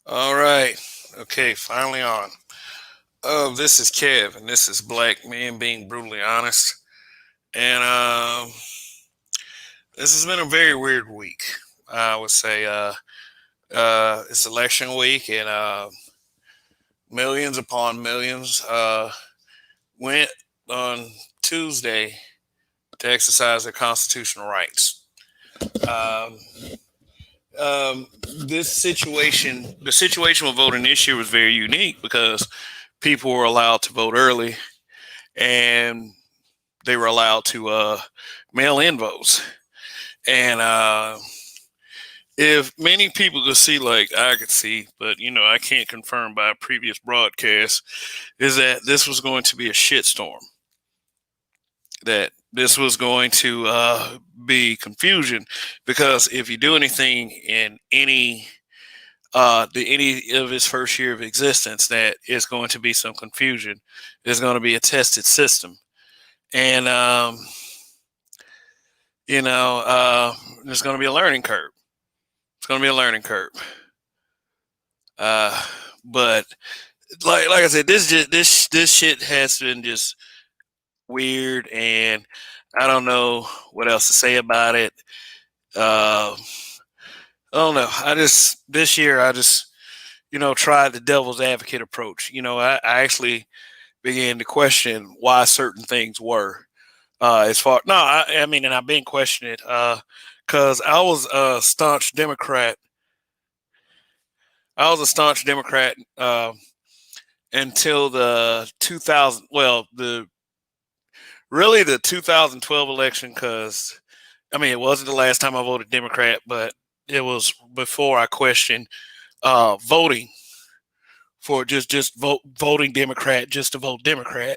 All right. Okay, finally on. This is Kev, and this is Black Men Being Brutally Honest. And this has been a very weird week. I would say it's election week, and millions upon millions went on Tuesday to exercise their constitutional rights. Um, the situation with voting this year was very unique because people were allowed to vote early and they were allowed to mail in votes. And if many people could see, like I could see, but I can't confirm by previous broadcasts, is that this was going to be a shitstorm. That this was going to be confusion because if you do anything in any of his first year of existence, that is going to be some confusion. There's going to be a tested system, and there's going to be a learning curve. It's going to be a learning curve. Uh, but like I said, this shit has been just weird, and I don't know what else to say about it. I don't know. This year I just tried the devil's advocate approach. I actually began to question why certain things were. As far no, I mean, and I've been questioning it because I was a staunch Democrat. I was a staunch Democrat until the 2000. Well, the 2012 election, because I mean it wasn't the last time I voted Democrat, but it was before I questioned voting for just voting Democrat just to vote Democrat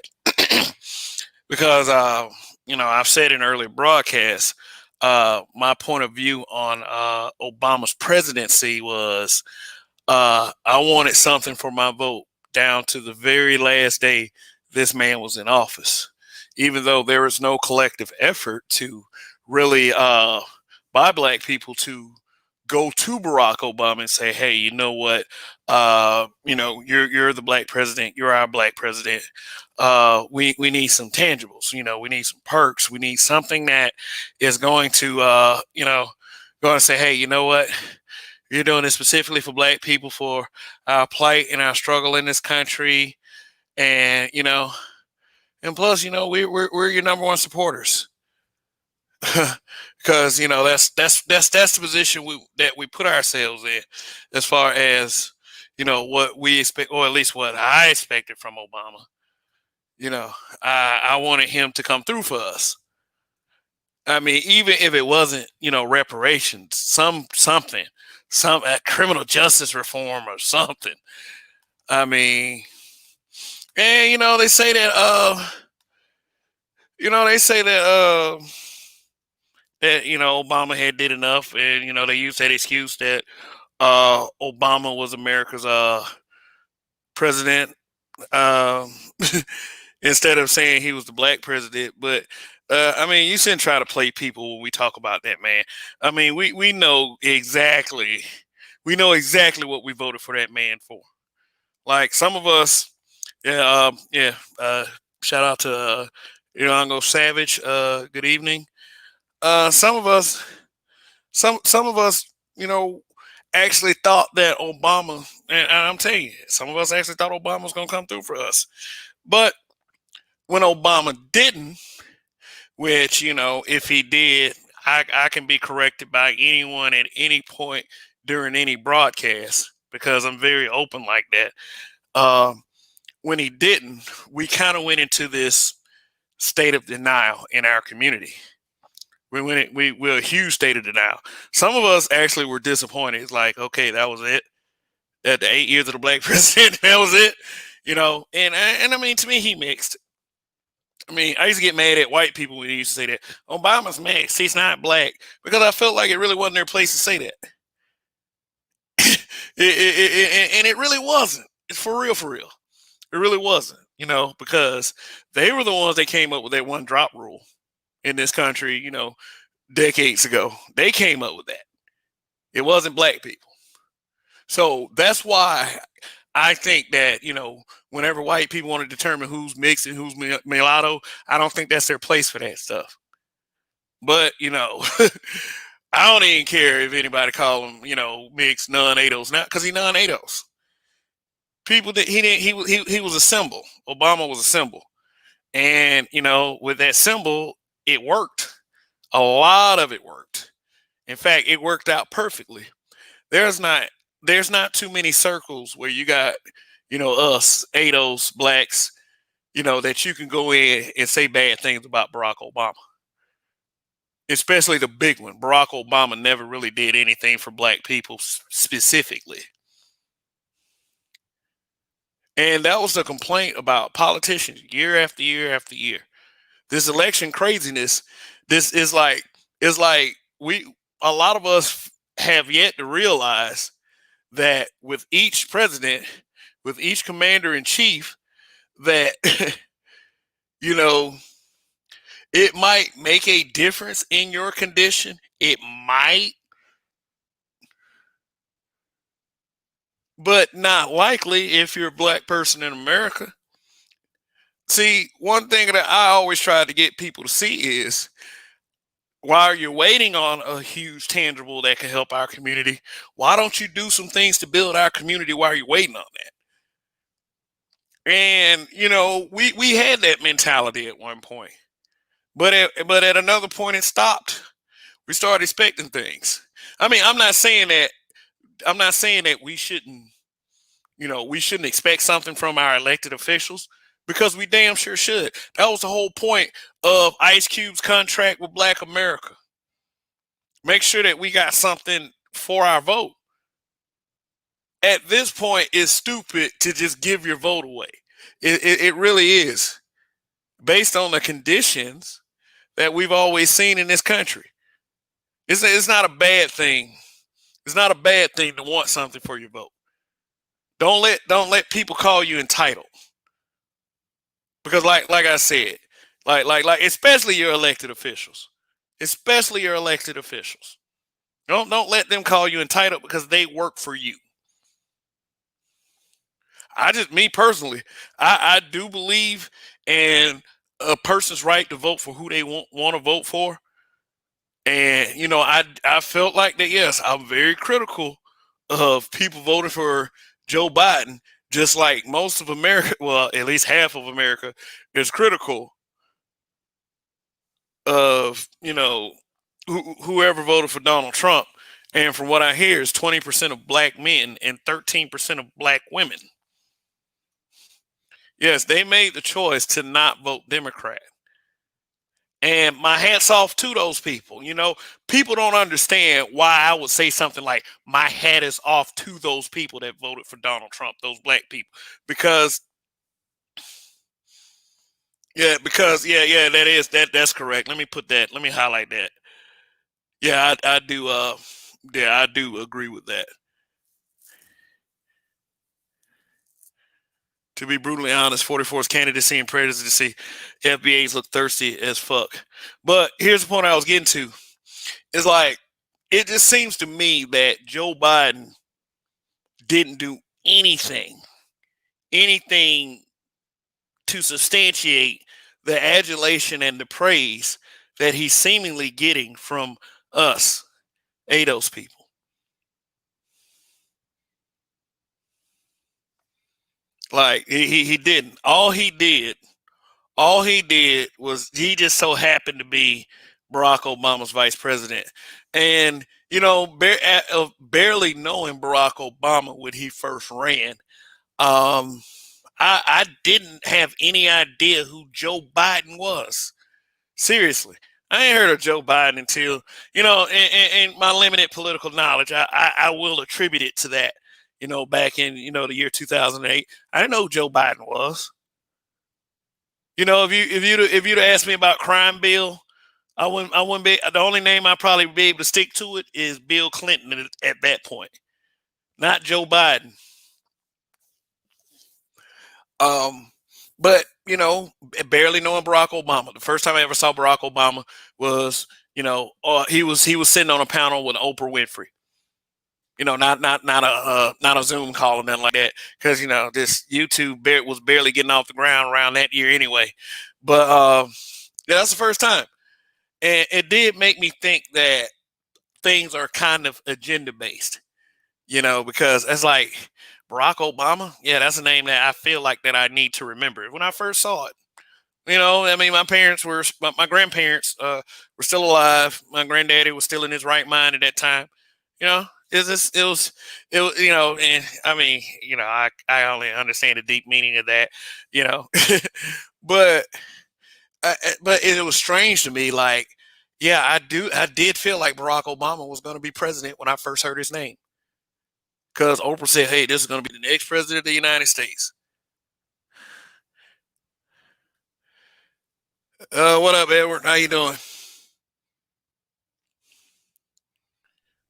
because I've said in earlier broadcasts my point of view on Obama's presidency was I wanted something for my vote down to the very last day this man was in office, even though there was no collective effort to really by black people to go to Barack Obama and say, "Hey, you know what? You're the black president. You're our black president. We need some tangibles. We need some perks. We need something that is going to going to say, hey, you know what? You're doing this specifically for black people for our plight and our struggle in this country, and and plus, we're your number one supporters." Because that's the position we put ourselves in, as far as what we expect, or at least what I expected from Obama. I wanted him to come through for us. I mean, even if it wasn't reparations, some criminal justice reform or something. I mean, and they say that they say that Obama had did enough, and they use that excuse that Obama was America's president, um, instead of saying he was the black president. But I mean, you shouldn't try to play people when we talk about that man. I mean, we know exactly what we voted for that man for. Like some of us, yeah, yeah. Shout out to Ilongo Savage. Good evening. Some of us, some of us, actually thought that Obama, and I'm telling you, some of us actually thought Obama was going to come through for us. But when Obama didn't, which if he did, I can be corrected by anyone at any point during any broadcast because I'm very open like that. When he didn't, we kind of went into this state of denial in our community. We're a huge state of denial. Some of us actually were disappointed. It's like, okay, that was it. That the 8 years of the black president, that was it. And I mean, to me, he mixed. I mean, I used to get mad at white people when they used to say that Obama's mixed. He's not black, because I felt like it really wasn't their place to say that. And it really wasn't. It's for real, for real. It really wasn't. Because they were the ones that came up with that one drop rule in this country. Decades ago, they came up with that. It wasn't black people. So that's why I think that, whenever white people want to determine who's mixed and who's mulatto, I don't think that's their place for that stuff. But I don't even care if anybody call him, mixed non-ADOS, not because he non-ADOS. People that he was a symbol. Obama was a symbol, and with that symbol, it worked. A lot of it worked. In fact, it worked out perfectly. There's not there's not too many circles where you got us ADOS blacks that you can go in and say bad things about Barack Obama, especially the big one. Barack Obama never really did anything for black people specifically. And that was the complaint about politicians year after year after year. This election craziness, this is like we a lot of us have yet to realize that with each president, with each commander in chief, that you know, it might make a difference in your condition. It might, but not likely if you're a black person in America. See, one thing that I always try to get people to see is while you're waiting on a huge tangible that can help our community, why don't you do some things to build our community while you're waiting on that? And we had that mentality at one point, but at another point it stopped. We started expecting things. I mean, I'm not saying that we shouldn't expect something from our elected officials, because we damn sure should. That was the whole point of Ice Cube's contract with Black America. Make sure that we got something for our vote. At this point, it's stupid to just give your vote away. It really is, based on the conditions that we've always seen in this country. It's not a bad thing. It's not a bad thing to want something for your vote. Don't let people call you entitled, because like I said, like especially your elected officials, especially your elected officials. Don't let them call you entitled because they work for you. Me personally, I do believe in a person's right to vote for who they want to vote for. And I felt like that. Yes, I'm very critical of people voting for Joe Biden, just like most of America. Well, at least half of America is critical of whoever voted for Donald Trump. And from what I hear, is 20% of black men and 13% of black women. Yes, they made the choice to not vote Democrat. And my hats off to those people. People don't understand why I would say something like my hat is off to those people that voted for Donald Trump, those black people. Because yeah, that's correct. Let me highlight that. Yeah, I do I do agree with that. To be brutally honest, 44's candidacy and presidency, FBAs look thirsty as fuck. But here's the point I was getting to. It's like, it just seems to me that Joe Biden didn't do anything to substantiate the adulation and the praise that he's seemingly getting from us, ADOS people. Like, he didn't. All he did was, he just so happened to be Barack Obama's vice president. And, barely knowing Barack Obama when he first ran, I didn't have any idea who Joe Biden was. Seriously. I ain't heard of Joe Biden until, in my limited political knowledge, I will attribute it to that. Back in, the year 2008, I didn't know who Joe Biden was. If you'd asked me about crime bill, I wouldn't be. The only name I'd probably be able to stick to it is Bill Clinton at that point, not Joe Biden. Um, but barely knowing Barack Obama. The first time I ever saw Barack Obama was, he was sitting on a panel with Oprah Winfrey. Not a Zoom call or nothing like that, because this YouTube was barely getting off the ground around that year anyway. But yeah, that's the first time, and it did make me think that things are kind of agenda based. Because it's like Barack Obama. Yeah, that's a name that I feel like that I need to remember when I first saw it. I mean, my grandparents were still alive. My granddaddy was still in his right mind at that time. And I mean, I only understand the deep meaning of that, you know, but, but it was strange to me. Like, yeah, I did feel like Barack Obama was going to be president when I first heard his name, because Oprah said, "Hey, this is going to be the next president of the United States." What up, Edward? How you doing?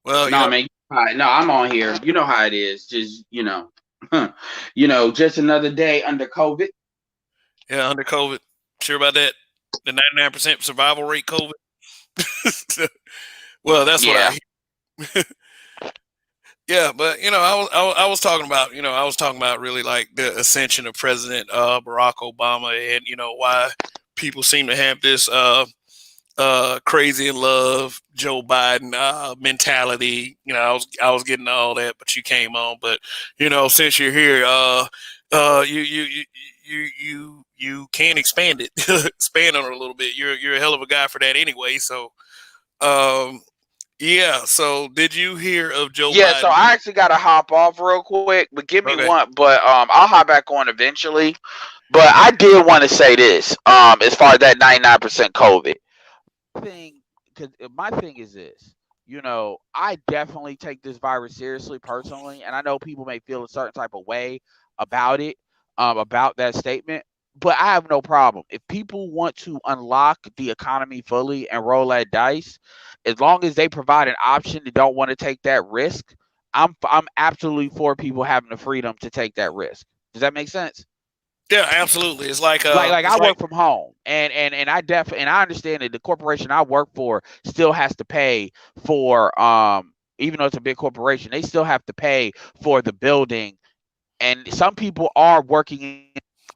Well, No, man. Hi. No, I'm on here. You know how it is. Just just another day under COVID. yeah, under COVID. Sure about that? The 99% survival rate COVID. Well, that's what I Yeah. hear. Yeah, but I was talking about really like the ascension of President Barack Obama, and why people seem to have this crazy in love Joe Biden mentality. I was getting all that, but you came on. But since you're here, you can expand it, expand on it a little bit. You're a hell of a guy for that anyway. So yeah. So did you hear of Joe Yeah, so Biden? I actually gotta hop off real quick, but give me Okay. one but I'll hop back on eventually. But I did want to say this, as far as that 99% COVID thing, because my thing is this. I definitely take this virus seriously personally, and I know people may feel a certain type of way about it, about that statement. But I have no problem if people want to unlock the economy fully and roll that dice, as long as they provide an option and don't want to take that risk. I'm absolutely for people having the freedom to take that risk. Does that make sense? Yeah, absolutely. It's like Like it's I like work from home, and I understand that the corporation I work for still has to pay for, even though it's a big corporation, they still have to pay for the building, and some people are working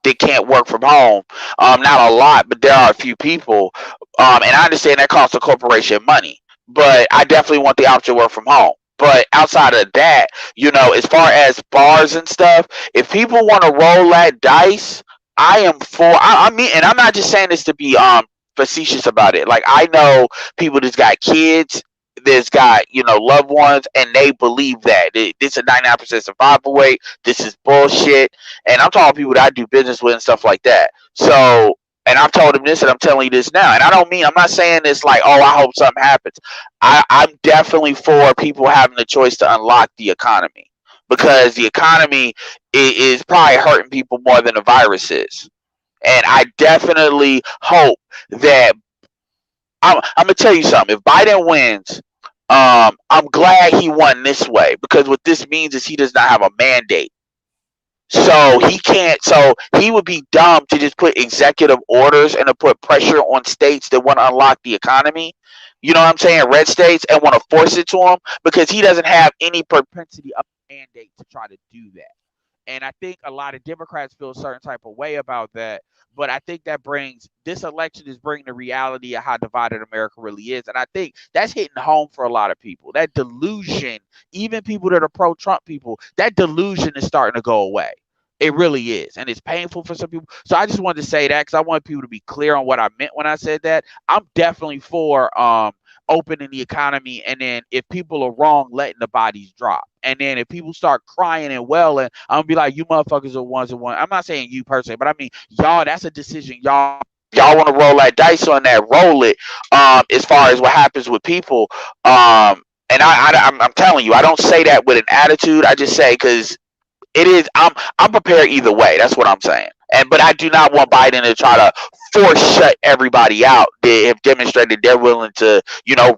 they can't work from home. Not a lot, but there are a few people. And I understand that costs a corporation money, but I definitely want the option to work from home. But outside of that, as far as bars and stuff, if people want to roll that dice, I am for. I mean, and I'm not just saying this to be facetious about it. Like, I know people that's got kids, that's got loved ones, and they believe that this is a 99% survival rate. This is bullshit, and I'm talking people that I do business with and stuff like that. So, and I've told him this, and I'm telling you this now. And I'm not saying this like, oh, I hope something happens. I'm definitely for people having the choice to unlock the economy, because the economy is probably hurting people more than the virus is. And I definitely hope that I'm gonna tell you something. If Biden wins, I'm glad he won this way, because what this means is he does not have a mandate. So he can't. So he would be dumb to just put executive orders and to put pressure on states that want to unlock the economy. You know what I'm saying? Red states, and want to force it to them, because he doesn't have any propensity of mandate to try to do that. And I think a lot of Democrats feel a certain type of way about that. But I think that brings this election is bringing the reality of how divided America really is. And I think that's hitting home for a lot of people. That delusion, even people that are pro Trump people, that delusion is starting to go away. It really is. And it's painful for some people. So I just wanted to say that, because I want people to be clear on what I meant when I said that. I'm definitely for opening the economy, and then if people are wrong, letting the bodies drop. And then if people start crying and wailing, I'm gonna be like, you motherfuckers are ones that want. I'm not saying you personally, but I mean y'all. That's a decision y'all want to roll that dice on that. Roll it. As far as what happens with people. And I'm telling you, I don't say that with an attitude. I just say, because it is. I'm prepared either way. That's what I'm saying. But I do not want Biden to try to force shut everybody out. They have demonstrated they're willing to,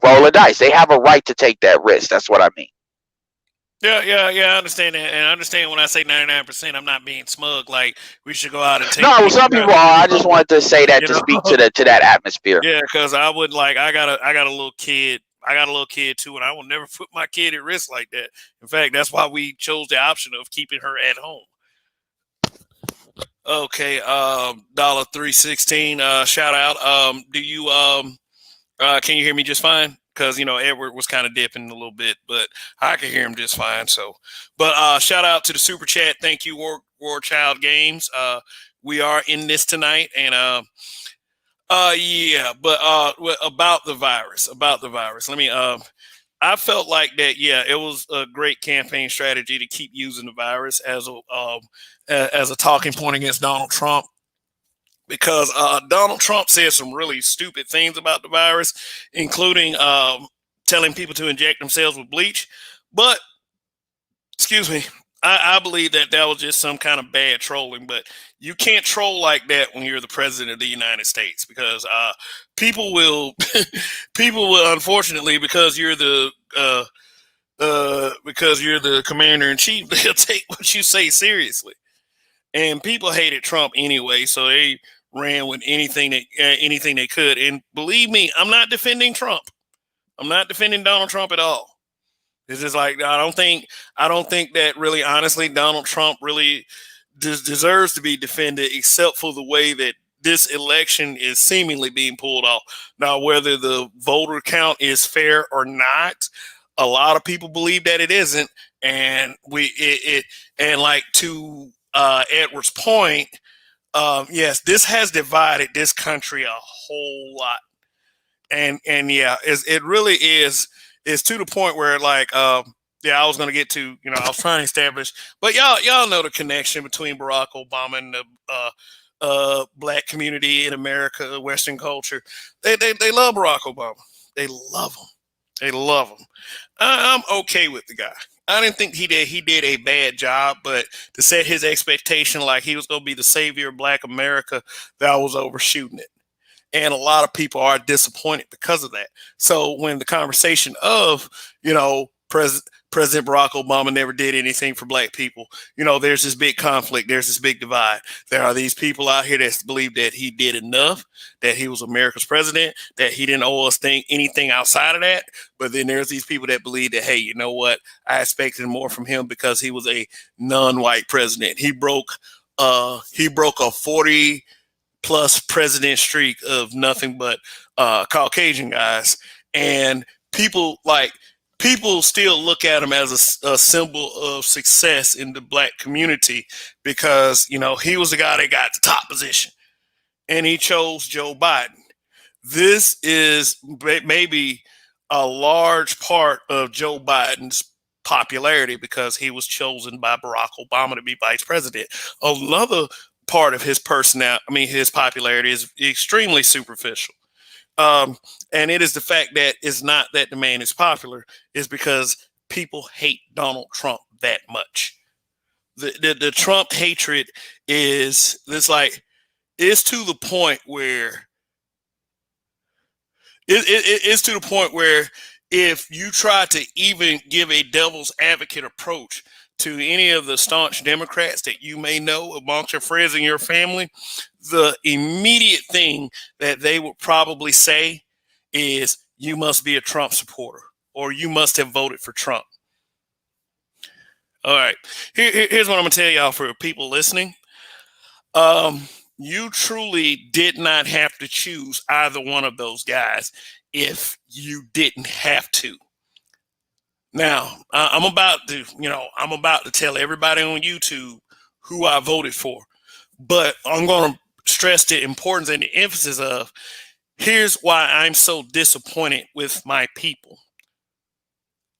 roll a dice. They have a right to take that risk. That's what I mean. Yeah. I understand that, and I understand when I say 99%, I'm not being smug. Like, we should go out and No, take well, people some out. people are. I just wanted to say that You to know, speak to that atmosphere. yeah, because I would like I got a little kid I got a little kid too, and I will never put my kid at risk like that. In fact, that's why we chose the option of keeping her at home. Okay, $3.16. Shout out. Do you can you hear me just fine? Because Edward was kind of dipping a little bit, but I can hear him just fine. So, but shout out to the super chat. Thank you, War Child Games. We are in this tonight, and yeah, but about the virus, Let me I felt like that. Yeah, it was a great campaign strategy to keep using the virus as a talking point against Donald Trump, because Donald Trump said some really stupid things about the virus, including telling people to inject themselves with bleach. But excuse me, I believe that was just some kind of bad trolling. But you can't troll like that when you're the president of the United States, because people will people will, unfortunately, because you're the commander in chief, they'll take what you say seriously. And people hated Trump anyway, so they ran with anything they could. And believe me, I'm not defending Trump. I'm not defending Donald Trump at all. It's just like I don't think that really, honestly, Donald Trump really deserves to be defended, except for the way that this election is seemingly being pulled off. Now, whether the voter count is fair or not, a lot of people believe that it isn't, and and like to Edward's point, yes, this has divided this country a whole lot, and yeah, it really is. It's to the point where, like, yeah, I was gonna get to, I was trying to establish, but y'all know the connection between Barack Obama and the black community in America, Western culture. They love Barack Obama. They love him. They love him. I'm okay with the guy. I didn't think he did a bad job, but to set his expectation like he was going to be the savior of Black America, that was overshooting it. And a lot of people are disappointed because of that. So when the conversation of, President Barack Obama never did anything for Black people, there's this big conflict, there's this big divide. There are these people out here that believe that he did enough, that he was America's president, that he didn't owe us anything outside of that. But then there's these people that believe that, hey, you know what? I expected more from him because he was a non-white president. He broke a 40 plus president streak of nothing but Caucasian guys, and people still look at him as a symbol of success in the Black community, because he was the guy that got the top position, and he chose Joe Biden. This is maybe a large part of Joe Biden's popularity, because he was chosen by Barack Obama to be vice president. Another part of his personality, his popularity, is extremely superficial. And it is the fact that it's not that the man is popular, is because people hate Donald Trump that much. The Trump hatred it's to the point where it's to the point where if you try to even give a devil's advocate approach to any of the staunch Democrats that you may know amongst your friends and your family, the immediate thing that they would probably say is, you must be a Trump supporter, or you must have voted for Trump. All right, here's what I'm gonna tell y'all for people listening. You truly did not have to choose either one of those guys if you didn't have to. Now, I'm about to tell everybody on YouTube who I voted for, but I'm going to stress the importance and the emphasis of, here's why I'm so disappointed with my people.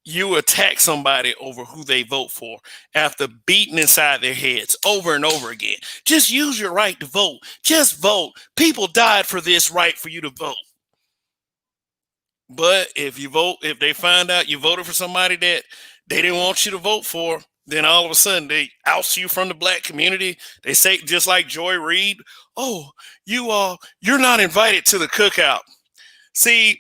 You attack somebody over who they vote for after beating inside their heads over and over again. Just use your right to vote. Just vote. People died for this right for you to vote. But if they find out you voted for somebody that they didn't want you to vote for, then all of a sudden they oust you from the Black community. They say, just like Joy Reid, oh, you're not invited to the cookout. See,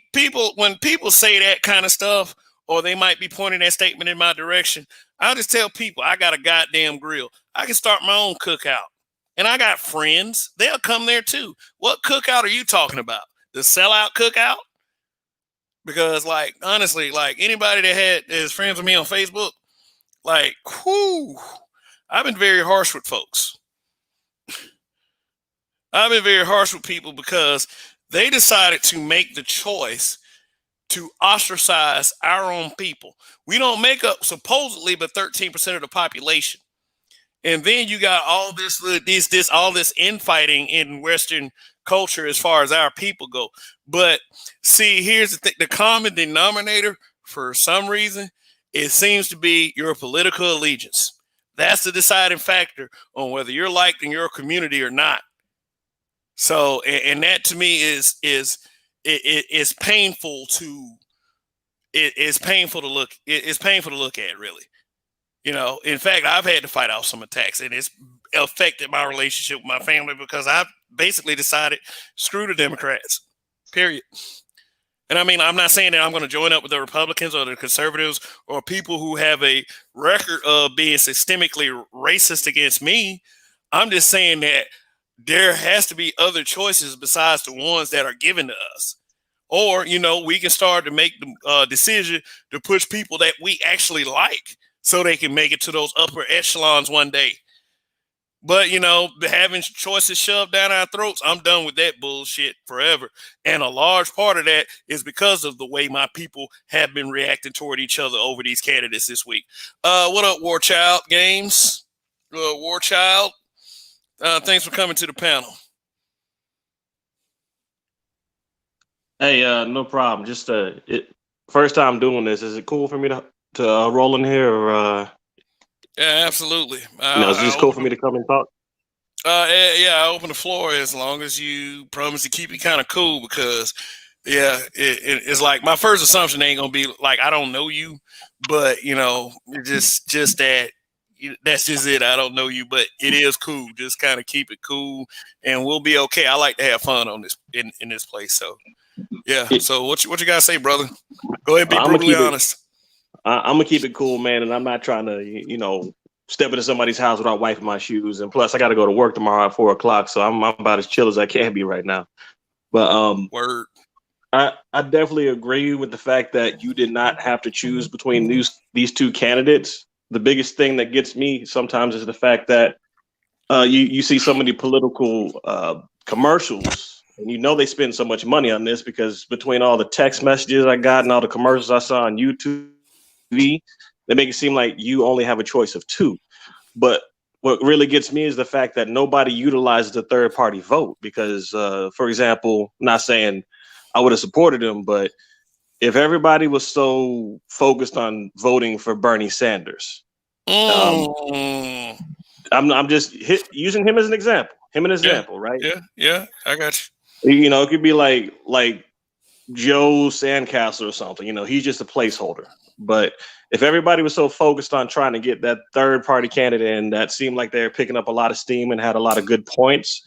when people say that kind of stuff, or they might be pointing that statement in my direction, I'll just tell people, I got a goddamn grill. I can start my own cookout. And I got friends. They'll come there too. What cookout are you talking about? The sellout cookout? because, like, honestly, like anybody that is friends with me on Facebook, like, whoo, I've been very harsh with folks. I've been very harsh with people because they decided to make the choice to ostracize our own people. We don't make up supposedly but 13% of the population. And then you got all all this infighting in Western culture as far as our people go. But see, here's the thing: the common denominator, for some reason, it seems to be your political allegiance. That's the deciding factor on whether you're liked in your community or not. So, and that to me is painful to it's painful to look. It's painful to look at, really. In fact, I've had to fight off some attacks, and it's affected my relationship with my family because I've basically decided, screw the Democrats, period. And I mean, I'm not saying that I'm going to join up with the Republicans or the conservatives or people who have a record of being systemically racist against me. I'm just saying that there has to be other choices besides the ones that are given to us. Or, we can start to make the decision to push people that we actually like so they can make it to those upper echelons one day. But, having choices shoved down our throats, I'm done with that bullshit forever. And a large part of that is because of the way my people have been reacting toward each other over these candidates this week. What up, War Child Games? War Child, thanks for coming to the panel. Hey, no problem. Just first time doing this. Is it cool for me to roll in here? Or, yeah, absolutely. Is this cool for me to come and talk? Yeah, I open the floor as long as you promise to keep it kind of cool because, yeah, it's like my first assumption ain't gonna be like I don't know you, but just that that's just it. I don't know you, but it is cool. Just kind of keep it cool, and we'll be okay. I like to have fun on this in this place, so yeah. So what you gotta say, brother? Go ahead, and be brutally honest. I'm gonna keep it cool, man, and I'm not trying to step into somebody's house without wiping my shoes. And plus, I got to go to work tomorrow at 4:00, so I'm about as chill as I can be right now. But word. I definitely agree with the fact that you did not have to choose between these two candidates. The biggest thing that gets me sometimes is the fact that you see so many political commercials, and they spend so much money on this because between all the text messages I got and all the commercials I saw on YouTube, they make it seem like you only have a choice of two. But what really gets me is the fact that nobody utilizes the third party vote because, for example, not saying I would have supported him, but if everybody was so focused on voting for Bernie Sanders, I'm just using him as an example. Right? Yeah, I got you. It could be like Joe Sandcastle or something. He's just a placeholder. But if everybody was so focused on trying to get that third party candidate and that seemed like they're picking up a lot of steam and had a lot of good points,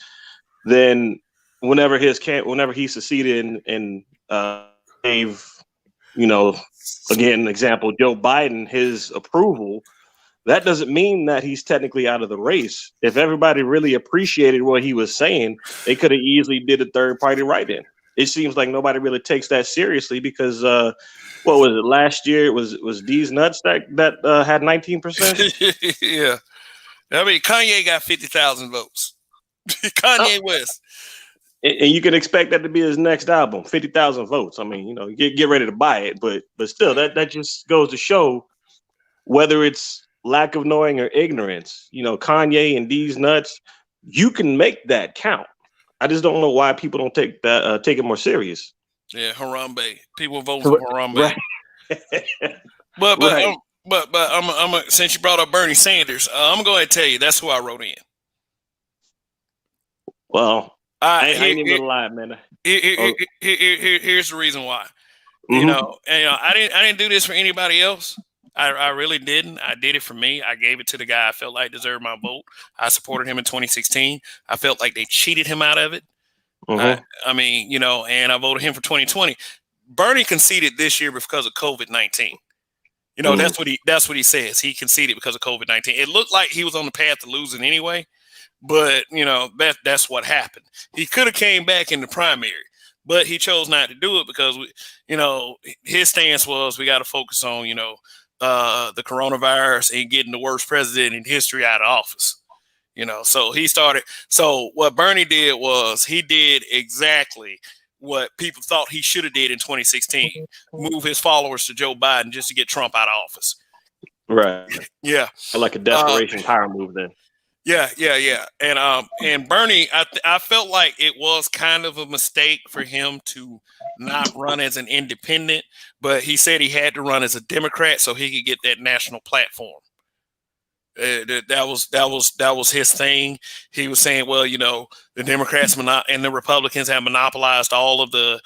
then whenever he succeeded and gave, again, example, Joe Biden his approval, that doesn't mean that he's technically out of the race. If everybody really appreciated what he was saying, they could have easily did a third party write-in. It seems like nobody really takes that seriously because what was it last year? It was D's Nuts that had 19%. Yeah, I mean Kanye got 50,000 votes. Kanye West, and you can expect that to be his next album. 50,000 votes. I mean, get ready to buy it, but still, that just goes to show whether it's lack of knowing or ignorance. Kanye and D's Nuts, you can make that count. I just don't know why people don't take it more serious. Yeah, Harambe. People vote for Harambe. Right. but right. I'm since you brought up Bernie Sanders, I'm going to tell you that's who I wrote in. Well, I ain't even gonna lie, man. Here's the reason why. I didn't do this for anybody else. I really didn't. I did it for me. I gave it to the guy I felt like deserved my vote. I supported him in 2016. I felt like they cheated him out of it. I mean, and I voted him for 2020. Bernie conceded this year because of COVID-19. That's what he says. He conceded because of COVID-19. It looked like he was on the path to losing anyway, but that's what happened. He could have came back in the primary. but he chose not to do it because his stance was we got to focus on the coronavirus and getting the worst president in history out of office. So he started. So what Bernie did was he did exactly what people thought he should have did in 2016: move his followers to Joe Biden just to get Trump out of office. Right. Yeah. Like a desperation power move then. Yeah. And Bernie, I felt like it was kind of a mistake for him to not run as an independent, but he said he had to run as a Democrat so he could get that national platform. That was his thing. He was saying, well, the Democrats and the Republicans have monopolized all of the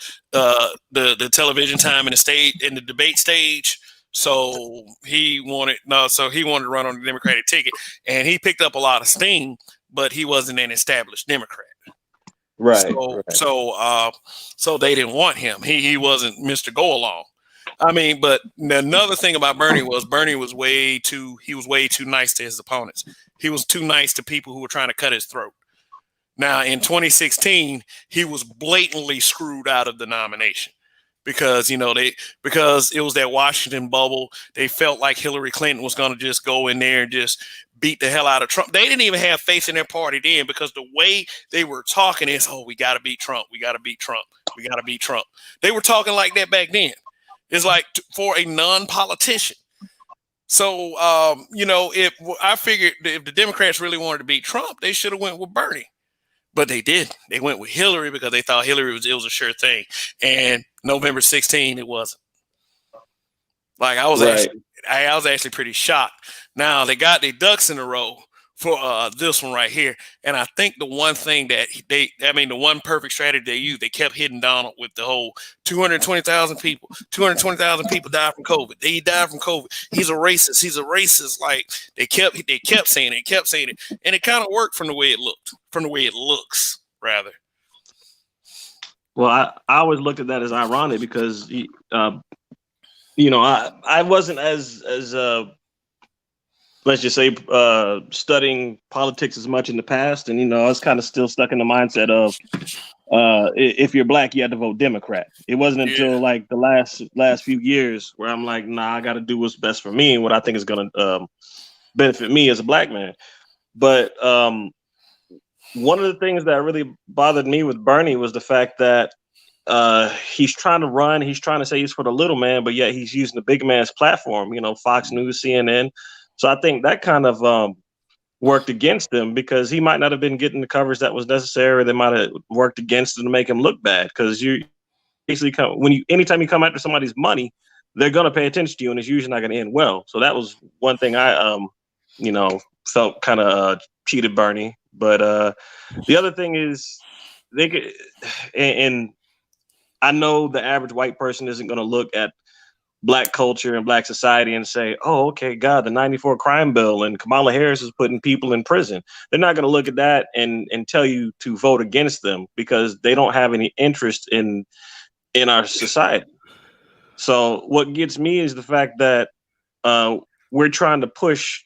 television time in the debate stage. So he wanted to run on the Democratic ticket, and he picked up a lot of steam, but he wasn't an established Democrat. Right. So they didn't want him. He wasn't Mr. Go Along. I mean, but another thing about Bernie was way too nice to his opponents. He was too nice to people who were trying to cut his throat. Now, in 2016, he was blatantly screwed out of the nomination because because it was that Washington bubble. They felt like Hillary Clinton was going to just go in there and just beat the hell out of Trump. They didn't even have faith in their party then because the way they were talking is, oh, we got to beat Trump. We got to beat Trump. We got to beat Trump. They were talking like that back then. It's like for a non-politician. So, I figured if the Democrats really wanted to beat Trump, they should have went with Bernie. But they didn't. They went with Hillary because they thought Hillary was a sure thing. And November 16, it wasn't. Like I was actually pretty shocked. Now they got their ducks in a row for this one right here. And I think the one thing the one perfect strategy they used, they kept hitting Donald with the whole 220,000 people died from COVID. They died from COVID. He's a racist. Like they kept saying it. And it kind of worked from the way it looks, rather. Well, I always looked at that as ironic because, I wasn't as let's just say, studying politics as much in the past. And, I was kind of still stuck in the mindset of if you're black, you had to vote Democrat. It wasn't until like the last few years where I'm like, nah, I got to do what's best for me and what I think is going to benefit me as a black man. But one of the things that really bothered me with Bernie was the fact that he's trying to say he's for the little man, but yet he's using the big man's platform, Fox News, CNN. So I think that kind of worked against him because he might not have been getting the coverage that was necessary. They might have worked against him to make him look bad because you basically anytime you come after somebody's money, they're going to pay attention to you, and it's usually not going to end well. So that was one thing I felt kind of cheated Bernie. But the other thing is they could, and I know the average white person isn't going to look at black culture and black society and say, oh, okay, God, the 94 crime bill and Kamala Harris is putting people in prison. They're not going to look at that and tell you to vote against them because they don't have any interest in our society. So what gets me is the fact that we're trying to push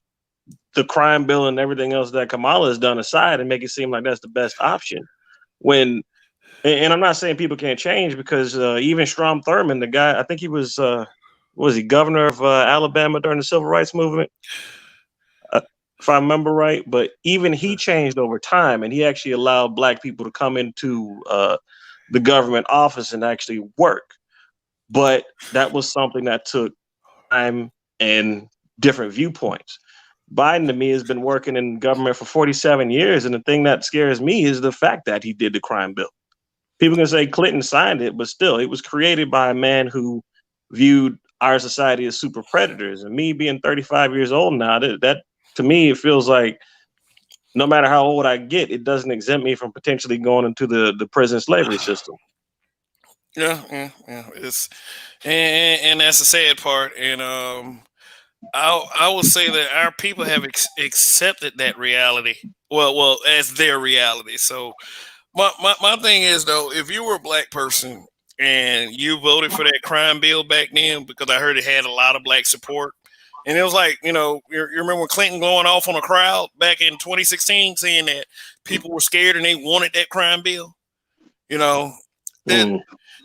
the crime bill and everything else that Kamala has done aside and make it seem like that's the best option. And I'm not saying people can't change because even Strom Thurmond, the guy, I think he was he governor of Alabama during the civil rights movement, if I remember right. But even he changed over time, and he actually allowed black people to come into the government office and actually work. But that was something that took time and different viewpoints. Biden, to me, has been working in government for 47 years, and the thing that scares me is the fact that he did the crime bill. People can say Clinton signed it, but still, it was created by a man who viewed our society as super predators. And me being 35 years old now, that to me, it feels like no matter how old I get, it doesn't exempt me from potentially going into the prison slavery system. Yeah. It's and that's the sad part. And I will say that our people have accepted that reality. Well, as their reality. So my thing is though, if you were a black person and you voted for that crime bill back then, because I heard it had a lot of black support, and it was like, you remember when Clinton going off on a crowd back in 2016 saying that people were scared and they wanted that crime bill. Mm.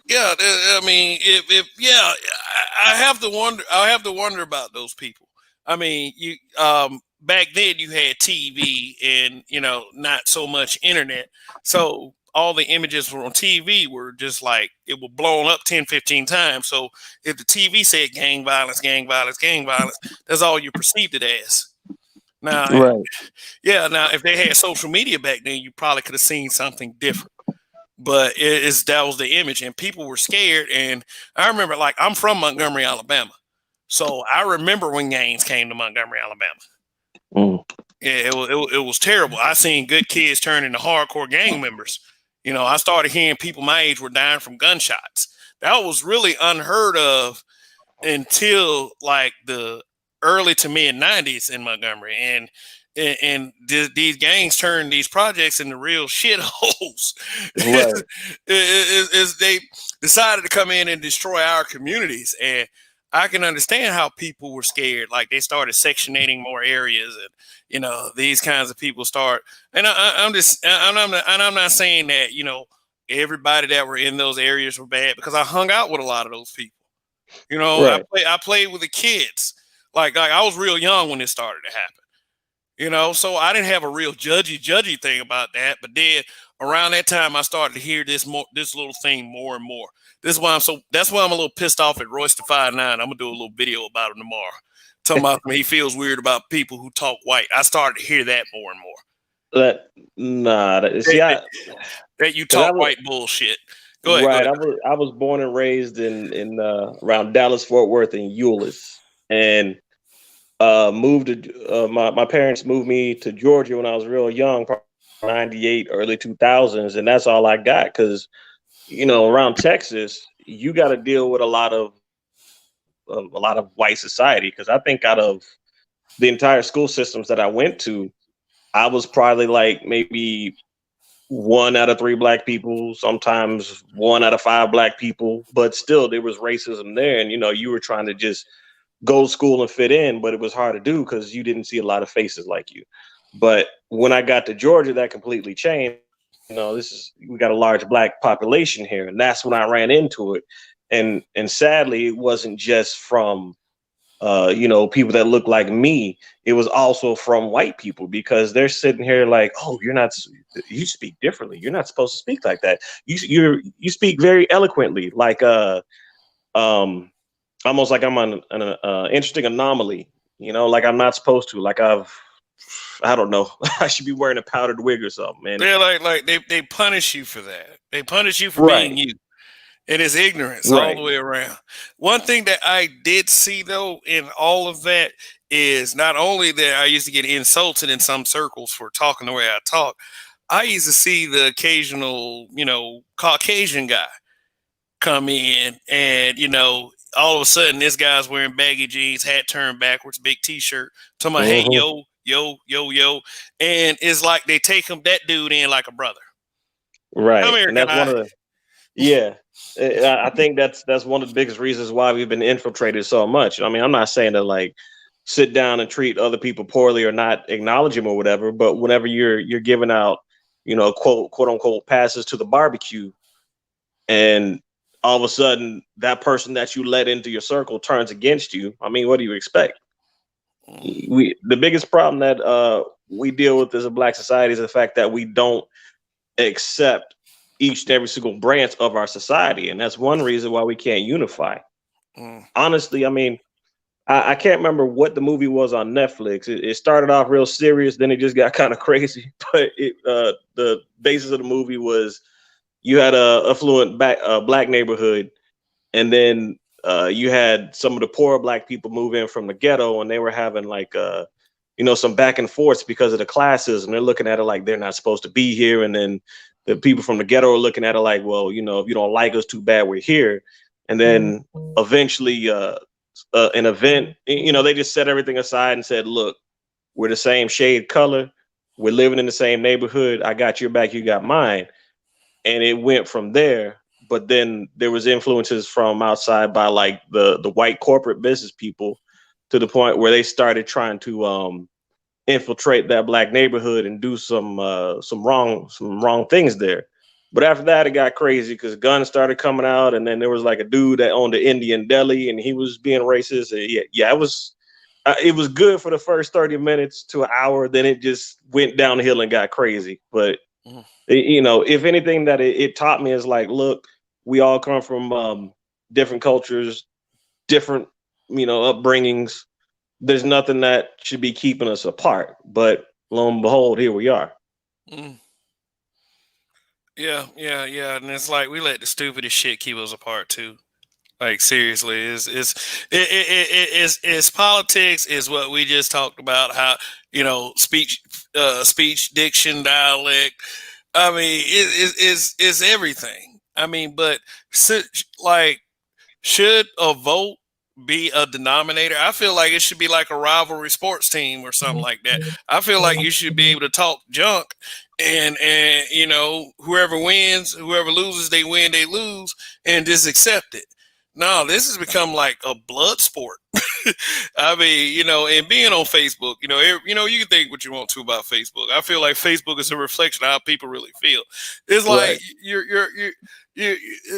Yeah, I mean, if yeah, I have to wonder. I have to wonder about those people. I mean, you back then you had TV and not so much internet, so all the images from TV were just like it was blown up 10, 15 times. So if the TV said gang violence, gang violence, gang violence, that's all you perceived it as. Now, Right. yeah, now if they had social media back then, you probably could have seen something different, but that was the image, and people were scared. And I remember, like, I'm from Montgomery, Alabama, so I remember when gangs came to Montgomery, Alabama. Mm. Yeah, it was terrible. I seen good kids turn into hardcore gang members. I started hearing people my age were dying from gunshots. That was really unheard of until like the early to mid '90s in Montgomery, and these gangs turned these projects into real shitholes. Right. Is they decided to come in and destroy our communities, and I can understand how people were scared. Like they started sectionating more areas, and these kinds of people start. And I'm not saying that everybody that were in those areas were bad, because I hung out with a lot of those people. Right. I played with the kids. Like I was real young when this started to happen. So I didn't have a real judgy thing about that. But then around that time, I started to hear this little thing more and more. That's why I'm a little pissed off at Royce the 5'9". I'm gonna do a little video about him tomorrow. Talking about he feels weird about people who talk white. I started to hear that more and more. That nah. See, That you 'cause I talk was white bullshit. Go ahead. right. I was born and raised in around Dallas Fort Worth and Euless, and moved to my parents moved me to Georgia when I was real young, probably 98, early 2000s, and that's all I got because around Texas you got to deal with a lot of white society because I think out of the entire school systems that I went to, I was probably like maybe one out of three black people, sometimes one out of five black people, but still there was racism there, and you were trying to just go to school and fit in, but it was hard to do because you didn't see a lot of faces like you. But when I got to Georgia, that completely changed. We got a large black population here, and that's when I ran into it. And sadly, it wasn't just from people that look like me. It was also from white people because they're sitting here like, oh, you speak differently. You're not supposed to speak like that. You speak very eloquently, like um almost like I'm on an interesting anomaly, like I'm not supposed to, like I don't know, I should be wearing a powdered wig or something, man. They're like they punish you for that. They punish you for being Right, you. It is ignorance all right. the way around. One thing that I did see though in all of that is not only that I used to get insulted in some circles for talking the way I talk, I used to see the occasional, Caucasian guy come in and, all of a sudden this guy's wearing baggy jeans, hat turned backwards, big t-shirt, talking about, hey, Hmm. yo, yo, yo, yo. And it's like they take him, that dude, in like a brother. Come Right, here, and can that's I? one of the yeah. I think that's one of the biggest reasons why we've been infiltrated so much. I mean, I'm not saying to like sit down and treat other people poorly or not acknowledge them or whatever, but whenever you're giving out, quote unquote passes to the barbecue, and all of a sudden that person that you let into your circle turns against you. I mean, what do you expect? The biggest problem that we deal with as a black society is the fact that we don't accept each and every single branch of our society, and that's one reason why we can't unify. Mm, Honestly, I mean, I can't remember what the movie was on Netflix. It started off real serious, then it just got kind of crazy. But the basis of the movie was you had a affluent black neighborhood, and then you had some of the poor black people move in from the ghetto, and they were having like some back and forth because of the classes, and they're looking at it like they're not supposed to be here, and then the people from the ghetto are looking at it like, well, if you don't like us, too bad, we're here. And then eventually, an event, they just set everything aside and said, look, we're the same shade color, we're living in the same neighborhood. I got your back, you got mine, and it went from there. But then there was influences from outside by like the white corporate business people to the point where they started trying to infiltrate that black neighborhood and do some wrong things there. But after that, it got crazy because guns started coming out, and then there was like a dude that owned an Indian deli, and he was being racist. And yeah, it was good for the first 30 minutes to an hour. Then it just went downhill and got crazy. But Mm. if anything that it taught me is like, look, we all come from different cultures, different upbringings. There's nothing that should be keeping us apart. But lo and behold, here we are. Mm. Yeah. And it's like we let the stupidest shit keep us apart too. Like seriously, is politics is what we just talked about. How speech, diction, dialect. I mean, is everything. I mean, but like, should a vote be a denominator? I feel like it should be like a rivalry sports team or something like that. I feel like you should be able to talk junk, and whoever wins, whoever loses, they win, they lose, and just accept it. No, this has become like a blood sport. I mean, and being on Facebook, you can think what you want to about Facebook. I feel like Facebook is a reflection of how people really feel. It's like Right.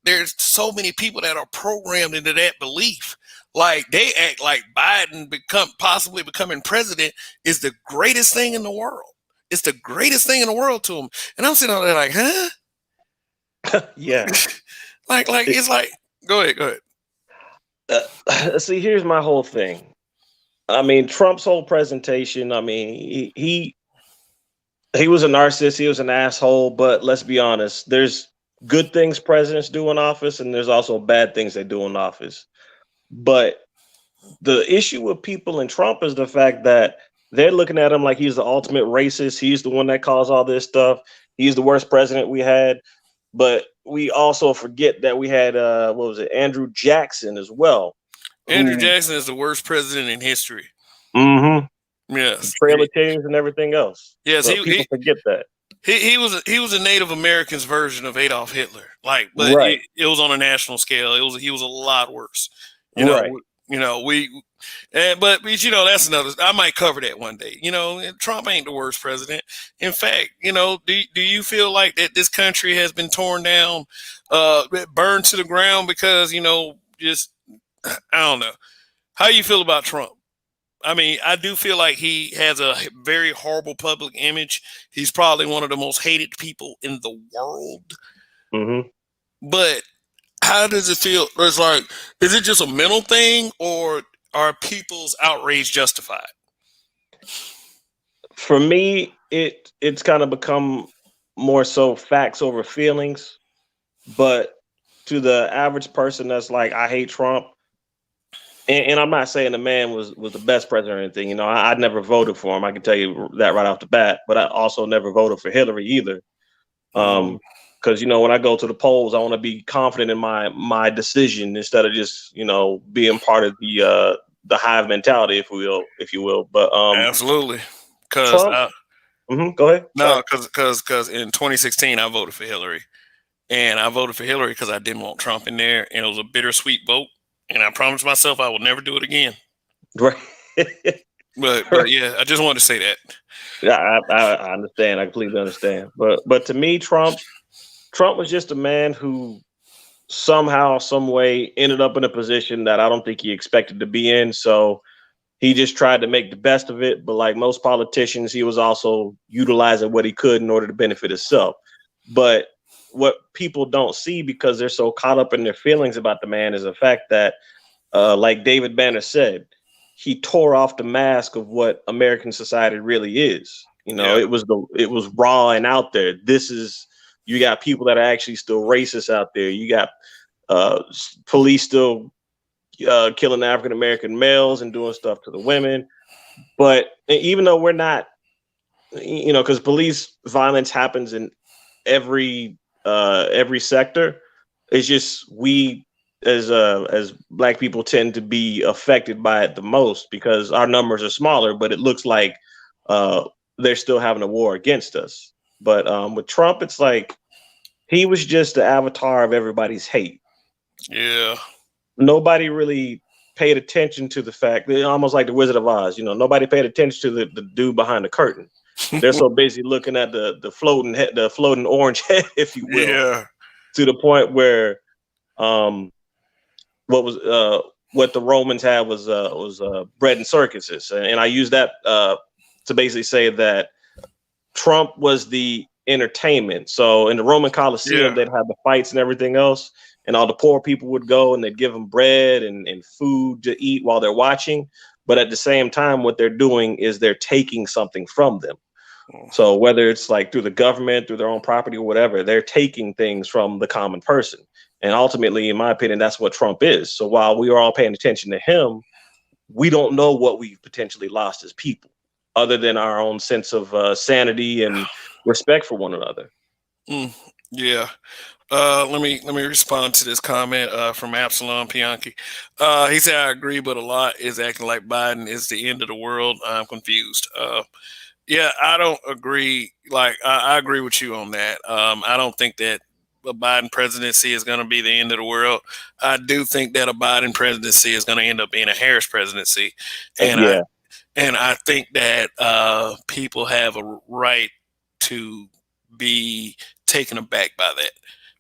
there's so many people that are programmed into that belief. Like they act like Biden possibly becoming president is the greatest thing in the world. It's the greatest thing in the world to them, and I'm sitting out there like, huh? Yeah. like it's like, go ahead. See, here's my whole thing. I mean, Trump's whole presentation. I mean, he was a narcissist. He was an asshole. But let's be honest. There's good things presidents do in office, and there's also bad things they do in office. But the issue with people in Trump is the fact that they're looking at him like he's the ultimate racist. He's the one that caused all this stuff. He's the worst president we had. But we also forget that we had what was it, Andrew Jackson as well. Andrew Jackson is the worst president in history. Mm-hmm. Yes, Trail of Tears and everything else. yes, But people forget that. he was a Native American's version of Adolf Hitler. Like, but Right. it was on a national scale. He was a lot worse. Right. But that's another. I might cover that one day. Trump ain't the worst president. In fact, do you feel like that this country has been torn down, burned to the ground because just I don't know. How you feel about Trump? I mean, I do feel like he has a very horrible public image. He's probably one of the most hated people in the world. Mm-hmm. But how does it feel? It's like, is it just a mental thing, or are people's outrage justified? For me, it's kind of become more so facts over feelings. But to the average person that's like, I hate Trump, and I'm not saying the man was the best president or anything. I never voted for him. I can tell you that right off the bat. But I also never voted for Hillary either. Because when I go to the polls, I want to be confident in my decision instead of just being part of the hive mentality, if you will. But Absolutely, because Trump. Go ahead. No, because in 2016 I voted for Hillary, and I voted for Hillary because I didn't want Trump in there, and it was a bittersweet vote. And I promised myself I will never do it again. Right. But yeah, I just wanted to say that. Yeah, I understand. I completely understand. But to me, Trump was just a man who somehow, some way ended up in a position that I don't think he expected to be in. So he just tried to make the best of it. But like most politicians, he was also utilizing what he could in order to benefit himself. But what people don't see because they're so caught up in their feelings about the man is the fact that, like David Banner said, he tore off the mask of what American society really is. Yeah. It was raw and out there. You got people that are actually still racist out there. You got police still killing African American males and doing stuff to the women. But even though we're not, because police violence happens in every sector, it's just we as Black people tend to be affected by it the most because our numbers are smaller, but it looks like they're still having a war against us. But with Trump, it's like he was just the avatar of everybody's hate. Yeah. Nobody really paid attention to the fact that almost like the Wizard of Oz, nobody paid attention to the dude behind the curtain. They're so busy looking at the floating head, the floating orange head, if you will, Yeah. to the point where what was what the Romans had was bread and circuses, and I use that to basically say that Trump was the entertainment. So in the Roman Coliseum, Yeah. they'd have the fights and everything else, and all the poor people would go and they'd give them bread and food to eat while they're watching. But at the same time, what they're doing is they're taking something from them. So whether it's like through the government, through their own property or whatever, they're taking things from the common person. And ultimately, in my opinion, that's what Trump is. So while we are all paying attention to him, we don't know what we've potentially lost as people, other than our own sense of sanity and respect for one another. Yeah. Let me respond to this comment from Absalom Pianki. He said, "I agree, but a lot is acting like Biden is the end of the world. I'm confused." Yeah, I don't agree. Like, I agree with you on that. I don't think that a Biden presidency is going to be the end of the world. I do think that a Biden presidency is going to end up being a Harris presidency, and I Yeah, and I think that people have a right to be taken aback by that,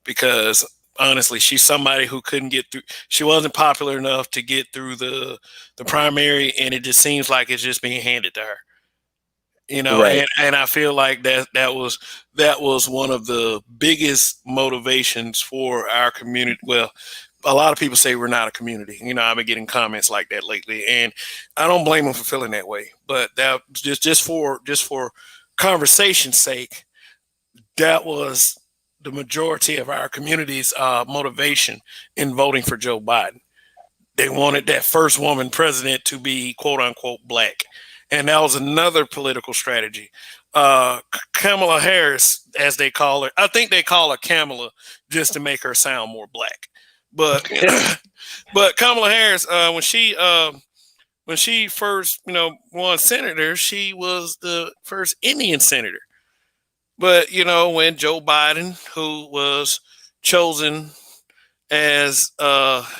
because honestly, she's somebody who couldn't get through. She wasn't popular enough to get through the primary, and it just seems like it's just being handed to her. right. And I feel like that was one of the biggest motivations for our community. Well, a lot of people say we're not a community. I've been getting comments like that lately, and I don't blame them for feeling that way. But that just for conversation's sake, that was the majority of our community's motivation in voting for Joe Biden. They wanted that first woman president to be quote unquote black. And that was another political strategy. Kamala Harris, as they call her, I think they call her Kamala just to make her sound more black. But but Kamala Harris, when she first won senator, she was the first Indian senator. But when Joe Biden, who was chosen as Barack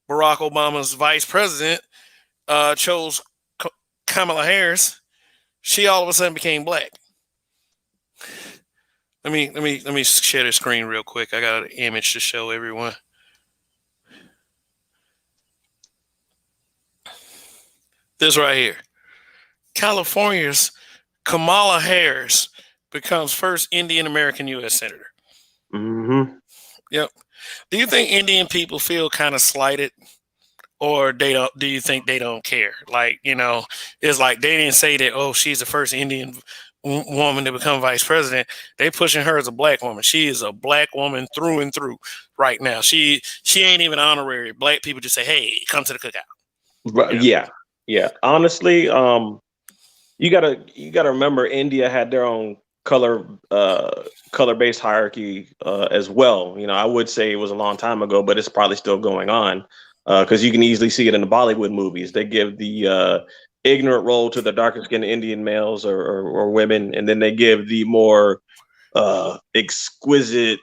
Obama's vice president, chose Kamala Harris, she all of a sudden became black. Let me share the screen real quick. I got an image to show everyone. This right here. California's Kamala Harris becomes first Indian American U.S. senator. Hmm. Yep. Do you think Indian people feel kind of slighted, or they don't? Do you think they don't care? Like, it's like they didn't say that. Oh, she's the first Indian woman to become vice president. They pushing her as a black woman. She is a black woman through and through right now. She ain't even honorary. Black people just say, "Hey, come to the cookout." Right. Yeah, yeah. Honestly, you gotta remember India had their own color based hierarchy as well. I would say it was a long time ago, but it's probably still going on because you can easily see it in the Bollywood movies. They give the ignorant role to the darker skinned Indian males or women, and then they give the more exquisite,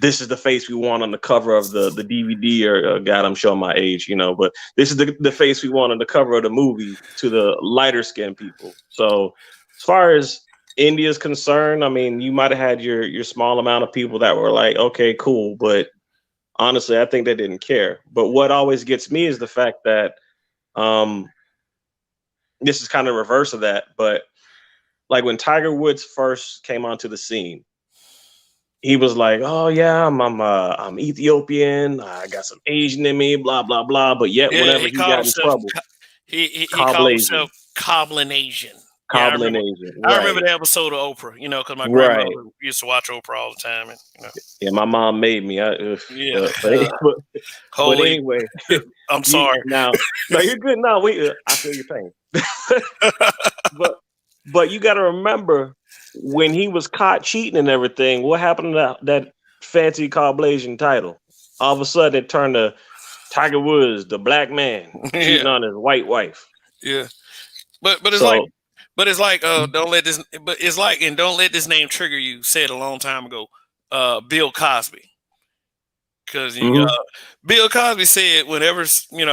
this is the face we want on the cover of the DVD, or God, I'm showing my age, but this is the face we want on the cover of the movie to the lighter skinned people. So as far as India's concerned, I mean, you might have had your small amount of people that were like, okay, cool, but honestly, I think they didn't care. But what always gets me is the fact that um, this is kind of reverse of that, but like when Tiger Woods first came onto the scene, he was like, "Oh yeah, I'm Ethiopian. I got some Asian in me, blah blah blah." But yet, Yeah, whenever he he called got in himself. trouble, He called Coblasian, himself Coblin Asian. Yeah, I Coblin remember. Asian, I remember right, the episode of Oprah. Because my right. grandmother used to watch Oprah all the time, and Yeah, my mom made me. yeah. But Holy, anyway, I'm you sorry. now, no, you're good now. I feel your pain. but but you got to remember when he was caught cheating and everything. What happened to that fancy Coblasian title? All of a sudden, it turned to Tiger Woods, the black man cheating Yeah, on his white wife. yeah. But it's like, So don't let this. But it's like, and don't let this name trigger you. Said a long time ago, Bill Cosby, because mhm. Bill Cosby said whenever when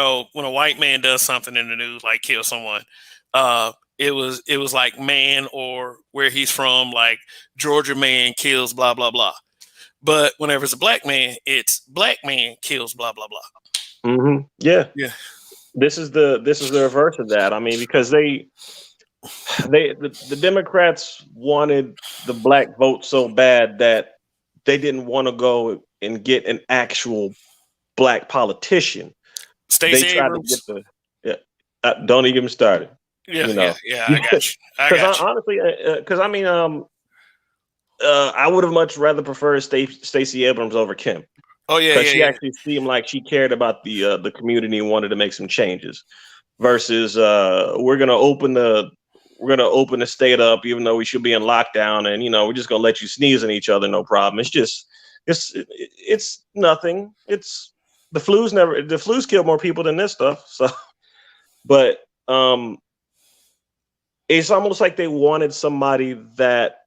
a white man does something in the news, like kill someone, it was like man or where he's from, like Georgia man kills blah blah blah. But whenever it's a black man, it's black man kills blah blah blah. Mm-hmm. Yeah. Yeah. This is the reverse of that. I mean, because the Democrats wanted the black vote so bad that they didn't want to go and get an actual black politician. They Stacey tried Abrams. to get don't even get me started. Yeah, You know, yeah. I got you. Because honestly, because I mean, I would have much rather preferred Stacey Abrams over Kim. Oh yeah, because she yeah. actually seemed like she cared about the community and wanted to make some changes. Versus, we're gonna open the state up, even though we should be in lockdown, and we're just gonna let you sneeze on each other, no problem. It's nothing. It's the flu's killed more people than this stuff. So, but it's almost like they wanted somebody that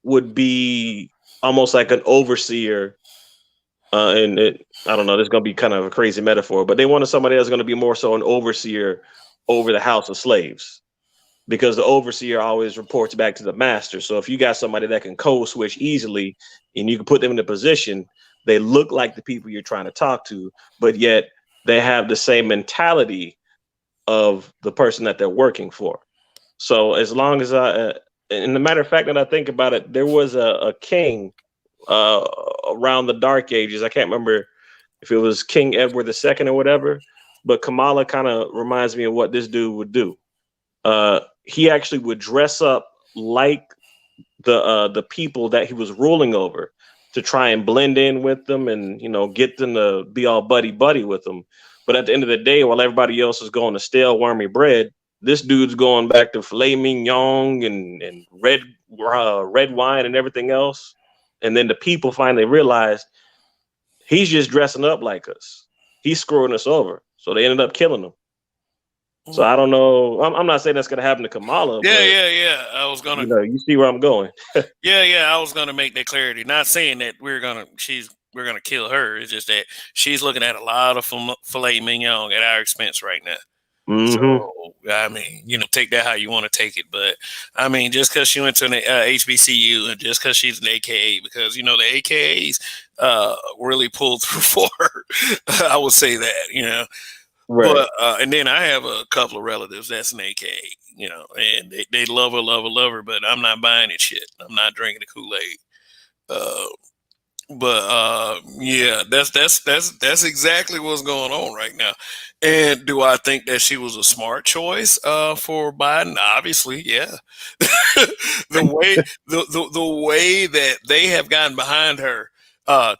would be almost like an overseer. I don't know, this is going to be kind of a crazy metaphor, but they wanted somebody that's going to be more so an overseer over the house of slaves, because the overseer always reports back to the master. So if you got somebody that can code switch easily and you can put them in a position, they look like the people you're trying to talk to, but yet they have the same mentality of the person that they're working for. So as long as and the matter of fact that I think about it, there was a king around the Dark Ages. I can't remember if it was King Edward II or whatever, but Kamala kind of reminds me of what this dude would do. He actually would dress up like the people that he was ruling over to try and blend in with them and get them to be all buddy with them. But at the end of the day, while everybody else is going to stale wormy bread, this dude's going back to filet mignon and red wine and everything else. And then the people finally realized he's just dressing up like us. He's screwing us over. So they ended up killing him. So I don't know. I'm not saying that's going to happen to Kamala. Yeah. I was gonna. You see where I'm going. Yeah. I was gonna make that clarity. Not saying that we're gonna kill her. It's just that she's looking at a lot of filet mignon at our expense right now. Mm-hmm. So I mean, take that how you want to take it. But I mean, just because she went to an HBCU and just because she's an AKA, because the AKAs really pulled through for her. I would say that, Right. But and then I have a couple of relatives that's an AKA, and they love her, but I'm not buying it shit. I'm not drinking the Kool-Aid. But yeah, that's exactly what's going on right now. And do I think that she was a smart choice for Biden? Obviously, yeah. the way that they have gotten behind her,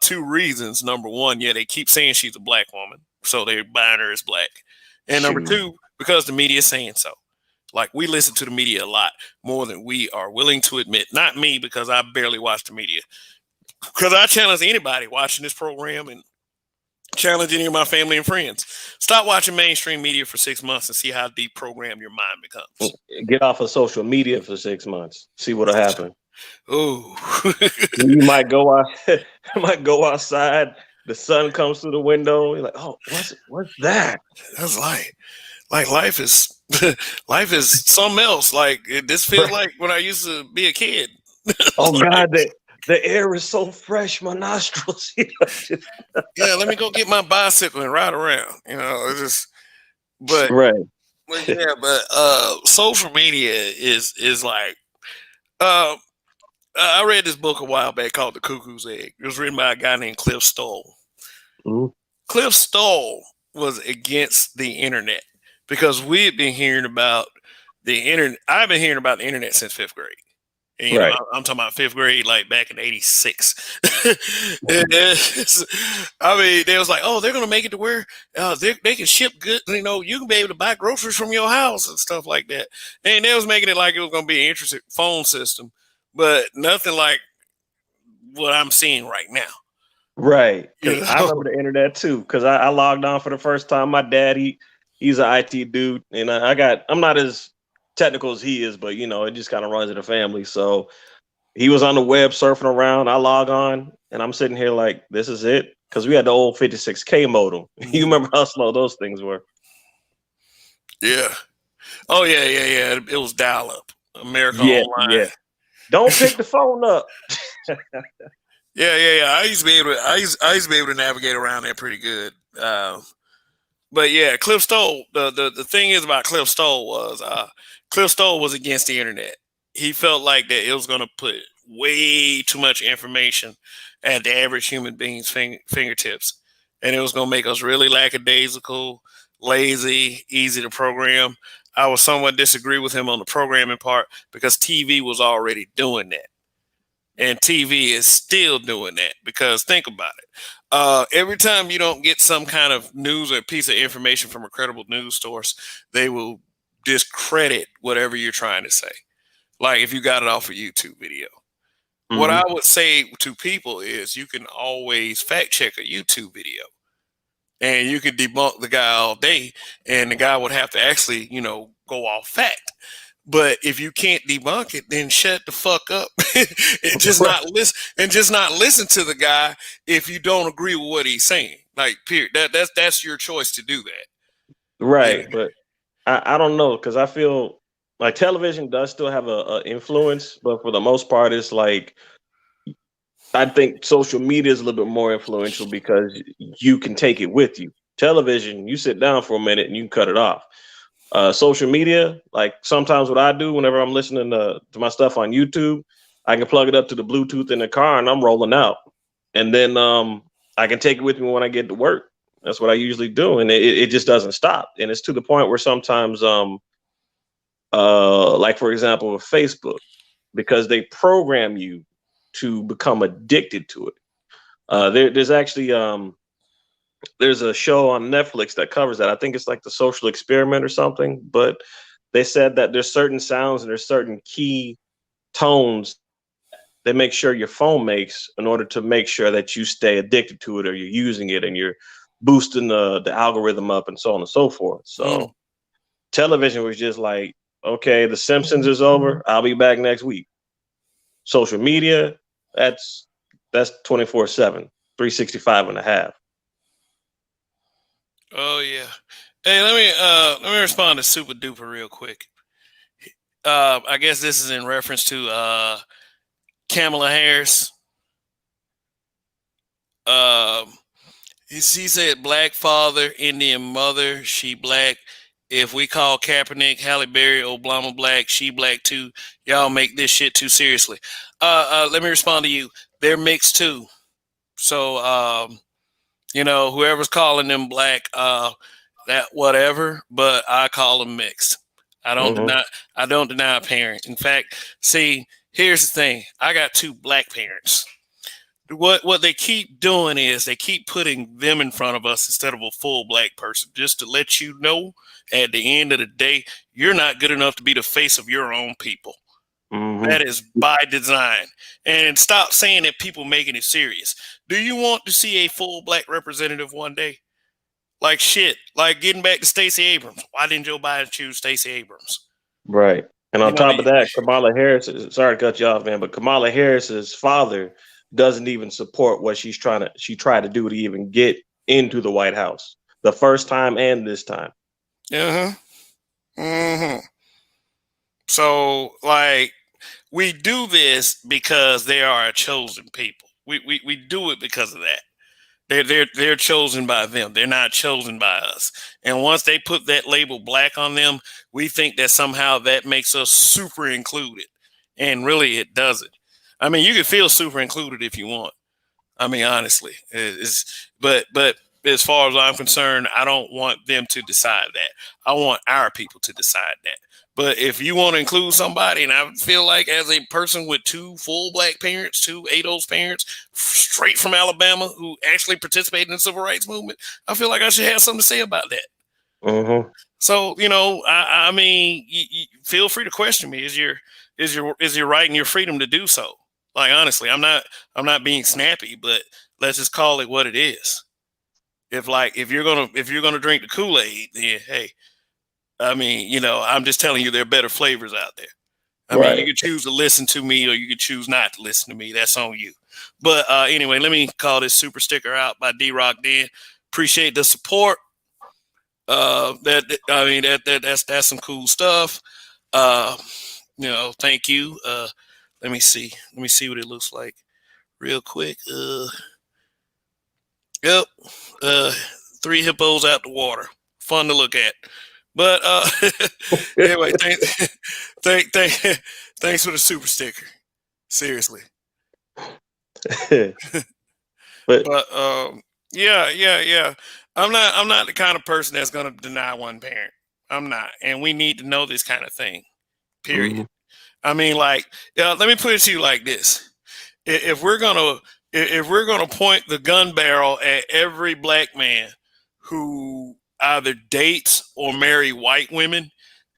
two reasons. Number one, yeah, they keep saying she's a black woman, so they're buying her as black. And number two, because the media is saying so. Like, we listen to the media a lot more than we are willing to admit. Not me, because I barely watch the media. Because I challenge anybody watching this program and challenge any of my family and friends. Stop watching mainstream media for 6 months and see how deprogrammed your mind becomes. Get off of social media for 6 months. See what'll happen. Ooh. You might go outside. The sun comes through the window. You're like, oh, what's that? That's like life is something else. Like, this feels like when I used to be a kid. Oh God, the air is so fresh, my nostrils. Yeah, let me go get my bicycle and ride around. But right. But yeah, but social media is like, I read this book a while back called The Cuckoo's Egg. It was written by a guy named Cliff Stoll. Mm-hmm. Cliff Stoll was against the internet because we had been hearing about the internet. I've been hearing about the internet since fifth grade. And, right. I'm talking about fifth grade, like back in '86. I mean, they was like, oh, they're going to make it to where they can ship goods. You can be able to buy groceries from your house and stuff like that. And they was making it like it was going to be an interesting phone system, but nothing like what I'm seeing right now. Right. I remember the internet too, because I logged on for the first time. My dad, he's an IT dude, and I'm not as technical as he is, but it just kind of runs in the family. So he was on the web surfing around. I log on and I'm sitting here like, this is it, because we had the old 56K modem. You remember how slow those things were? Yeah. Oh yeah. It was dial up. America Yeah, yeah. Online. Don't pick the phone up. Yeah. I used to be able to. I used to be able to navigate around there pretty good. But yeah, Cliff Stoll. The thing is about Cliff Stoll was against the internet. He felt like that it was going to put way too much information at the average human being's fingertips, and it was going to make us really lackadaisical, lazy, easy to program. I would somewhat disagree with him on the programming part because TV was already doing that. And TV is still doing that because think about it. Every time you don't get some kind of news or piece of information from a credible news source, they will discredit whatever you're trying to say. Like if you got it off a YouTube video. What I Hmm. would say to people is you can always fact check a YouTube video and you can debunk the guy all day and the guy would have to actually, go off fact. But if you can't debunk it, then shut the fuck up and just Right. not listen to the guy if you don't agree with what he's saying. Like, period. That's your choice to do that. You Right. know? But I don't know because I feel like television does still have a influence, but for the most part, it's like I think social media is a little bit more influential because you can take it with you. Television, you sit down for a minute and you can cut it off. Social media, like sometimes what I do whenever I'm listening to my stuff on YouTube, I can plug it up to the Bluetooth in the car and I'm rolling out. And then I can take it with me when I get to work. That's what I usually do. And it just doesn't stop. And it's to the point where sometimes, like for example, with Facebook, because they program you to become addicted to it. There's actually there's a show on Netflix that covers that. I think it's like the Social Experiment or something. But they said that there's certain sounds and there's certain key tones they make sure your phone makes in order to make sure that you stay addicted to it or you're using it and you're boosting the algorithm up and so on and so forth. Mm. So television was just like, okay, The Simpsons is over. I'll be back next week. Social media, that's 24/7, 365 and a half. Oh yeah. Hey, let me respond to Super Duper real quick. I guess this is in reference to Kamala Harris. Um, he said black father, Indian mother, she black. If we call Kaepernick, Halle Berry, Obama black, she black too. Y'all make this shit too seriously. Let me respond to you. They're mixed too. So, whoever's calling them black, that whatever, but I call them mixed. I don't Hmm. deny. I don't deny a parent. In fact, see, here's the thing. I got two black parents. What they keep doing is they keep putting them in front of us instead of a full black person, just to let you know at the end of the day, you're not good enough to be the face of your own people. Hmm. That is by design. And stop saying that people making it serious. Do you want to see a full black representative one day? Like shit. Like getting back to Stacey Abrams. Why didn't Joe Biden choose Stacey Abrams? Right. And You on know, top of that, Kamala Harris, sorry to cut you off, man, but Kamala Harris's father doesn't even support what she tried to do to even get into the White House the first time and this time. uh-huh. Hmm. So like we do this because they are a chosen people. We do it because of that. They're chosen by them. They're not chosen by us. And once they put that label black on them, we think that somehow that makes us super included. And really it doesn't. I mean, you can feel super included if you want. I mean, honestly, but as far as I'm concerned, I don't want them to decide that. I want our people to decide that. But if you want to include somebody, and I feel like as a person with two full black parents, two ADOS parents, straight from Alabama, who actually participated in the civil rights movement, I feel like I should have something to say about that. Hmm. So I mean, you feel free to question me. Is your right and your freedom to do so? Like honestly, I'm not being snappy, but let's just call it what it is. If you're gonna drink the Kool-Aid, then hey, I mean, I'm just telling you there are better flavors out there. I mean, you Right. could choose to listen to me or you could choose not to listen to me. That's on you. But anyway, let me call this super sticker out by D Rock Den. Appreciate the support. That's some cool stuff. Uh, thank you. Let me see. Let me see what it looks like real quick. Yep. Uh, three hippos out the water. Fun to look at. But anyway, thanks for the super sticker. Seriously. But But yeah. I'm not the kind of person that's gonna deny one parent. I'm not, and we need to know this kind of thing. Period. mhm. I mean, like, let me put it to you like this: if we're gonna if we're gonna point the gun barrel at every black man who either dates or marry white women,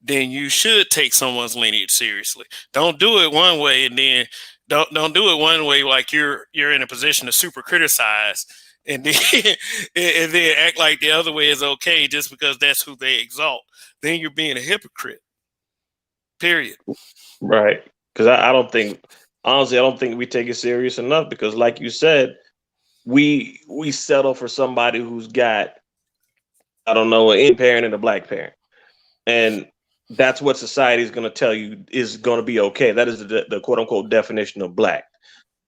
then you should take someone's lineage seriously. Don't do it one way and then don't do it one way like you're in a position to super criticize and then and then act like the other way is okay just because that's who they exalt. Then you're being a hypocrite. Period. Right. Because I don't think, honestly, I don't think we take it serious enough. Because, like you said, we settle for somebody who's got, I don't know, an Indian parent and a black parent, and that's what society is going to tell you is going to be okay. That is the quote unquote definition of black.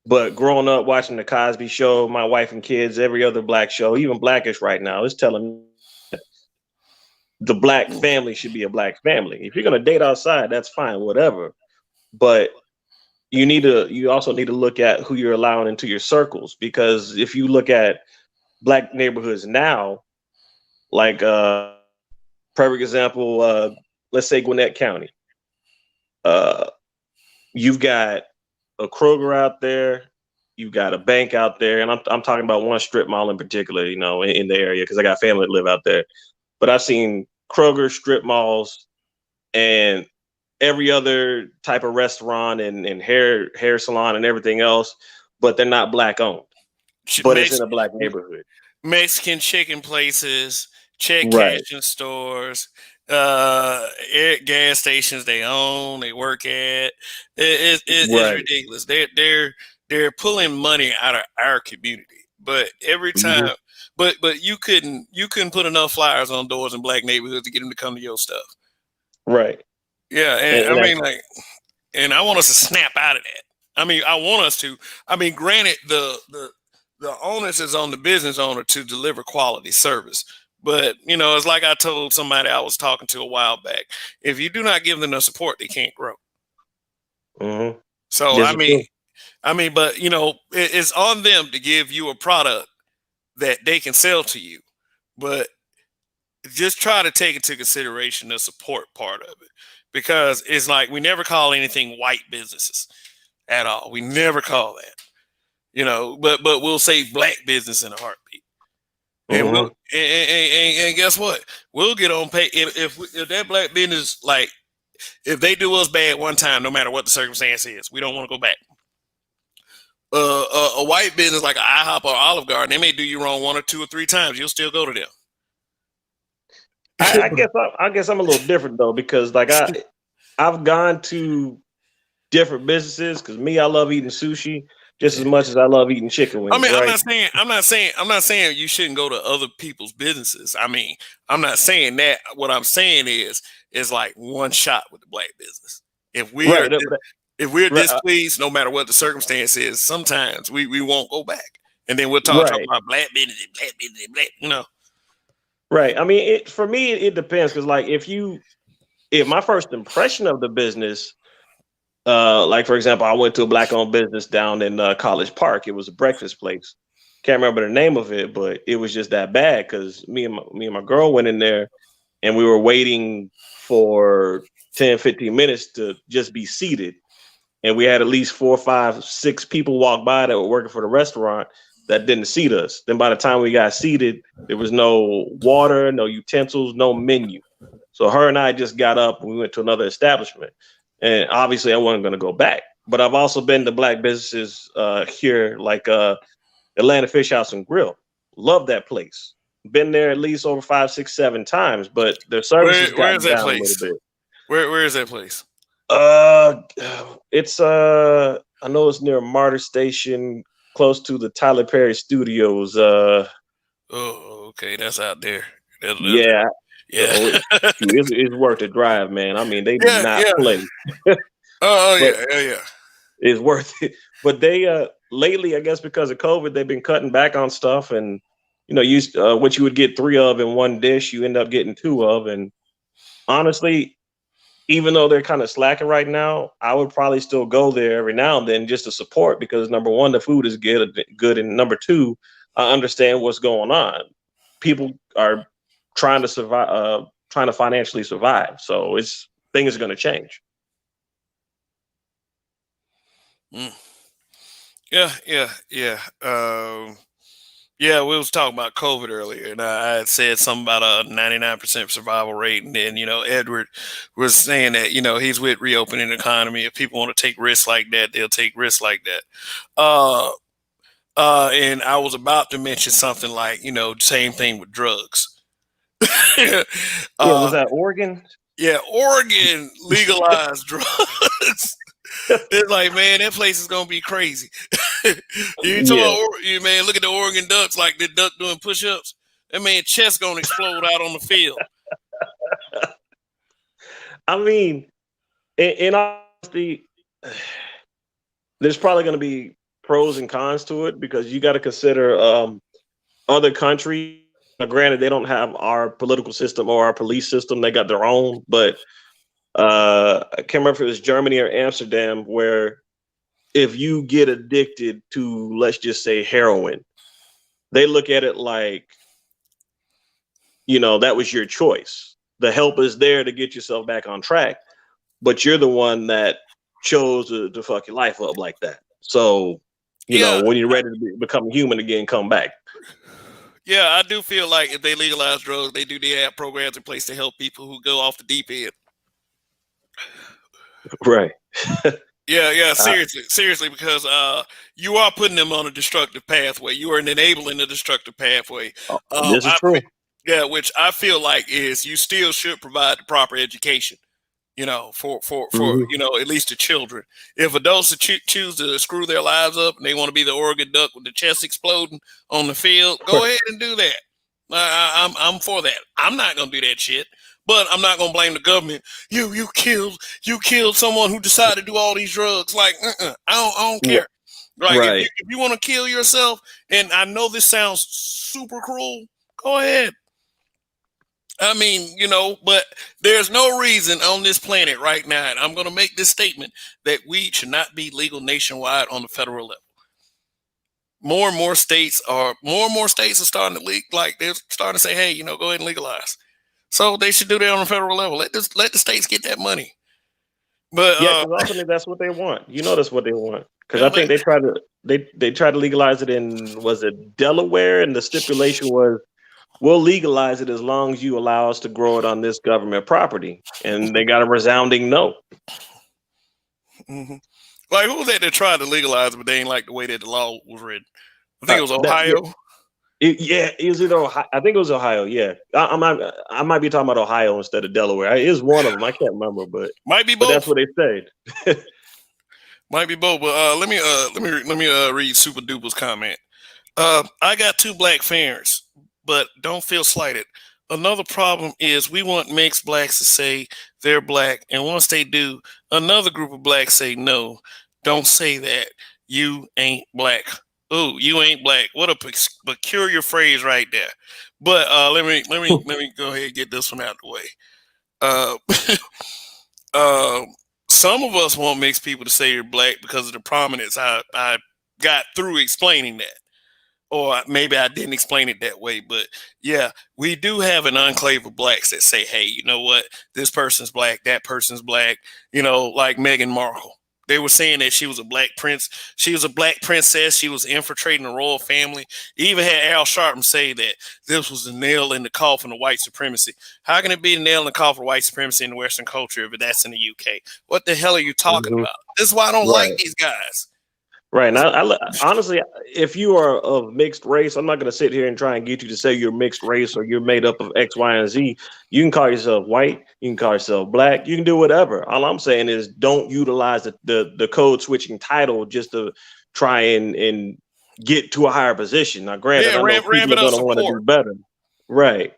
But growing up watching the Cosby Show, my wife and kids, every other black show, even Blackish right now, is telling me the black family should be a black family. If you're going to date outside, that's fine, whatever. But you also need to look at who you're allowing into your circles, because if you look at black neighborhoods now, like perfect example, let's say Gwinnett County, uh you've got a Kroger out there, you've got a bank out there, and I'm talking about one strip mall in particular, in the area, because I got family that live out there. But I've seen Kroger strip malls and every other type of restaurant and hair salon and everything else, but they're not black owned. But it's in Mex- a black neighborhood. Mexican chicken places, check Right. cashing stores, gas stations they own, they work at. It's Right. ridiculous. They're pulling money out of our community. But every Mhm. time, but you couldn't put enough flyers on doors in black neighborhoods to get them to come to your stuff. Right. Yeah, and And I that, mean, like, and I want us to snap out of that. I mean, I want us to. I mean, granted, the onus is on the business owner to deliver quality service. But it's like I told somebody I was talking to a while back. If you do not give them the support, they can't grow. mhm. So This is true. but it's on them to give you a product that they can sell to you. But just try to take into consideration the support part of it, because it's like we never call anything white businesses at all. We never call that, but we'll say black business in a heartbeat. And we'll Mhm. and guess what? We'll get on pay if that black business, like, if they do us bad one time, no matter what the circumstance is, we don't want to go back. A white business like IHOP or Olive Garden, they may do you wrong one or two or three times. You'll still go to them. I guess I'm a little different though, because like I've gone to different businesses, because me, I love eating sushi just as much as I love eating chicken I wings, mean, right? I'm not saying you shouldn't go to other people's businesses. I mean, I'm not saying that. What I'm saying is like one shot with the black business. If we are Right. if we're Right. displeased, no matter what the circumstance is, sometimes we won't go back, and then we'll talk Right. about black business, black. Right. I mean, for me, it depends, because like if my first impression of the business, like for example, I went to a black owned business down in College Park. It was a breakfast place. Can't remember the name of it, but it was just that bad, because me and my girl went in there, and we were waiting for 10, 15 minutes to just be seated. And we had at least 4, 5, 6 people walk by that were working for the restaurant that didn't seat us. Then by the time we got seated, there was no water, no utensils, no menu. So her and I just got up and we went to another establishment. And obviously I wasn't going to go back. But I've also been to black businesses here, like Atlanta Fish House and Grill. Love that place. Been there at least over 5, 6, 7 times, but their service has Where is gotten that down a little place? bit. Where is that place? Uh, it's I know it's near Martyr Station, close to the Tyler Perry Studios. Oh, okay, that's out there. That, that, Yeah, Yeah. So it's worth the drive, man. I mean, they do Yeah, not yeah. play, Oh, but yeah, yeah, yeah. it's worth it. But they lately, I guess because of COVID, they've been cutting back on stuff, and what you would get three of in one dish, you end up getting two of. And honestly, even though they're kind of slacking right now, I would probably still go there every now and then just to support because number one, the food is good, and number two, I understand what's going on. People are trying to survive, trying to financially survive. So things are going to change. Mm. Yeah, yeah, yeah. Yeah, we was talking about COVID earlier, and I had said something about a 99% survival rate, and then Edward was saying that he's with reopening the economy. If people want to take risks like that, they'll take risks like that. Uh, and I was about to mention something like same thing with drugs. Yeah, was uh, that Oregon? yeah, Oregon legalized drugs. It's like, man, that place is gonna be crazy. You talking Yeah, about man? Look at the Oregon Ducks, like the duck doing push-ups. That man chest gonna explode out on the field. I mean, in honesty, there's probably going to be pros and cons to it because you got to consider other countries. Now, granted, they don't have our political system or our police system; they got their own. But I can't remember if it was Germany or Amsterdam, where if you get addicted to, let's just say, heroin, they look at it like that was your choice. The help is there to get yourself back on track, but you're the one that chose to fuck your life up like that. So, Yeah, when you're ready to become human again, come back. yeah, I do feel like if they legalize drugs, they have programs in place to help people who go off the deep end. Right. Yeah, yeah, Uh, seriously, because you are putting them on a destructive pathway. You are enabling a destructive pathway. this is I true. Yeah, which I feel like is you still should provide the proper education. For Hmm. at least the children. If adults choose to screw their lives up and they want to be the Oregon Duck with the chest exploding on the field, go ahead and do that. I'm for that. I'm not gonna do that shit, but I'm not gonna blame the government. You killed someone who decided to do all these drugs. Like, I don't care. Like, if Right. you want to kill yourself, and I know this sounds super cruel, go ahead. I mean, but there's no reason on this planet right now, and I'm going to make this statement, that weed should not be legal nationwide on the federal level. More and more states are starting to leak, like they're starting to say, hey, go ahead and legalize. So they should do that on the federal level. Let the states get that money. But Yeah, because ultimately that's what they want. That's what they want. Because yeah, I think they tried to legalize it in, was it Delaware, and the stipulation was we'll legalize it as long as you allow us to grow it on this government property, and they got a resounding no. hmm like who was that tried to legalize, but they ain't like the way that the law was written? I think it was That yeah, Ohio. is it Ohio? I think it was Ohio. Yeah, I might be talking about Ohio instead of Delaware. It is one of them. I can't remember, Might be but that's both. what they said. Might be both. But let me read Super Duper's comment. I got two black parents, but don't feel slighted. Another problem is we want mixed blacks to say they're black, and once they do, another group of blacks say no. Don't say that. You ain't black. Ooh, you ain't black. What a peculiar phrase right there. But let me go ahead and get this one out of the way. Uh, uh, some of us want mixed people to say you're black because of the prominence I got through explaining that, or maybe I didn't explain it that way, but yeah, we do have an enclave of blacks that say, hey, you know what? This person's black, that person's black, like Meghan Markle. They were saying that she was a black prince. She was a black princess. She was infiltrating the royal family. Even had Al Sharpton say that this was the nail in the coffin of white supremacy. How can it be the nail in the coffin of white supremacy in the Western culture if that's in the UK? What the hell are you talking Mhm. about? This is why I don't like Right. these guys. Right. And honestly, if you are of mixed race, I'm not going to sit here and try and get you to say you're mixed race or you're made up of X, Y, and Z. You can call yourself white. You can call yourself black. You can do whatever. All I'm saying is don't utilize the code switching title just to try and get to a higher position. Now, granted, Yeah, I know ramp people are it up going to want to do support. better. Right.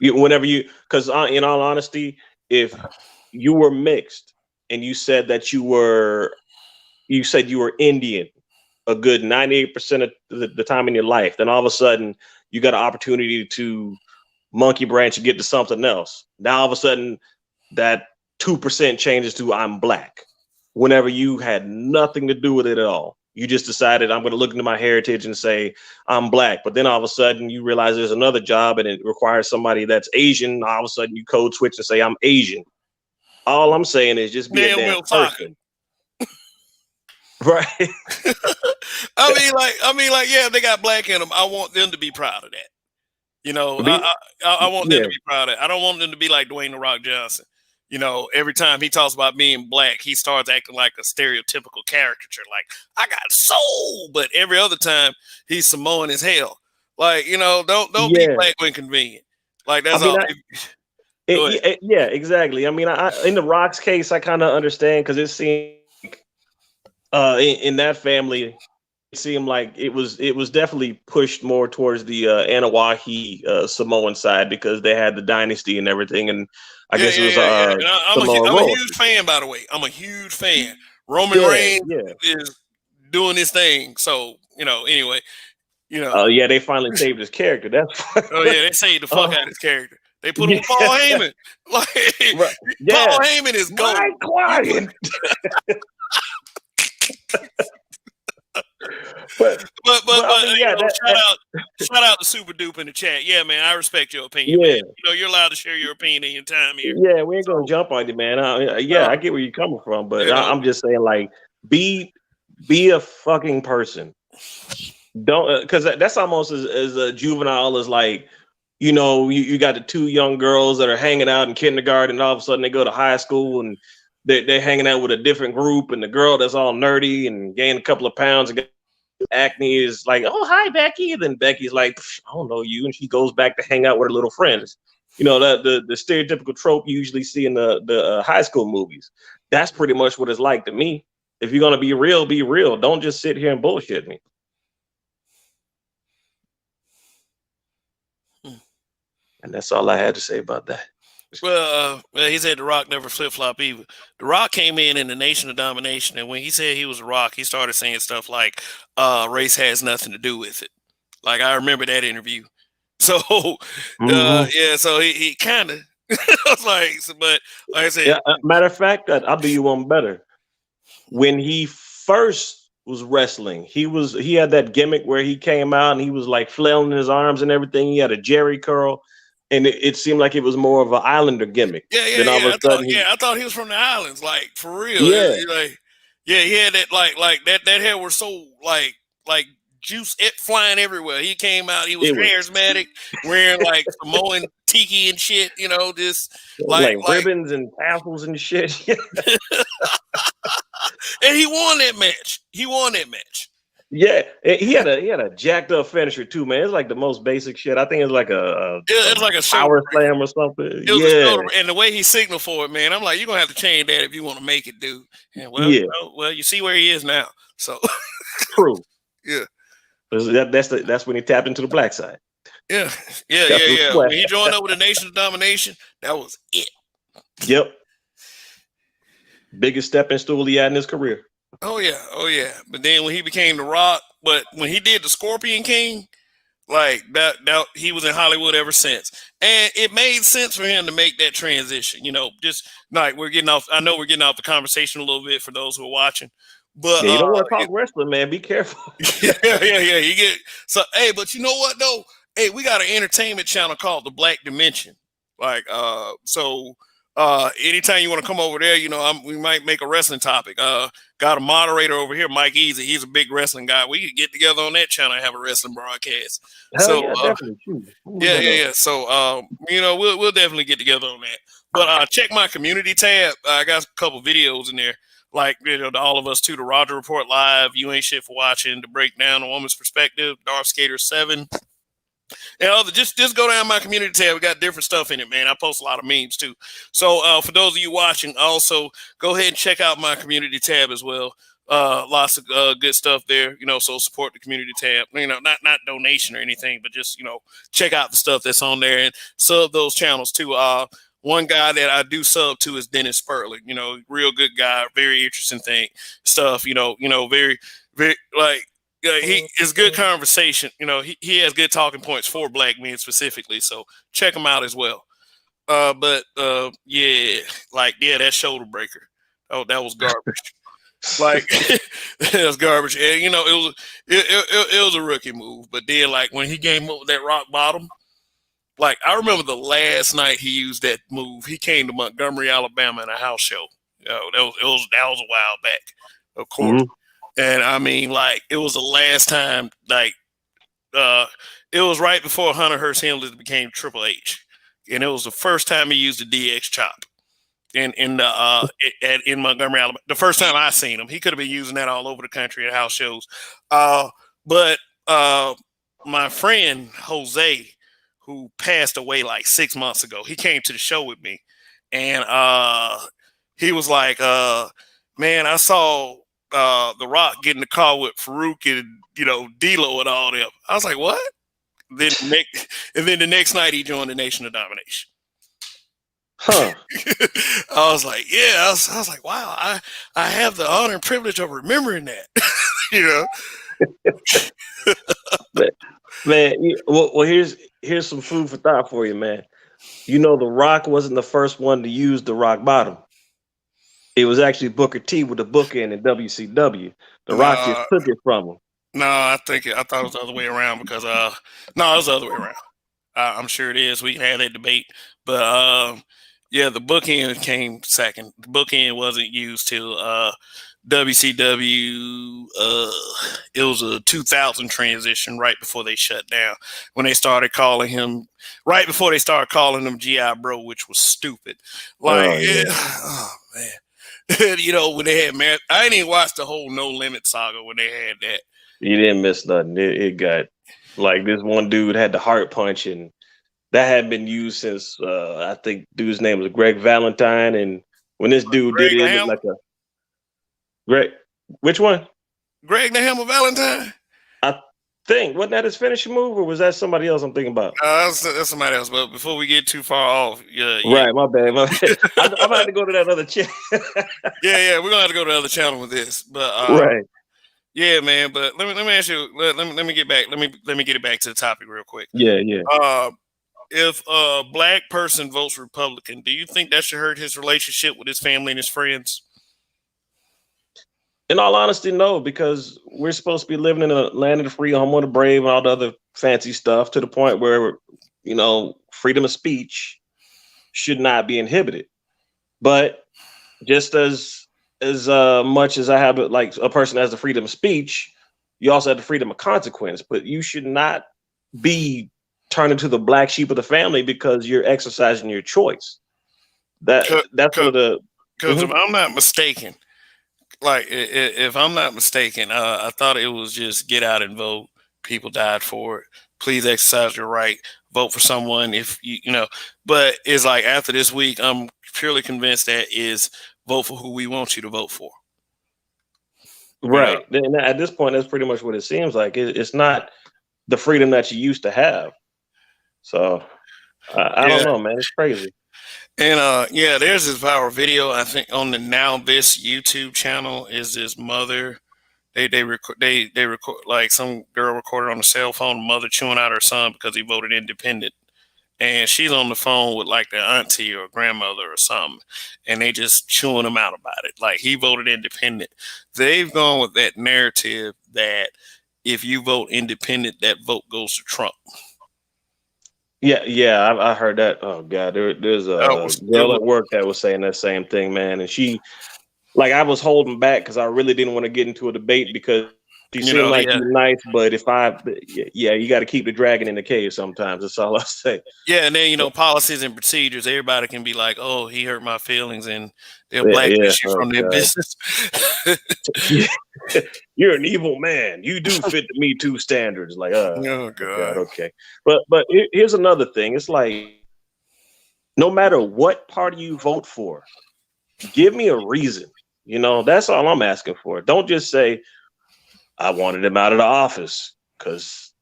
Whenever you, because in all honesty, if you were mixed and you said you were Indian a good 98% of the time in your life, then all of a sudden you got an opportunity to monkey branch and get to something else. Now all of a sudden that 2% changes to I'm black. Whenever you had nothing to do with it at all. You just decided I'm going to look into my heritage and say I'm black. But then all of a sudden you realize there's another job and it requires somebody that's Asian. All of a sudden you code switch and say I'm Asian. All I'm saying is just be a damn person. Right. I mean, like, yeah, they got black in them. I want them to be proud of that. You know, I want them to be proud of it. I don't want them to be like Dwayne "The Rock" Johnson. You know, every time he talks about being black, he starts acting like a stereotypical caricature, like I got soul. But every other time, he's Samoan as hell. Like, you know, don't be black when convenient. Like that's all. Yeah, exactly. I mean, in the Rock's case, I kind of understand because it seemed in that family, it seemed like it was definitely pushed more towards the Anawahi Samoan side because they had the dynasty and everything, and I guess it was I'm a huge fan, by the way. I'm a huge fan. Roman Reigns is doing this thing, so you know. Anyway, you know. Oh yeah, they finally saved his character. That's oh yeah, they saved the fuck out of his character. They put him with Paul Heyman. Like Paul Heyman is gold. My client. But shout out to Super Dupe in the chat. Yeah, man, I respect your opinion. Yeah, man. You know, you're allowed to share your opinion in your time here. Yeah, we ain't gonna jump on you, man. I get where you're coming from, but I'm just saying, like, be a fucking person. Don't, because that's almost as a juvenile as like, you know, you got the two young girls that are hanging out in kindergarten, and all of a sudden they go to high school and they're hanging out with a different group, and the girl that's all nerdy and gained a couple of pounds and got acne is like, oh, hi, Becky. And then Becky's like, I don't know you. And she goes back to hang out with her little friends. You know, the stereotypical trope you usually see in the high school movies. That's pretty much what it's like to me. If you're going to be real, be real. Don't just sit here and bullshit me. And that's all I had to say about that. Well, he said The Rock never flip-flop either. The Rock came in the Nation of Domination, and when he said he was The Rock, he started saying stuff like, race has nothing to do with it. Like, I remember that interview. So, yeah, so he kind of was like, but like I said. Matter of fact, I'll do you one better. When he first was wrestling, he had that gimmick where he came out and he was like flailing his arms and everything. He had a Jerry curl. And it seemed like it was more of an Islander gimmick. I thought he was from the islands, like for real. Yeah, he had that like that hair was so like juice flying everywhere. He came out, he was charismatic, wearing like Samoan tiki and shit. You know, just like ribbons and tassels and shit. And he won that match. Yeah, he had a jacked up finisher too, man. It's like the most basic shit. I think it's like it's like a power slam or something. And the way he signaled for it, man, I'm like, you're gonna have to change that if you want to make it, dude. And well, you see where he is now. So true. Yeah. That's when he tapped into the black side. Yeah. When he joined up with the Nation of Domination, that was it. Yep. Biggest stepping stool he had in his career. Oh yeah. But then when he became The Rock, but when he did the Scorpion King, like that he was in Hollywood ever since. And it made sense for him to make that transition. You know, just like I know we're getting off the conversation a little bit for those who are watching. But you don't want to talk wrestling, man. Be careful. Yeah. Hey, but you know what though? Hey, we got an entertainment channel called The Black Dimension. Like, anytime you want to come over there, you know, we might make a wrestling topic. Got a moderator over here, Mike Easy. He's a big wrestling guy. We could get together on that channel and have a wrestling broadcast. Definitely. Yeah. So, you know, we'll definitely get together on that. But check my community tab. I got a couple videos in there. Like, you know, to all of us too, the Roger Report Live, You Ain't Shit for Watching, to break down a woman's perspective, Darth Skater 7. And just go down my community tab. We got different stuff in it, man. I post a lot of memes too. So for those of you watching, also go ahead and check out my community tab as well. Lots of good stuff there. So support the community tab. Not donation or anything, but just check out the stuff that's on there and sub those channels too. One guy that I do sub to is Dennis Spurling. Real good guy, very interesting stuff. Very very like. He is good conversation. He has good talking points for black men specifically. So check him out as well. Yeah, that shoulder breaker. Oh, that was garbage. Like it was garbage, and it was a rookie move. But then, when he came up with that rock bottom, I remember the last night he used that move. He came to Montgomery, Alabama, in a house show. That was a while back, of course. And I mean, it was the last time. It was right before Hunter Hearst Helmsley became Triple H, and it was the first time he used the DX chop. In Montgomery, Alabama. The first time I seen him, he could have been using that all over the country at house shows. But my friend Jose, who passed away 6 months ago, he came to the show with me, and he was like, "Man, I saw The Rock get in the car with Farouk and D'Lo and all them." I was like, "What?" Then the next night he joined the Nation of Domination. Huh. I was like, yeah. I was like, wow. I have the honor and privilege of remembering that. Man, well, here's some food for thought for you, man. The Rock wasn't the first one to use the rock bottom. It was actually Booker T with the bookend in WCW. The Rock just took it from him. No, I thought it was the other way around because no, it was the other way around. I'm sure it is. We had that debate, but yeah, the bookend came second. The bookend wasn't used till WCW. It was a 2000 transition right before they shut down. When they started calling him, right before they started calling him GI Bro, which was stupid. Oh man. When they had I didn't even watch the whole No Limit saga when they had that. You didn't miss nothing. It got this one dude had the heart punch, and that had been used since I think dude's name was Greg Valentine, and when this dude did it, it looked like a Greg. Which one? Greg the Hammer Valentine. I think wasn't that his finishing move, or was that somebody else I'm thinking about? That's somebody else. But before we get too far off, right, my bad. I'm gonna have to go to that other channel. yeah, we're gonna have to go to the other channel with this, but right. Yeah, man. But let me ask you. Let me get back. Let me get it back to the topic real quick. Yeah. If a black person votes Republican, do you think that should hurt his relationship with his family and his friends? In all honesty, no, because we're supposed to be living in a land of the free, home of the brave, and all the other fancy stuff, to the point where freedom of speech should not be inhibited. But just as much as I have a person has the freedom of speech, you also have the freedom of consequence. But you should not be turned into the black sheep of the family because you're exercising your choice. That's one of the. Because if I'm not mistaken, if I'm not mistaken, I thought it was just get out and vote. People died for it. Please exercise your right. Vote for someone if you. But it's after this week, I'm purely convinced that is vote for who we want you to vote for. Right. And at this point, that's pretty much what it seems like. It's not the freedom that you used to have. So I don't know, man. It's crazy. And there's this viral video I think on the Now This YouTube channel. Is this mother? They record some girl recorded on a cell phone, mother chewing out her son because he voted independent, and she's on the phone with the auntie or grandmother or something, and they just chewing him out about it. He voted independent. They've gone with that narrative that if you vote independent, that vote goes to Trump. Yeah, I heard that. Oh God, there's a girl at work that was saying that same thing, man. And she, I was holding back because I really didn't want to get into a debate because she seemed she's nice, but you got to keep the dragon in the cage sometimes. That's all I say. Yeah, and then policies and procedures. Everybody can be like, "Oh, he hurt my feelings," and they'll blacklist you from their business. You're an evil man. You do fit the Me Too standards. Oh God. Okay. But here's another thing. It's no matter what party you vote for, give me a reason. That's all I'm asking for. Don't just say I wanted him out of the office because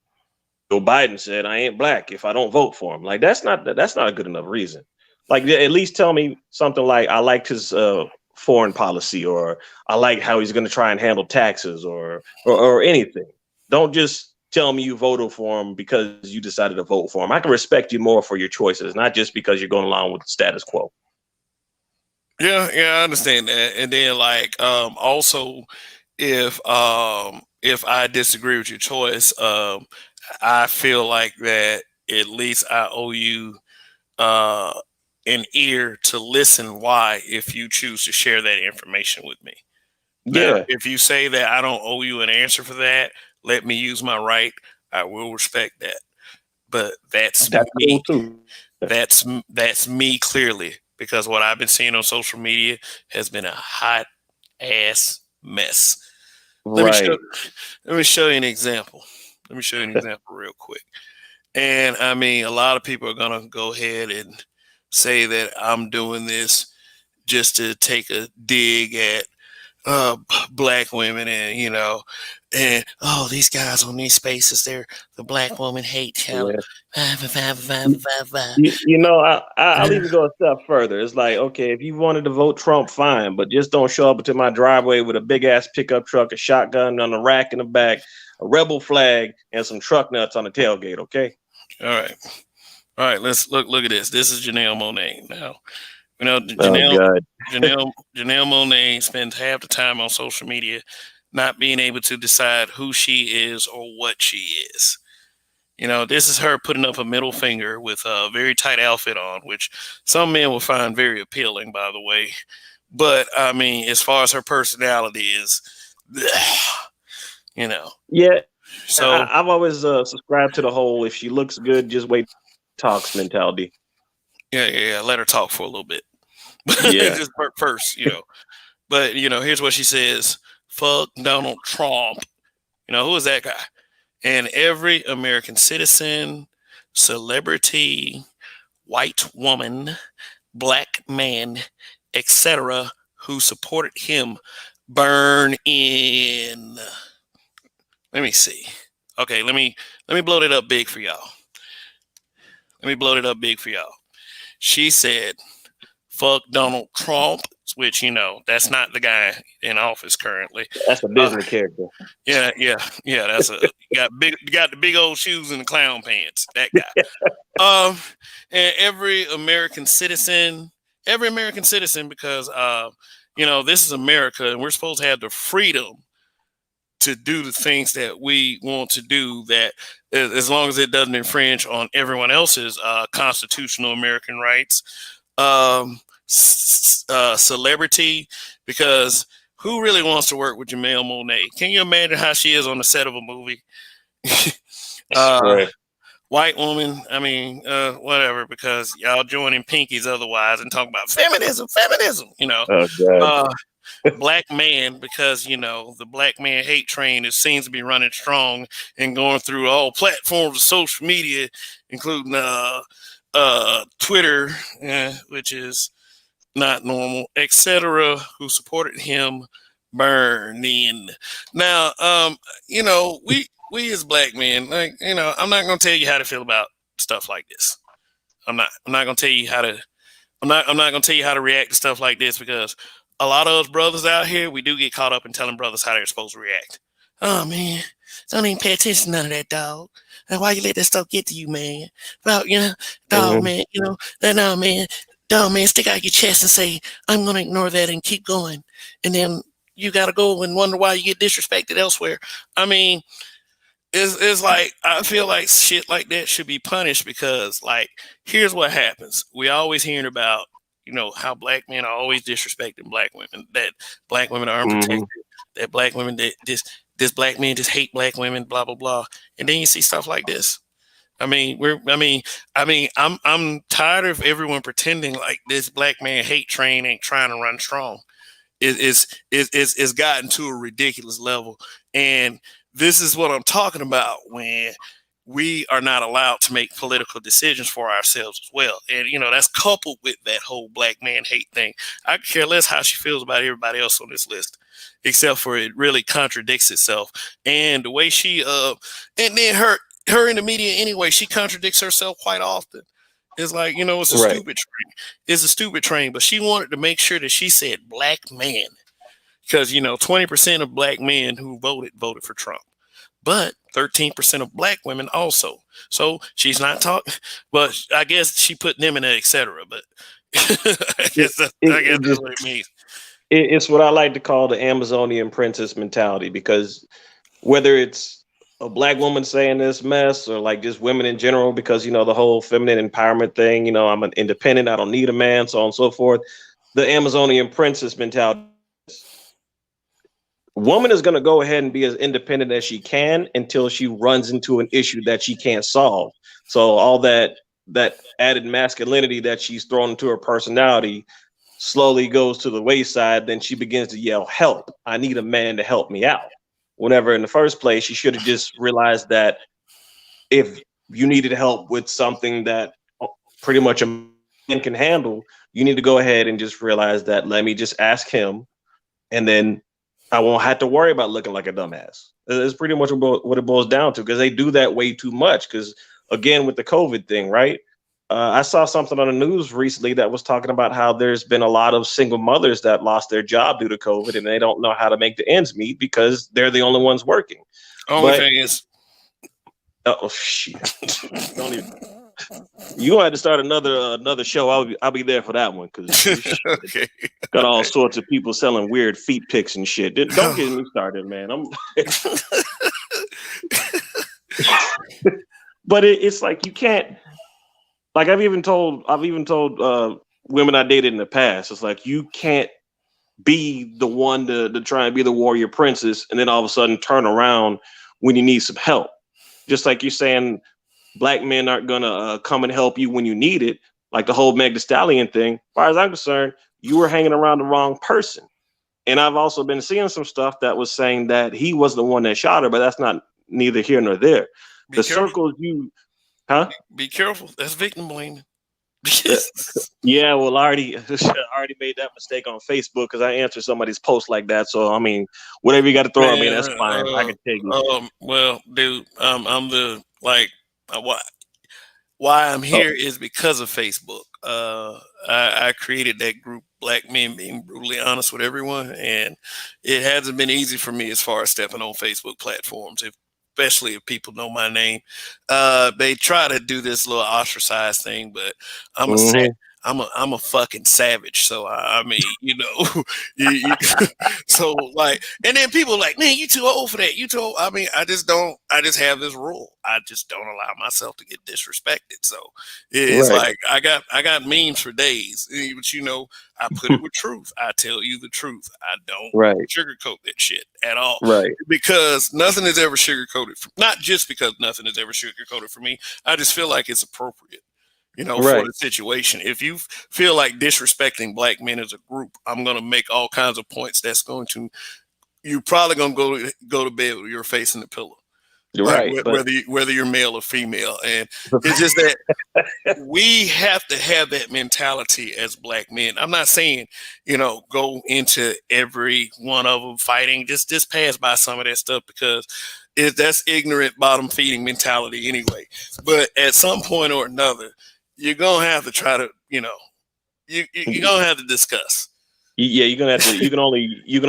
Joe Biden said I ain't black if I don't vote for him. Like that's not a good enough reason. Like at least tell me something like I liked his foreign policy, or I like how he's going to try and handle taxes, or anything. Don't just tell me you voted for him because you decided to vote for him. I can respect you more for your choices, not just because you're going along with the status quo. Yeah, I understand that. And then like also if I disagree with your choice, I feel like that at least I owe you uh an ear to listen why if you choose to share that information with me. Now, Yeah, if you say that I don't owe you an answer for that, let me use my right. I will respect that. But that's that's me. cool too. That's me clearly because what I've been seeing on social media has been a hot ass mess. Let me show Right. let me show you an example. Let me show you an example real quick. And I mean, a lot of people are gonna go ahead and say that I'm doing this just to take a dig at black women, and and oh, these guys on these spaces, they're the black woman hate channel. Yeah. I'll even go a step further. It's like, okay, if you wanted to vote Trump, fine, but just don't show up to my driveway with a big ass pickup truck, a shotgun on the rack in the back, a rebel flag, and some truck nuts on the tailgate. Okay. All right, all right. Let's look at this. This is Janelle Monae. Now, Oh God. Janelle Monae spends half the time on social media not being able to decide who she is or what she is. This is her putting up a middle finger with a very tight outfit on, which some men will find very appealing, by the way. But I mean, as far as her personality is, you know. Yeah, So I've always subscribed to the whole if she looks good, just wait talks mentality. yeah. Let her talk for a little bit. Yeah, Just first. But here's what she says: "Fuck Donald Trump." Who is that guy? And every American citizen, celebrity, white woman, black man, etc., who supported him burn in. Let me see. Okay, let me blow it up big for y'all. Let me blow it up big for y'all. She said, "Fuck Donald Trump," which that's not the guy in office currently. that's a Uh, Disney character. yeah. That's you got the big old shoes and the clown pants. That guy. Um, and every American citizen, because this is America, and we're supposed to have the freedom to do the things that we want to do. That as long as it doesn't infringe on everyone else's constitutional American rights. Celebrity, because who really wants to work with Janelle Monae? Can you imagine how she is on the set of a movie? uh, Right. White woman, I mean, whatever, because y'all joining pinkies otherwise and talking about feminism. Oh God. Uh, Black man, because the black man hate train seems to be running strong and going through all platforms of social media, including Twitter, which is not normal, etc., who supported him burning. Now, we as black men, like, I'm not gonna tell you how to feel about stuff like this. I'm not gonna tell you how to I'm not gonna tell you how to react to stuff like this, because a lot of us brothers out here, we do get caught up in telling brothers how they're supposed to react. Oh man, don't even pay attention to none of that, dog. And why you let that stuff get to you, man? Well, dog, Mhm. man, no, man, dog, man, stick out your chest and say, I'm gonna ignore that and keep going. And then you gotta go and wonder why you get disrespected elsewhere. I mean, it's like I feel like shit like that should be punished, because like here's what happens. We always hearing about how black men are always disrespecting black women, that black women are unprotected, Mhm. that black women that this black men just hate black women, blah blah blah. And then you see stuff like this. I'm tired of everyone pretending like this black man hate train ain't trying to run strong. It's gotten to a ridiculous level. And this is what I'm talking about when we are not allowed to make political decisions for ourselves as well. And, that's coupled with that whole black man hate thing. I care less how she feels about everybody else on this list, except for it really contradicts itself. And the way she, and then her in the media anyway, she contradicts herself quite often. It's like, it's a Right. stupid train. It's a stupid train, but she wanted to make sure that she said black man because, 20% of black men who voted for Trump, but 13% of black women also. So she's not talking, but I guess she put them in an etc. But I It, guess that's it just what it means. it's what I like to call the Amazonian princess mentality, because whether it's a black woman saying this mess or like just women in general, because the whole feminine empowerment thing, I'm an independent, I don't need a man, so on and so forth. The Amazonian princess mentality. Woman is going to go ahead and be as independent as she can until she runs into an issue that she can't solve. So all that added masculinity that she's thrown into her personality slowly goes to the wayside. Then she begins to yell, "Help! I need a man to help me out." Whenever in the first place, she should have just realized that if you needed help with something that pretty much a man can handle, you need to go ahead and just realize that let me just ask him, and then I won't have to worry about looking like a dumbass. It's pretty much what it boils down to, because they do that way too much. Because again, with the COVID thing, right? I saw something on the news recently that was talking about how there's been a lot of single mothers that lost their job due to COVID, and they don't know how to make the ends meet because they're the only ones working. Only But thing is, oh shit, don't even. You gonna have to start another show. I'll be there for that one, because okay. got all sorts of people selling weird feet pics and shit. Don't get me started, man. But it's like you can't. Like I've even told women I dated in the past. It's like you can't be the one to try and be the warrior princess, and then all of a sudden turn around when you need some help. Just like you're saying, black men aren't gonna come and help you when you need it. Like the whole Meg Thee Stallion thing. As far as I'm concerned, you were hanging around the wrong person. And I've also been seeing some stuff that was saying that he was the one that shot her, but that's not neither here nor there. Be The careful. circles you, huh? Be careful. That's victim blaming. Yeah, well, I already made that mistake on Facebook because I answered somebody's post like that. So I mean, whatever you got to throw at me, Man, that's fine. I can take it. well, dude, I'm the like why I'm Oh, here is because of Facebook. I created that group, Black Men Being Brutally Honest with Everyone, and it hasn't been easy for me as far as stepping on Facebook platforms, especially if people know my name. They try to do this little ostracized thing, but I'm a sa- hmm I'm a fucking savage. So I mean, you so like, and then people are like, man, you too old for that. You too old. I mean, I just don't. I just have this rule. I just don't allow myself to get disrespected. So it's right, like I got memes for days, but I put it with truth. I tell you the truth. I don't right, sugarcoat that shit at all right, because nothing is ever sugarcoated. Not just because nothing is ever sugarcoated for me. I just feel like it's appropriate. For right. the situation. If you feel like disrespecting black men as a group, I'm going to make all kinds of points that's going to, you're probably going to go to bed with your face in the pillow, You're like right, but whether you're male or female. And it's just that we have to have that mentality as black men. I'm not saying, go into every one of them fighting. Just pass by some of that stuff because that's ignorant bottom feeding mentality anyway. But at some point or another, you're gonna have to try to, you're gonna have to discuss. yeah, you're gonna have to. You can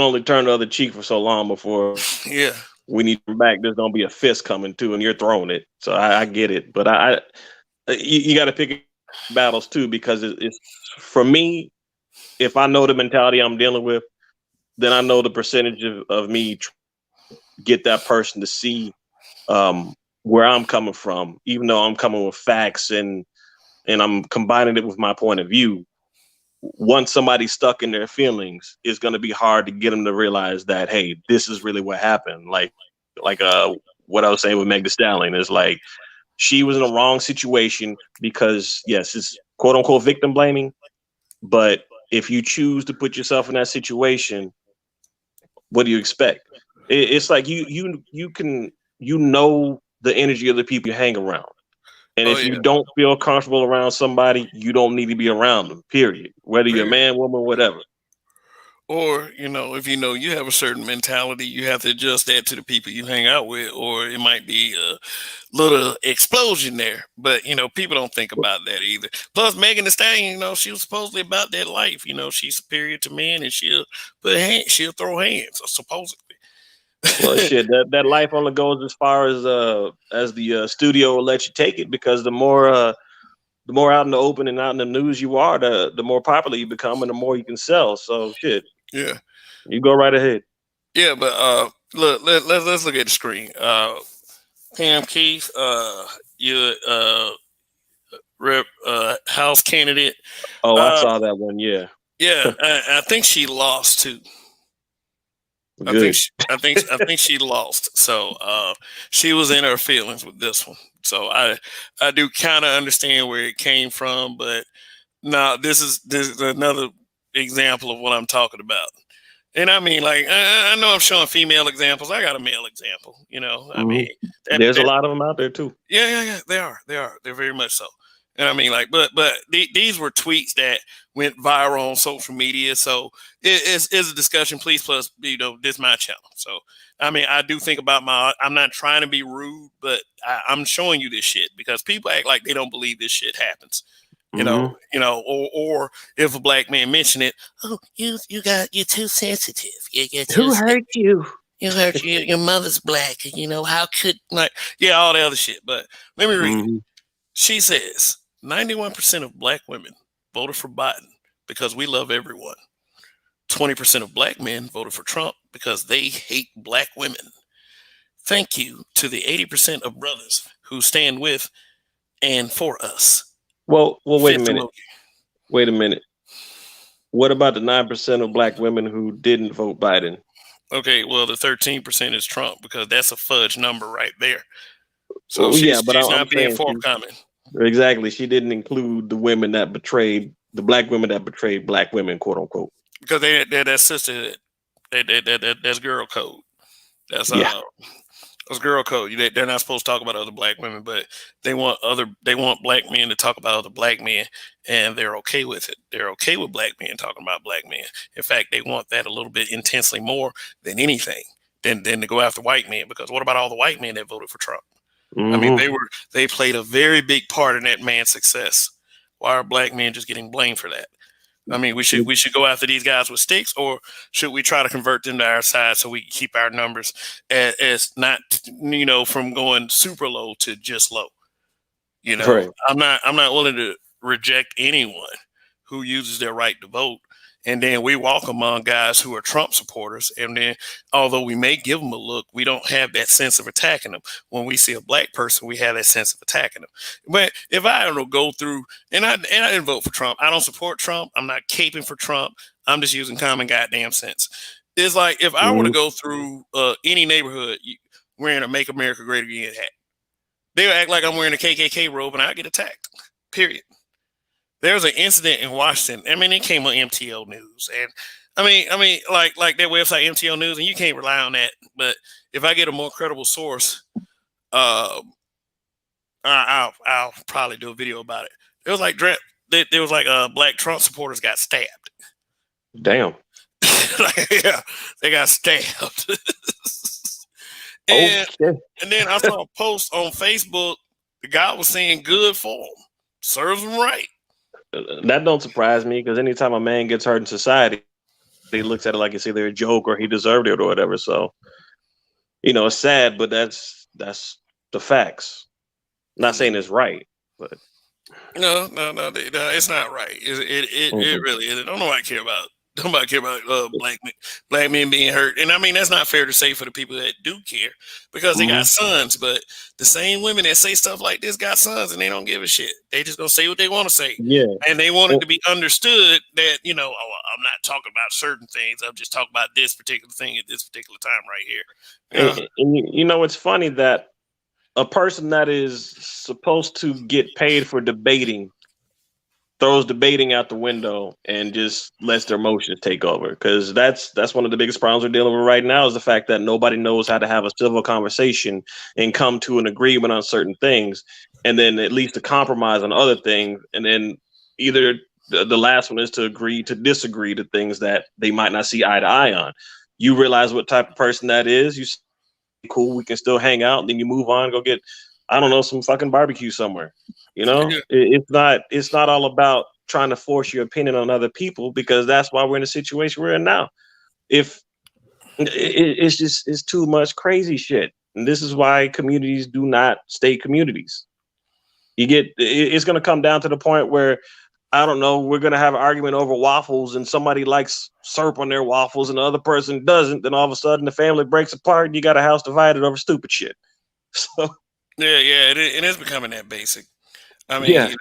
only turn the other cheek for so long before Yeah. when you come back. There's gonna be a fist coming too, and you're throwing it. So I get it, but you got to pick battles too, because it's for me. If I know the mentality I'm dealing with, then I know the percentage of me get that person to see where I'm coming from, even though I'm coming with facts and I'm combining it with my point of view. Once somebody's stuck in their feelings, it's going to be hard to get them to realize that, hey, this is really what happened. Like what I was saying with Meg Thee Stallion is like she was in a wrong situation because yes, it's quote unquote victim blaming. But if you choose to put yourself in that situation, what do you expect? It's like you can the energy of the people you hang around. And Oh if you yeah. don't feel comfortable around somebody, you don't need to be around them. Period. Whether you're a man, woman, whatever. Or, if you have a certain mentality, you have to adjust that to the people you hang out with, or it might be a little explosion there. But, people don't think about that either. Plus, Megan Thee Stallion, she was supposedly about that life. She's superior to men and she'll throw hands, supposedly. Well, shit, that life only goes as far as the studio will let you take it, because the more out in the open and out in the news you are, the more popular you become and the more you can sell. So shit, Yeah. you go right ahead. Yeah, but let's look at the screen. Pam Keith, you rep House candidate. Oh, I Uh, saw that one. Yeah, yeah, I think she lost too. good. I think she lost. So she was in her feelings with this one. So I do kind of understand where it came from, but no, this is another example of what I'm talking about. And I mean, like, I know I'm showing female examples. I got a male example. I Mhm. mean, that, There's a that lot of them out there too. yeah. They're very much so. And I mean, like, these were tweets that went viral on social media. So it's a discussion. Please, plus, this is my channel. So I mean, I do think about I'm not trying to be rude, but I'm showing you this shit because people act like they don't believe this shit happens. Mhm. Or if a black man mention it, oh, you're too sensitive. You're too Who hurt you? you hurt your mother's black. How could all the other shit. But let me read it. Mhm. She says 91% of black women voted for Biden because we love everyone. 20% of black men voted for Trump because they hate black women. Thank you to the 80% of brothers who stand with and for us. Well, wait a Fifth minute. emoji. Wait a minute. What about the 9% of black women who didn't vote Biden? Okay, well, the 13% is Trump because that's a fudge number right there. So Well, yeah, but she's I'm not being saying forthcoming. exactly. She didn't include the black women that betrayed black women, quote unquote. Because that's sisterhood. That's girl code. That's Yeah. that's girl code. They're not supposed to talk about other black women, but they want black men to talk about other black men, and they're okay with it. They're okay with black men talking about black men. In fact, they want that a little bit intensely more than anything than to go after white men. Because what about all the white men that voted for Trump? I mean, Hmm. they played a very big part in that man's success. Why are black men just getting blamed for that? I mean, we should go after these guys with sticks, or should we try to convert them to our side so we can keep our numbers as not from going super low to just low. Right. I'm not willing to reject anyone who uses their right to vote. And then we walk among guys who are Trump supporters. And then, although we may give them a look, we don't have that sense of attacking them. When we see a black person, we have that sense of attacking them. But if I don't go through, and I didn't vote for Trump, I don't support Trump. I'm not caping for Trump. I'm just using common goddamn sense. It's like if I were to Hmm. go through any neighborhood wearing a "Make America Great Again" hat, they'll act like I'm wearing a KKK robe, and I get attacked. Period. There was an incident in Washington. I mean, it came on MTL News, and like that website MTL News, and you can't rely on that. But if I get a more credible source, uh, I'll probably do a video about it. There was black Trump supporters got stabbed. Damn. Yeah, they got stabbed. and Okay. and then I saw a post on Facebook. The guy was saying, "Good for him, serves him right." That don't surprise me, because anytime a man gets hurt in society, he looks at it like it's either a joke or he deserved it or whatever. So, it's sad, but that's the facts. Not saying it's right, but No, it's not right. It mm-mm. really is. Don't nobody care about. Nobody care about black men being hurt. And I mean, that's not fair to say for the people that do care because they got Mhm. sons. But the same women that say stuff like this got sons and they don't give a shit. They just gonna say what they want to say, Yeah. and they want it Well, to be understood that oh, I'm not talking about certain things. I'm just talking about this particular thing at this particular time right here. and it's funny that a person that is supposed to get paid for debating throws debating out the window and just lets their emotions take over. Because that's one of the biggest problems we're dealing with right now is the fact that nobody knows how to have a civil conversation and come to an agreement on certain things, and then at least a compromise on other things, and then either the last one is to agree to disagree to things that they might not see eye to eye on. You realize what type of person that is. You say, cool, we can still hang out, and then you move on, go get, I don't know, some fucking barbecue somewhere. You know, Yeah. it's not all about trying to force your opinion on other people, because that's why we're in the situation we're in now. If it's too much crazy shit, and this is why communities do not stay communities. It's going to come down to the point where, I don't know, we're going to have an argument over waffles, and somebody likes syrup on their waffles and the other person doesn't. Then all of a sudden the family breaks apart and you got a house divided over stupid shit. So Yeah, it is becoming that basic. I mean, yeah,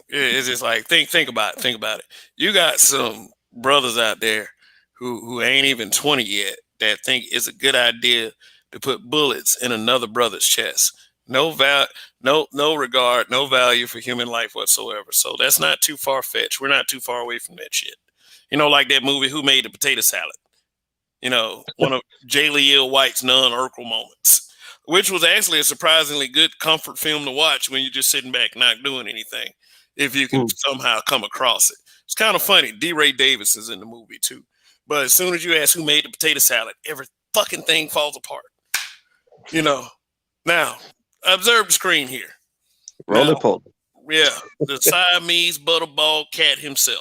it's just like think about it. Think about it. You got some brothers out there who ain't even 20 yet that think it's a good idea to put bullets in another brother's chest. No regard, no value for human life whatsoever. So that's not too far fetched. We're not too far away from that shit. Like that movie Who Made the Potato Salad? One of Jaleel White's non-Urkel moments, which was actually a surprisingly good comfort film to watch when you're just sitting back not doing anything, if you can somehow come across it. It's kind of funny. D. Ray Davis is in the movie too. But as soon as you ask who made the potato salad, every fucking thing falls apart. Now, observe the screen here. roller poly. Yeah, the Siamese butterball cat himself.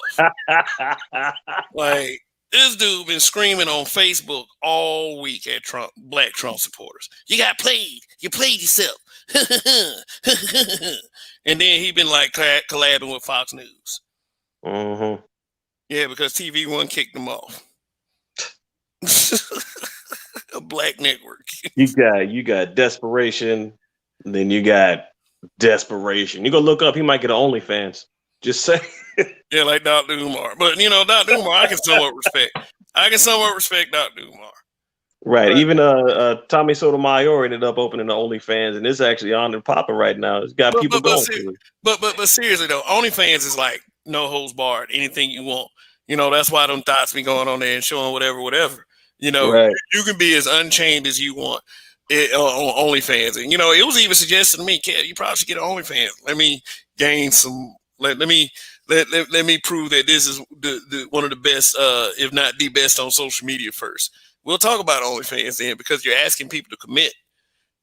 Like, this dude been screaming on Facebook all week at black Trump supporters. You got played. You played yourself. And then he been like collabing with Fox News. Mm-hmm. Yeah, because TV One kicked him off. A black network. You got desperation, then you got desperation. You go look up, he might get an OnlyFans. Just say. Yeah, like Dr. Umar. But Dr. Umar, I can somewhat respect Dr. Umar. Right. But, Even Tommy Sotomayor ended up opening the OnlyFans, and it's actually on and popping right now. It's got people going to it. But seriously though, OnlyFans is like no holds barred, anything you want. That's why them thoughts be going on there and showing whatever. Right. You can be as unchained as you want on OnlyFans. And it was even suggested to me, Kev, you probably should get an OnlyFans. Let me gain some. Let me prove that this is the one of the best, if not the best, on social media first. We'll talk about OnlyFans then, because you're asking people to commit.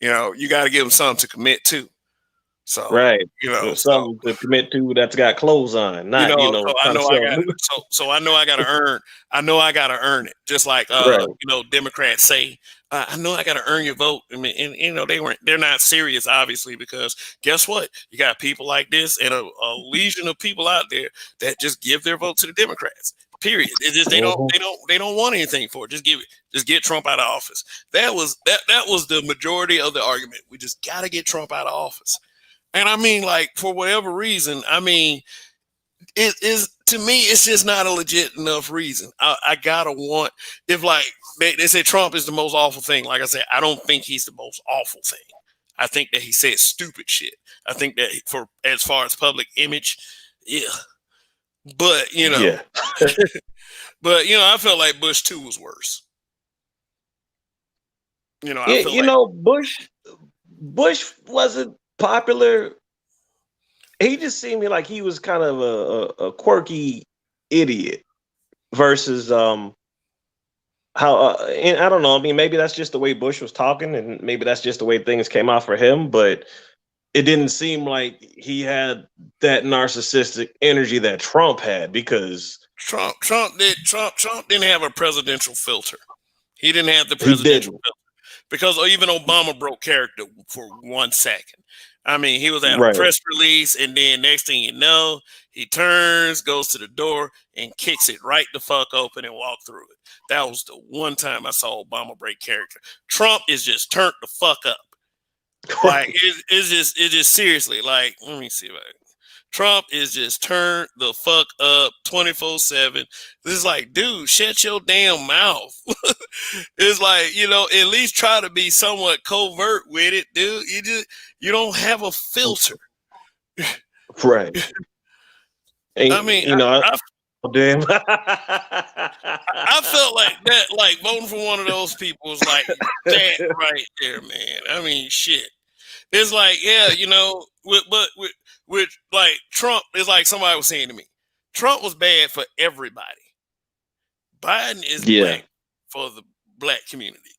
You got to give them something to commit to. So right, something to commit to that's got clothes on, not So I know I got to earn. I know I got to earn it. Just like right. Democrats say, I know I got to earn your vote. I mean, and they're not serious, obviously, because guess what? You got people like this and a legion of people out there that just give their vote to the Democrats. Period. It's just they don't want anything for it. Just give it. Just get Trump out of office. That was the majority of the argument. We just got to get Trump out of office. And I mean, like, for whatever reason, I mean, it is, to me, it's just not a legit enough reason. I gotta want, if like they say Trump is the most awful thing. Like I said, I don't think he's the most awful thing. I think that he said stupid shit. I think that for as far as public image, yeah. But yeah. but I felt like Bush 2 was worse. Bush wasn't popular. He just seemed like he was kind of a quirky idiot versus how and I don't know. I mean, maybe that's just the way Bush was talking, and maybe that's just the way things came out for him. But it didn't seem like he had that narcissistic energy that Trump had, because Trump didn't have a presidential filter. He didn't have the presidential filter. Because even Obama broke character for 1 second. I mean, he was at a press release, and then next thing you know, he turns, goes to the door, and kicks it right the fuck open and walk through it. That was the one time I saw Obama break character. Trump is just turned the fuck up. Like, it's just seriously, like, let me see if Trump is just turned the fuck up 24/7. This is like, dude, shut your damn mouth. It's like, at least try to be somewhat covert with it, dude. You don't have a filter. Right. And, I mean, damn. I felt like that, like voting for one of those people was like that right there, man. I mean, shit. It's like, yeah, with like Trump, it's like somebody was saying to me, Trump was bad for everybody. Biden is Yeah. black for the black community.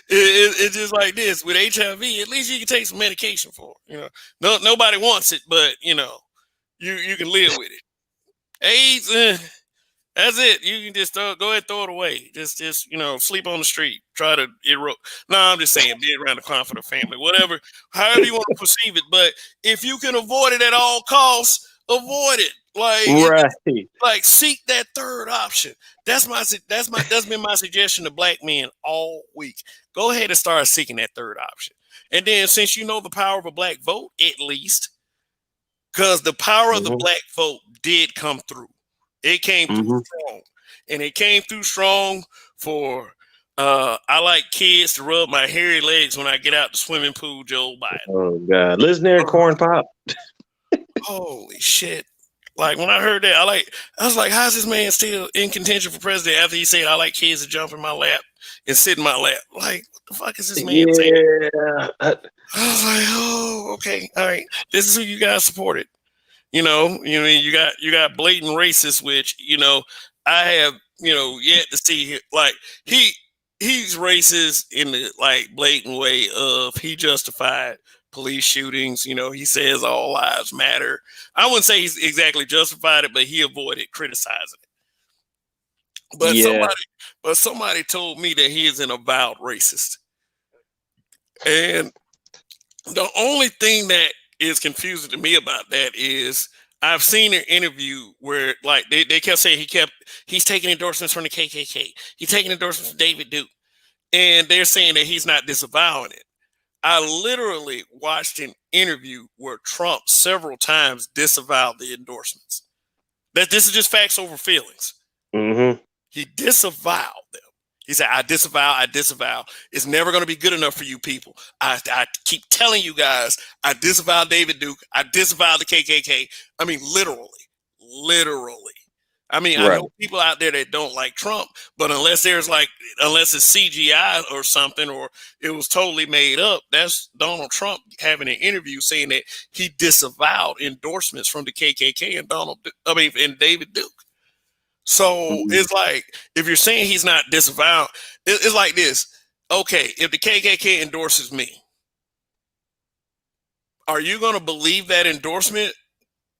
It's just like this with HIV. At least you can take some medication for it. Nobody wants it, but you can live with it. AIDS, that's it. You can just go ahead and throw it away. Just sleep on the street. Try to erode. No, I'm just saying, be around the comfort of family, whatever, however you want to perceive it. But if you can avoid it at all costs, avoid it. Like seek that third option. That's been my suggestion to black men all week. Go ahead and start seeking that third option. And then since you know the power of a black vote, at least, because the power of the black vote did come through. It came through strong. And it came through strong for I like kids to rub my hairy legs when I get out the swimming pool, Joe Biden. Oh God. Listen there, corn pop. Holy shit. Like when I heard that, I was like, how's this man still in contention for president after he said I like kids to jump in my lap and sit in my lap? Like, what the fuck is this man saying? I was like, oh, okay, all right. This is who you guys supported. You got blatant racists, which I have yet to see. Like he's racist in the like blatant way of he justified police shootings. He says all lives matter. I wouldn't say he's exactly justified it, but he avoided criticizing it. But somebody told me that he is an avowed racist, and the only thing that is confusing to me about that is I've seen an interview where like they kept saying he's taking endorsements from the KKK. He's taking endorsements from David Duke. And they're saying that he's not disavowing it. I literally watched an interview where Trump several times disavowed the endorsements. That this is just facts over feelings. He disavowed them. He said, I disavow. It's never going to be good enough for you people. I keep telling you guys, I disavow David Duke. I disavow the KKK. I mean, literally. I mean, I know people out there that don't like Trump, but unless it's CGI or something, or it was totally made up, that's Donald Trump having an interview saying that he disavowed endorsements from the KKK and David Duke. So it's like, if you're saying he's not disavowed, it's like this. Okay, if the KKK endorses me, are you going to believe that endorsement?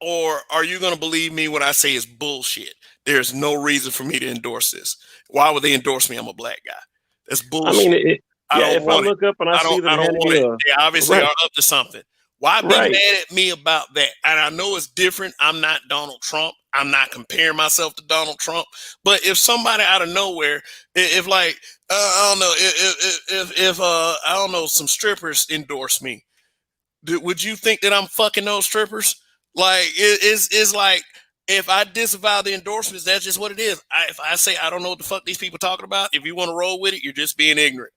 Or are you going to believe me when I say it's bullshit? There's no reason for me to endorse this. Why would they endorse me? I'm a black guy. That's bullshit. I mean, if I look up and I see them handing you they obviously are up to something. Why be mad at me about that? And I know it's different. I'm not Donald Trump. I'm not comparing myself to Donald Trump. But if somebody out of nowhere, if like I don't know, if I don't know, some strippers endorse me, would you think that I'm fucking those strippers? Like it's like if I disavow the endorsements, that's just what it is. If I say I don't know what the fuck these people talking about, if you want to roll with it, you're just being ignorant.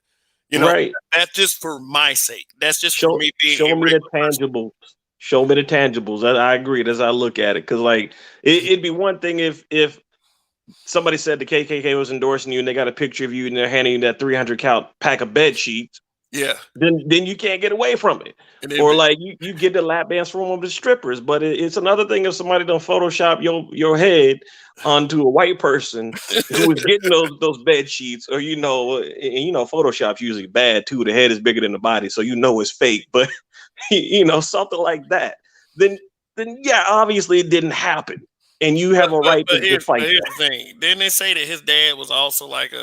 That's just for my sake. That's just for me being. Show me the tangibles. Show me the tangibles. I agree as I look at it, because like it'd be one thing if somebody said the KKK was endorsing you and they got a picture of you and they're handing you that 300 count pack of bed sheets. Yeah. Then you can't get away from it. Or like you get the lap dance from one of the strippers. But it's another thing if somebody don't Photoshop your head onto a white person who is getting those bed sheets, or Photoshop's usually bad too. The head is bigger than the body, so it's fake. But something like that. Then yeah, obviously it didn't happen. And you have a right to fight. Here's the thing. Didn't they say that his dad was also like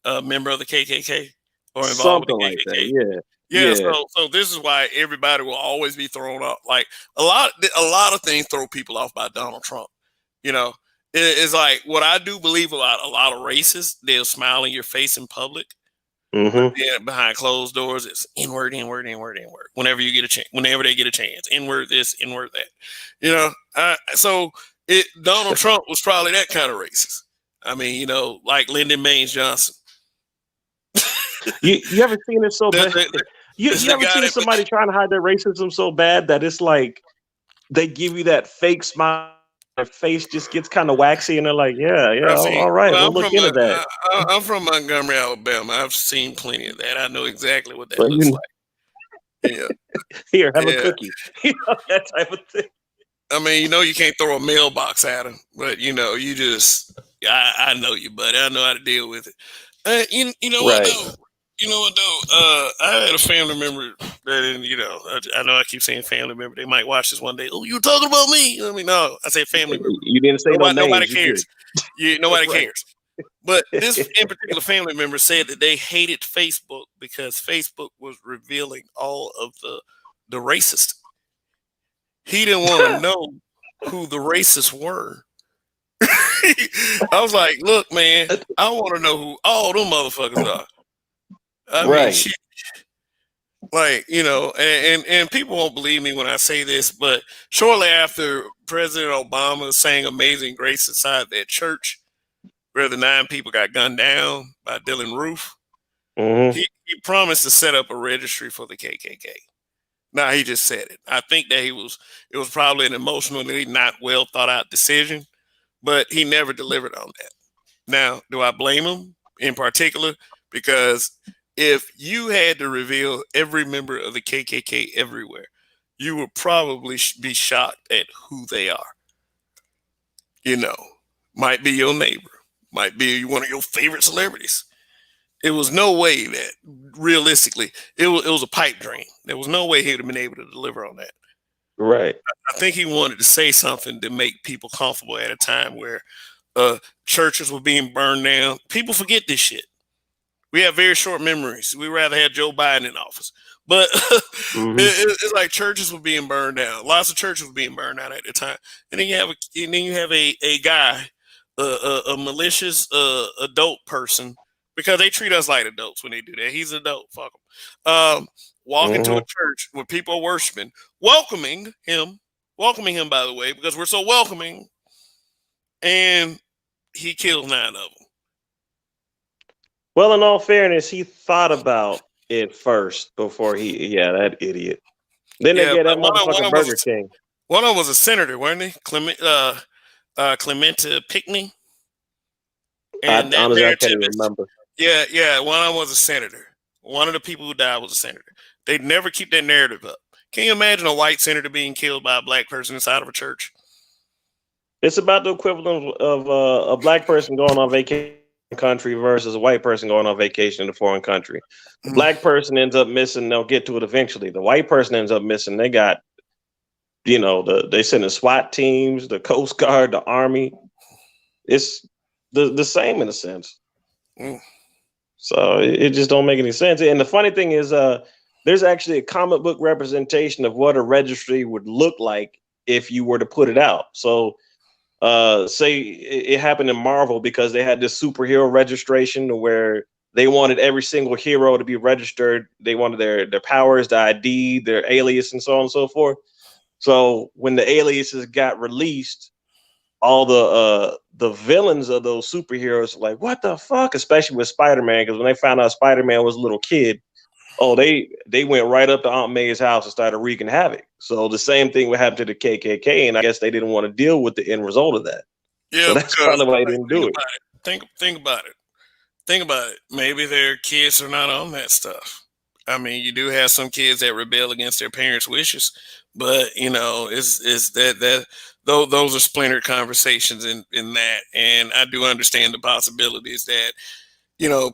a member of the KKK? Or involved something with like that, yeah. So this is why everybody will always be thrown off. Like a lot of things throw people off by Donald Trump. It's like what I do believe about a lot of racists. They'll smile in your face in public, but then behind closed doors, it's N-word. Whenever you get a chance, whenever they get a chance, N-word this, N-word that. So Donald Trump was probably that kind of racist. I mean, like Lyndon Baines Johnson. You ever seen it so bad? You ever seen somebody trying to hide their racism so bad that it's like they give you that fake smile. Their face just gets kind of waxy, and they're like, "Yeah, yeah, I see. all right, Well, we'll look into that." I'm from Montgomery, Alabama. I've seen plenty of that. I know exactly what that But looks like. Yeah, here, have a yeah. cookie, that type of thing. I mean, you can't throw a mailbox at them, but you just, I know you, buddy. I know how to deal with it. You know what Right. though? You know what though? I had a family member that, I know I keep saying family member. They might watch this one day. Oh, you talking about me? I mean, no, I say family member. You didn't say no Nobody names. You cares. good? Nobody Right. cares. But this in particular family member said that they hated Facebook because Facebook was revealing all of the racist. He didn't want to know who the racists were. I was like, look, man, I want to know who all them motherfuckers are. I mean, Right. shit. Like, and people won't believe me when I say this, but shortly after President Obama sang Amazing Grace inside that church, where the 9 people got gunned down by Dylan Roof, Mm-hmm. he promised to set up a registry for the KKK. Now he just said it. I think that it was probably an emotionally not well thought out decision, but he never delivered on that. Now, do I blame him in particular? Because if you had to reveal every member of the KKK everywhere, you would probably be shocked at who they are. Might be your neighbor, might be one of your favorite celebrities. It was no way that realistically it was a pipe dream. There was no way he would have been able to deliver on that. Right. I think he wanted to say something to make people comfortable at a time where churches were being burned down. People forget this shit. We have very short memories. We rather have Joe Biden in office, but Mm-hmm. it's like churches were being burned down. Lots of churches were being burned down at the time, and then you have a guy, a malicious adult person, because they treat us like adults when they do that. He's an adult. Fuck him. Walk into a Mm-hmm. church where people are worshiping, welcoming him. By the way, because we're so welcoming, and he kills 9 of them. Well, in all fairness, he thought about it first before yeah, that idiot. Then they Yeah, get that but motherfucker Burger King. one of them was a senator, wasn't he? Clementa Pinckney, I and that honestly, I can't narrative even is, remember. yeah. One of them was a senator. One of the people who died was a senator. They never keep that narrative up. Can you imagine a white senator being killed by a black person inside of a church? It's about the equivalent of a black person going on vacation in a country versus a white person going on vacation in a foreign country. The Mm. black person ends up missing. They'll get to it eventually. The white person ends up missing. They got, they send the SWAT teams, the Coast Guard, the Army. It's the same in a sense. Mm. So it just don't make any sense. And the funny thing is, there's actually a comic book representation of what a registry would look like if you were to put it out. So say it happened in Marvel because they had this superhero registration where they wanted every single hero to be registered. They wanted their powers, the ID, their alias, and so on and so forth. So when the aliases got released, all the villains of those superheroes were like, what the fuck? Especially with Spider-Man, because when they found out Spider-Man was a little kid, oh, they went right up to Aunt May's house and started wreaking havoc. So the same thing would happen to the KKK, and I guess they didn't want to deal with the end result of that. So Yeah, that's because probably why they didn't think do it. about it. Think about it. Think about it. Maybe their kids are not on that stuff. I mean, you do have some kids that rebel against their parents' wishes, but it's that those are splintered conversations in that, and I do understand the possibilities that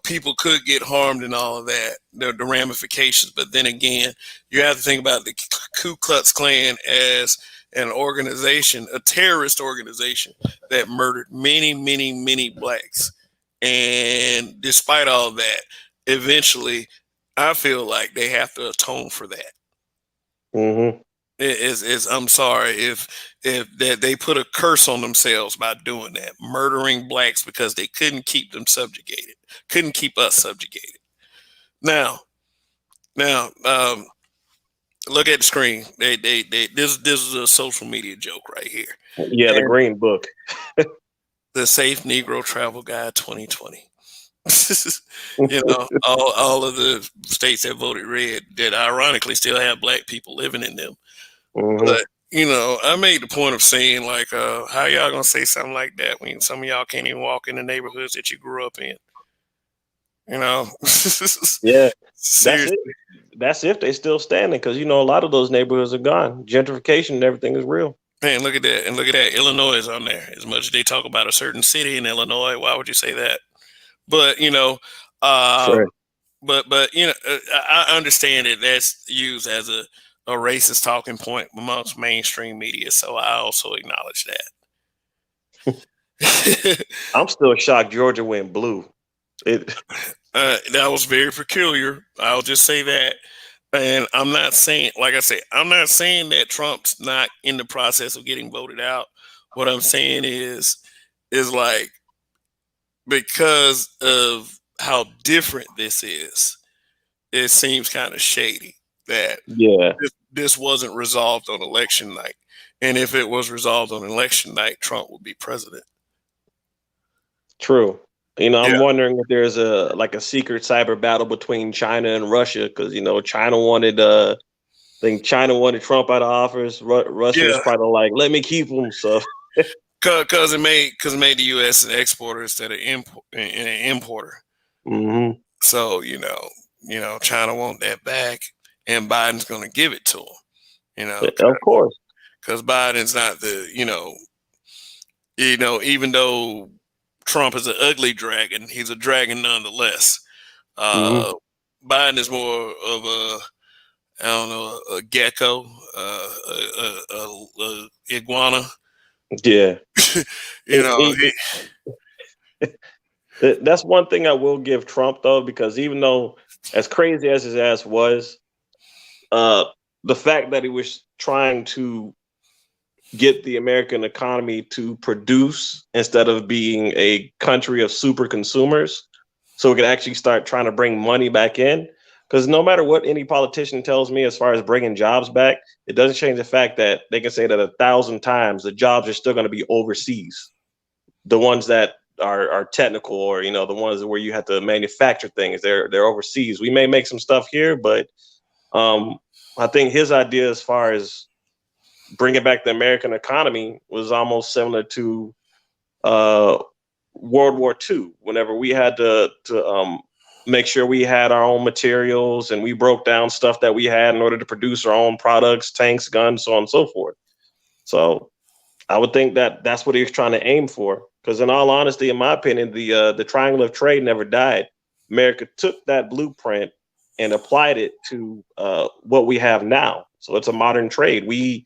people could get harmed and all of that, the ramifications. But then again, you have to think about the Ku Klux Klan as an organization, a terrorist organization that murdered many, many, many blacks. And despite all that, eventually, I feel like they have to atone for that. Mm-hmm. I'm sorry if that they put a curse on themselves by doing that, murdering blacks because they couldn't keep them subjugated, couldn't keep us subjugated. Now, look at the screen. This is a social media joke right here. Yeah, the And Green Book. the Safe Negro Travel Guide 2020. All of the states that voted red that ironically still have black people living in them. Mm-hmm. But I made the point of saying like, how y'all gonna say something like that when some of y'all can't even walk in the neighborhoods that you grew up in? Yeah, that's Seriously, it. That's if they still standing, because a lot of those neighborhoods are gone. Gentrification and everything is real. man, look at that, and look at that. Illinois is on there. As much as they talk about a certain city in Illinois, why would you say that? But uh, Right. but I understand that that's used as a racist talking point amongst mainstream media, so I also acknowledge that. I'm still shocked Georgia went blue. It. That was very peculiar. I'll just say that. And I'm not saying, like I said, I'm not saying that Trump's not in the process of getting voted out. What I'm saying is like, because of how different this is, it seems kind of shady that Yeah, this wasn't resolved on election night. And if it was resolved on election night, Trump would be president. true. Yeah. I'm wondering if there's a secret cyber battle between China and Russia, because China wanted I think China wanted Trump out of office. Russia was Yeah. probably like, let me keep him. So. Because it made the U.S. an exporter instead of an importer. Hmm. So China want that back, and Biden's going to give it to them. Of course. Because Biden's not even though Trump is an ugly dragon, he's a dragon nonetheless. Hmm. Uh, Biden is more of I don't know, a gecko, a iguana. Yeah. you know, That's one thing I will give Trump, though, because even though as crazy as his ass was, uh, the fact that he was trying to get the American economy to produce instead of being a country of super consumers, so we could actually start trying to bring money back in. Because no matter what any politician tells me as far as bringing jobs back, it doesn't change the fact that they can say that 1,000 times the jobs are still going to be overseas. The ones that are technical, or the ones where you have to manufacture things, they're overseas. We may make some stuff here, but um, I think his idea as far as bringing back the American economy was almost similar to uh, World War II. Whenever we had to make sure we had our own materials, and we broke down stuff that we had in order to produce our own products, tanks, guns, so on and so forth. So I would think that that's what he was trying to aim for. Because in all honesty, in my opinion, the triangle of trade never died. America took that blueprint and applied it to what we have now. So it's a modern trade. We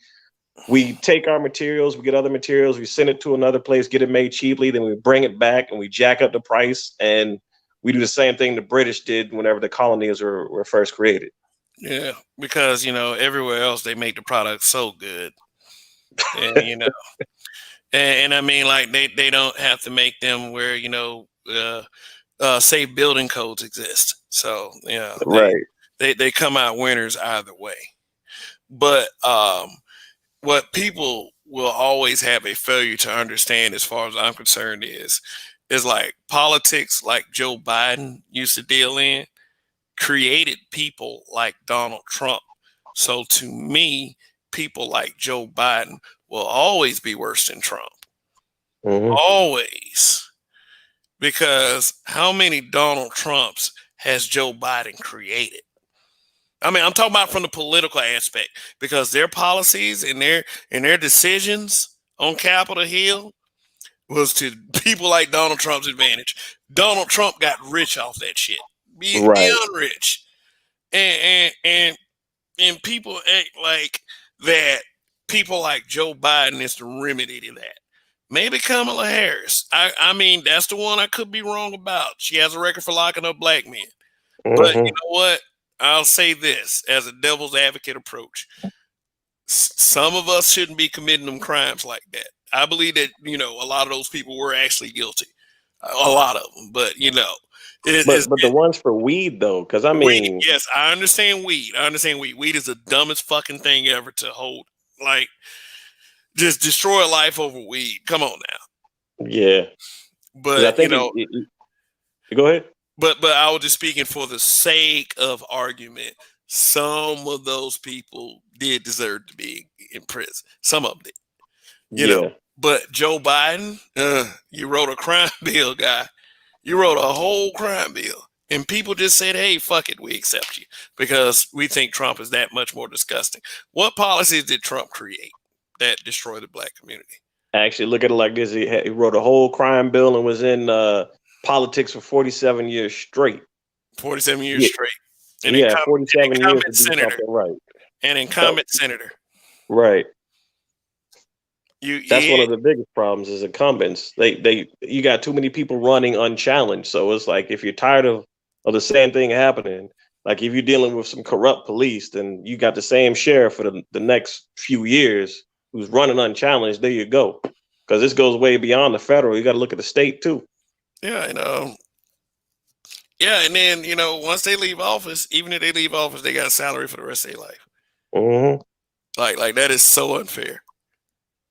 take our materials, we get other materials, we send it to another place, get it made cheaply, then we bring it back and we jack up the price, and we do the same thing the British did whenever the colonies were first created. yeah, because everywhere else they make the product so good, and and I mean, like, they don't have to make them where safe building codes exist. So Right. they come out winners either way. But what people will always have a failure to understand, as far as I'm concerned, is like politics, like Joe Biden used to deal in, created people like Donald Trump. So to me, people like Joe Biden will always be worse than Trump. Hmm. Always. Because how many Donald Trumps has Joe Biden created? I mean, I'm talking about from the political aspect, because their policies and their decisions on Capitol Hill was to people like Donald Trump's advantage. Donald Trump got rich off that shit, Right. beyond rich, and people act like that. People like Joe Biden is the remedy to that. Maybe Kamala Harris. I mean, that's the one I could be wrong about. She has a record for locking up black men. But you Hmm. know what? I'll say this as a devil's advocate approach. Some of us shouldn't be committing them crimes like that. I believe that, a lot of those people were actually guilty. A lot of them. But, But the ones for weed, though, because I weed. mean, Yes, I understand weed. I understand weed. Weed is the dumbest fucking thing ever to hold. Like, just destroy a life over weed. Come on now. yeah, because I But, think go ahead. but I was just speaking for the sake of argument. some of those people did deserve to be in prison. Some of them did, you know. Yeah. But Joe Biden, you wrote a crime bill, guy. You wrote a whole crime bill. And people just said, hey, fuck it, we accept you because we think Trump is that much more disgusting. What policies did Trump create that destroy the black community? Actually, look at it like this. He wrote a whole crime bill and was in politics for 47 years straight. 47 years Yeah. straight. And Yeah, 47 years to do senator. something right. And incumbent senator. Right. That's one Yeah. of the biggest problems is incumbents. You got too many people running unchallenged. So it's like if you're tired of the same thing happening, like if you're dealing with some corrupt police, then you got the same sheriff for the next few years who's running unchallenged. There you go. Because this goes way beyond the federal. You got to look at the state too. Yeah, yeah, and then once they leave office, even if they leave office, they got a salary for the rest of their life. Mm-hmm. Like that is so unfair.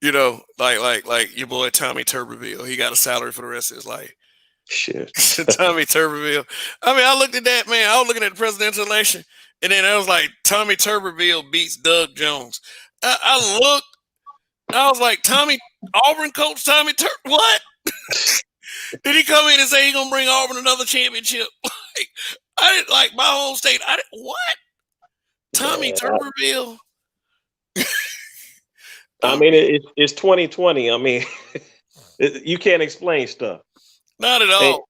Like your boy Tommy Tuberville, he got a salary for the rest of his life. Shit. Tommy Tuberville. I mean, I looked at that, man. I was looking at the presidential election, and then I was like, Tommy Tuberville beats Doug Jones. I looked, I was like, Auburn coach Tommy what? Did he come in and say he gonna bring Auburn another championship? I didn't like my home state. What? Tommy Tuberville? I mean, it's 2020. I mean, you can't explain stuff. Not at all.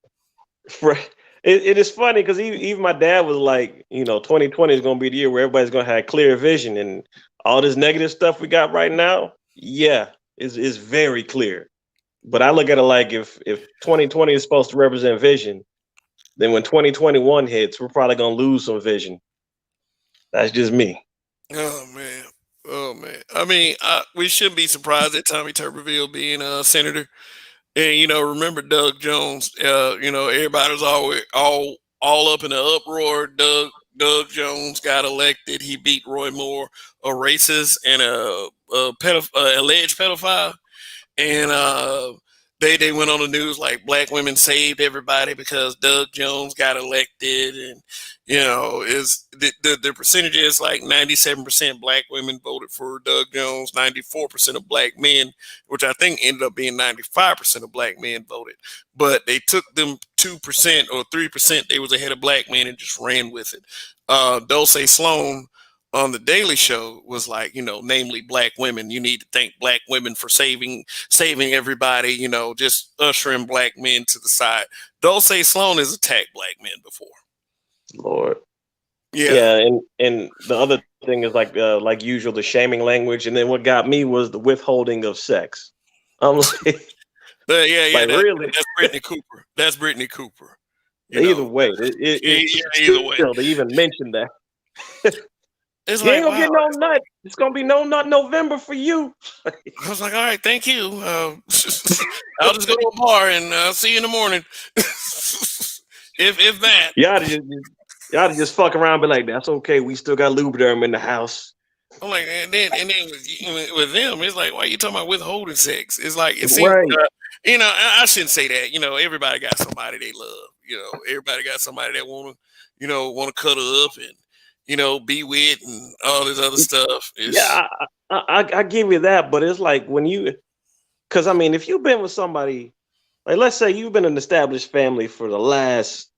It is funny because even my dad was like, 2020 is going to be the year where everybody's going to have clear vision, and all this negative stuff we got right now, yeah, is very clear. But I look at it like if 2020 is supposed to represent vision, then when 2021 hits, we're probably going to lose some vision. That's just me. Oh man. I mean, we shouldn't be surprised at Tommy Tuberville being a senator. And remember Doug Jones. Everybody was always all up in the uproar. Doug Jones got elected. He beat Roy Moore, a racist and a alleged pedophile. And they went on the news like black women saved everybody because Doug Jones got elected, and is the percentage is like 97% black women voted for Doug Jones, 94% of black men, which I think ended up being 95% of black men voted, but they took them 2% or 3%. They was ahead of black men and just ran with it. Dulce Sloan on the Daily Show was like, namely black women. You need to thank black women for saving everybody, just ushering black men to the side. Dulce Sloan has attacked black men before. Lord. Yeah. And the other thing is like usual, the shaming language. And then what got me was the withholding of sex. I'm like, but yeah, really? That's Brittany Cooper. That's Brittany Cooper. Either way, either way, they even mentioned that. It's you ain't gonna get no nut. It's gonna be no nut November for you. I was like, all right, thank you. I'll just go to a bar and see you in the morning. if that. Y'all to just fuck around and be like, that's okay. We still got Lubriderm in the house. I'm like, and then with them, it's like, why are you talking about withholding sex? It's like it seems, right. I shouldn't say that. Everybody got somebody they love. Everybody got somebody that want to cuddle up and be with and all this other stuff. I give you that, but it's like when because I mean, if you've been with somebody, like let's say you've been in an established family for the last,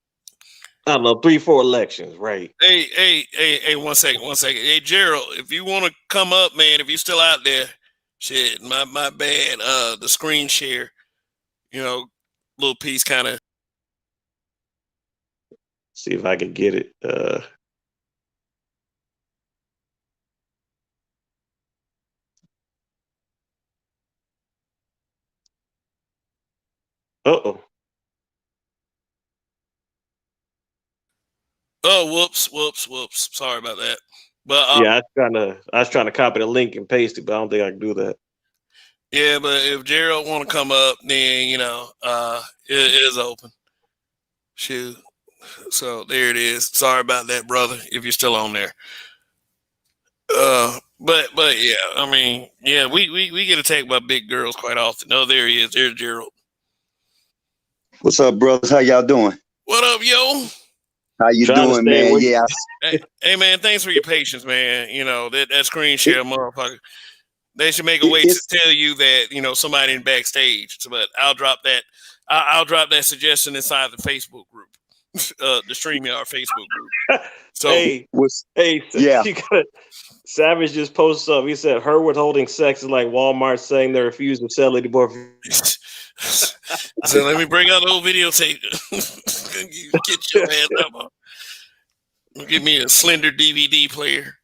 I don't know, 3-4 elections, right? Hey, 1 second. Hey, Gerald, if you want to come up, man, if you're still out there, shit, my bad. The screen share, little piece kind of. See if I can get it. Uh-oh. Oh, whoops. Sorry about that. But yeah, I was trying to copy the link and paste it, but I don't think I can do that. Yeah, but if Gerald want to come up, then it is open. Shoot. So there it is. Sorry about that, brother. If you're still on there. But yeah, I mean, yeah, we get attacked by big girls quite often. Oh, there he is. There's Gerald. What's up, brothers? How y'all doing? What up, yo? How you Trying to doing, stay man? away. Yeah, Hey, man, thanks for your patience, man. You know that screen share, motherfucker. They should make a way to it's tell you that somebody in backstage. But I'll drop that. I'll drop that suggestion inside the Facebook group, the StreamYard Facebook group. So Hey, was hey, yeah. you got Savage just posted up. He said her withholding sex is like Walmart saying they refuse to sell anymore. so let me bring out the old videotape. Get your ass up. Give me a slender DVD player.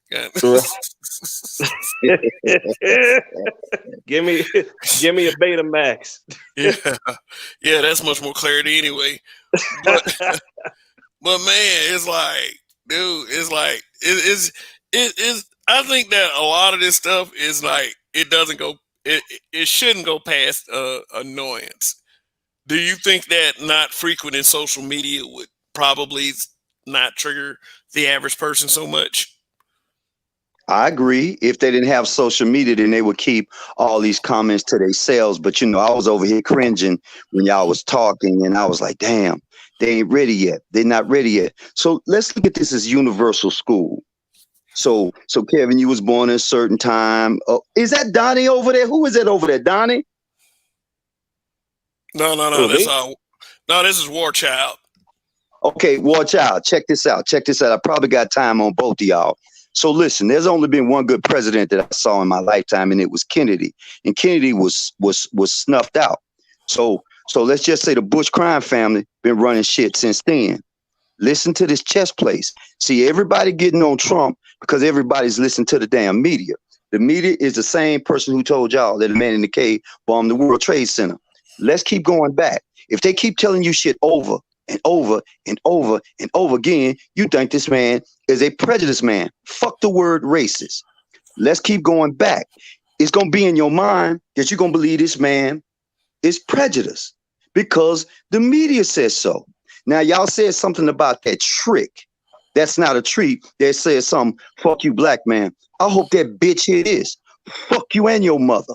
give me a Betamax. yeah, that's much more clarity anyway. But but man, it's like, dude, it's like it is. I think that a lot of this stuff is like it doesn't go. It shouldn't go past annoyance. Do you think that not frequenting social media would probably not trigger the average person so much? I agree. If they didn't have social media, then they would keep all these comments to themselves. But I was over here cringing when y'all was talking, and I was like, damn, they ain't ready yet. They're not ready yet. So let's look at this as universal school. So Kevin, you was born at a certain time. Is that Donnie over there? Who is that over there? Donnie? No. That's all. No, this is War Child. Okay, War Child, check this out. I probably got time on both of y'all. So listen, there's only been one good president that I saw in my lifetime, and it was Kennedy. And Kennedy was snuffed out. So let's just say the Bush crime family been running shit since then. Listen to this chess place. See, everybody getting on Trump because everybody's listening to the damn media. The media is the same person who told y'all that the man in the cave bombed the World Trade Center. Let's keep going back. If they keep telling you shit over and over and over and over again, you think this man is a prejudiced man. Fuck the word racist. Let's keep going back. It's going to be in your mind that you're going to believe this man is prejudiced because the media says so. Now, y'all said something about that trick. That's not a treat. They said something, fuck you, black man. I hope that bitch hear this. Fuck you and your mother.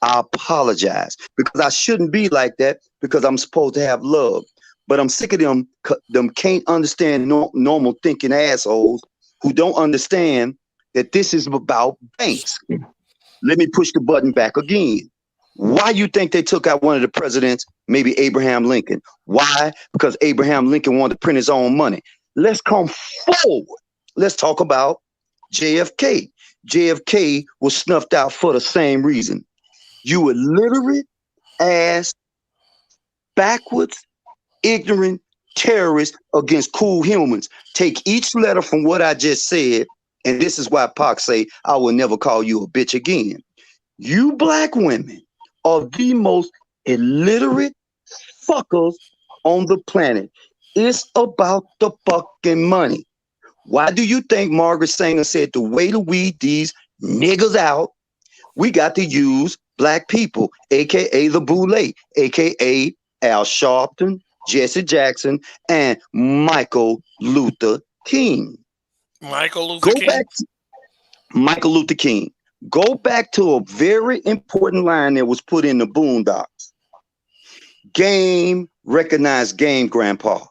I apologize because I shouldn't be like that because I'm supposed to have love. But I'm sick of them can't understand normal thinking assholes who don't understand that this is about banks. Let me push the button back again. Why you think they took out one of the presidents, maybe Abraham Lincoln? Why? Because Abraham Lincoln wanted to print his own money. Let's come forward. Let's talk about JFK. JFK was snuffed out for the same reason. You illiterate ass, backwards, ignorant terrorists against cool humans. Take each letter from what I just said, and this is why Pac say, I will never call you a bitch again. You black women are the most illiterate fuckers on the planet. It's about the fucking money. Why do you think Margaret Sanger said the way to weed these niggas out, we got to use black people, aka the Boule, aka Al Sharpton, Jesse Jackson, and Michael Luther King. Michael Luther King. Michael Luther King. Go back to a very important line that was put in the Boondocks. Game, recognize game, Grandpa.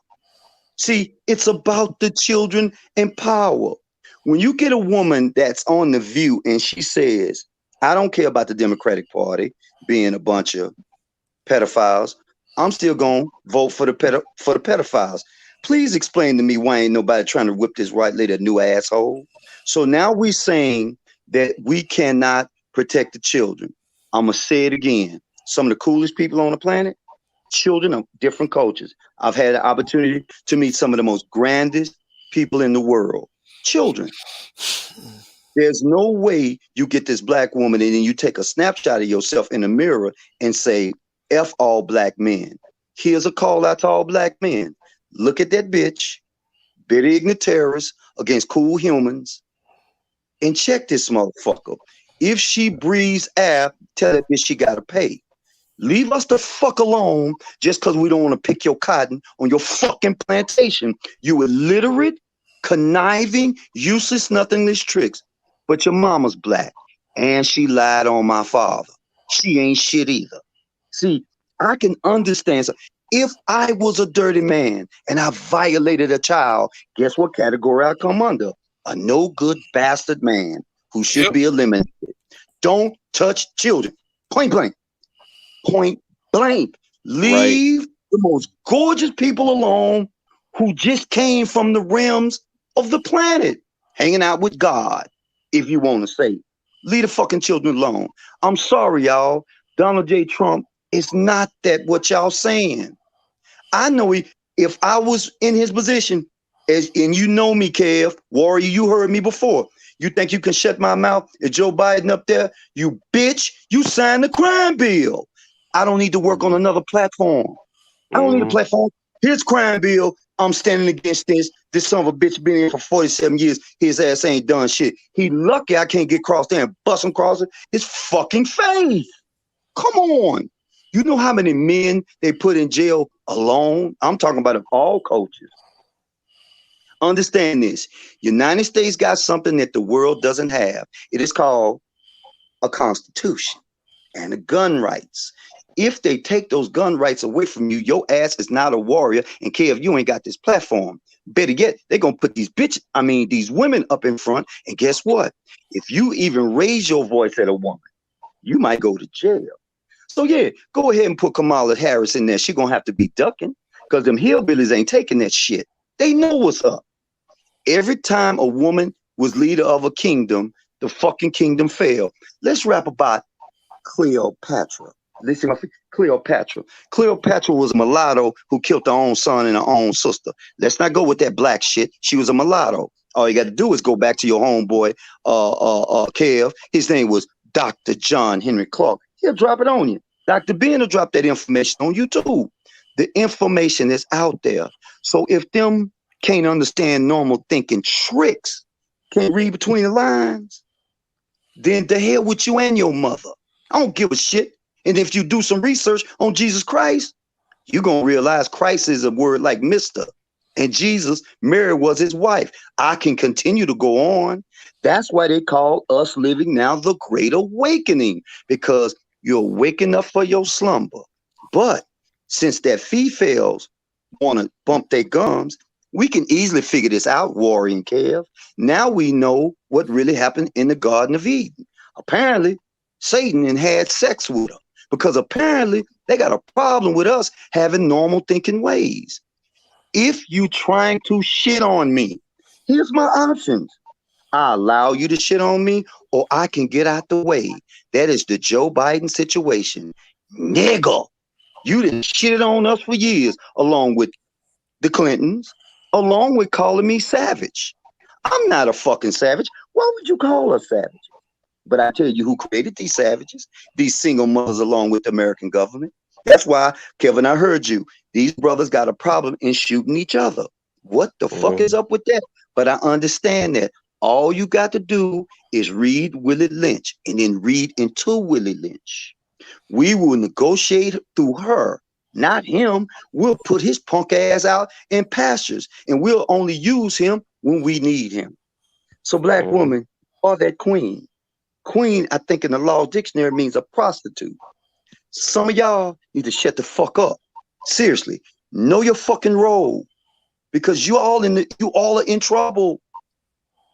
See, it's about the children and power. When you get a woman that's on The View and she says, I don't care about the Democratic Party being a bunch of pedophiles, I'm still going to vote for the pedophiles. Please explain to me why ain't nobody trying to whip this white lady a new asshole. So now we're saying that we cannot protect the children. I'm going to say it again. Some of the coolest people on the planet, children of different cultures. I've had the opportunity to meet some of the most grandest people in the world. Children. There's no way you get this black woman and then you take a snapshot of yourself in the mirror and say, F all black men. Here's a call out to all black men. Look at that bitch, bitter ignorant terrorist against cool humans, and check this motherfucker. If she breathes air, tell that bitch she gotta pay. Leave us the fuck alone just because we don't want to pick your cotton on your fucking plantation. You illiterate, conniving, useless, nothingness tricks. But your mama's black, and she lied on my father. She ain't shit either. See, I can understand. If I was a dirty man and I violated a child, guess what category I come under? A no good bastard man who should Yep. be eliminated. Don't touch children. Point blank. Point blank. Leave the most gorgeous people alone who just came from the realms of the planet, hanging out with God, if you want to say. Leave the fucking children alone. I'm sorry, y'all. Donald J. Trump is not that what y'all saying. I know if I was in his position, and you know me, Kev, Warrior, you heard me before. You think you can shut my mouth? Is Joe Biden up there? You bitch, you signed the crime bill. I don't need to work on another platform. I don't need a platform. Here's crime bill. I'm standing against this. This son of a bitch been in for 47 years. His ass ain't done shit. He lucky I can't get across there and bust him across his fucking face. Come on. You know how many men they put in jail alone? I'm talking about all cultures. Understand this. United States got something that the world doesn't have. It is called a constitution and a gun rights. If they take those gun rights away from you, your ass is not a warrior. And Kev, you ain't got this platform. Better yet, they're gonna put these these women up in front. And guess what? If you even raise your voice at a woman, you might go to jail. So yeah, go ahead and put Kamala Harris in there. She gonna have to be ducking because them hillbillies ain't taking that shit. They know what's up. Every time a woman was leader of a kingdom, the fucking kingdom fell. Let's rap about Cleopatra. Listen, Cleopatra. Cleopatra was a mulatto who killed her own son and her own sister. Let's not go with that black shit. She was a mulatto. All you got to do is go back to your homeboy, Kev. His name was Dr. John Henry Clark. He'll drop it on you. Dr. Ben will drop that information on you too. The information is out there. So if them can't understand normal thinking tricks, can't read between the lines, then the hell with you and your mother. I don't give a shit. And if you do some research on Jesus Christ, you're going to realize Christ is a word like Mr. And Jesus, Mary was his wife. I can continue to go on. That's why they call us living now the Great Awakening, because you're waking up for your slumber. But since that females want to bump their gums, we can easily figure this out, Warrior and Kev. Now we know what really happened in the Garden of Eden. Apparently, Satan had sex with her because apparently they got a problem with us having normal thinking ways. If you trying to shit on me, here's my options. I allow you to shit on me, or I can get out the way. That is the Joe Biden situation. Nigga, you done shitted on us for years, along with the Clintons, along with calling me savage. I'm not a fucking savage. Why would you call us savage? But I tell you who created these savages, these single mothers along with the American government. That's why, Kevin, I heard you. These brothers got a problem in shooting each other. What the fuck is up with that? But I understand that. All you got to do is read Willie Lynch and then read into Willie Lynch. We will negotiate through her, not him. We'll put his punk ass out in pastures, and we'll only use him when we need him. So black woman, or that queen. Queen, I think in the law dictionary means a prostitute. Some of y'all need to shut the fuck up. Seriously, know your fucking role, because you all are in trouble,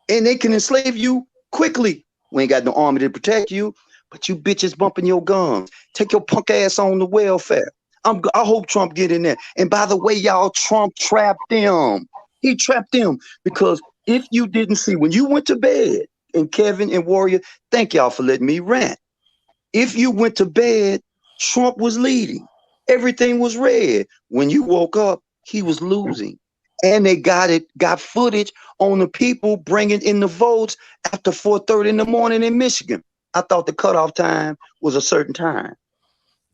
and they can enslave you quickly. We ain't got no army to protect you, but you bitches bumping your guns. Take your punk ass on the welfare. I hope Trump get in there. And by the way, y'all, Trump trapped them. He trapped them because if you didn't see when you went to bed, and Kevin and Warrior, thank y'all for letting me rant. If you went to bed, Trump was leading. Everything was red. When you woke up, he was losing. And they got footage on the people bringing in the votes after 4:30 in the morning in Michigan. I thought the cutoff time was a certain time.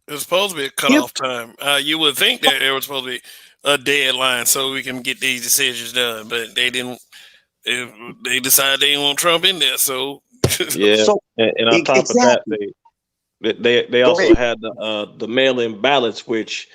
It was supposed to be a cutoff time. You would think that there was supposed to be a deadline so we can get these decisions done, but they didn't. They decided they didn't want Trump in there, so yeah. So, and on top of that, they also had the mail-in ballots, which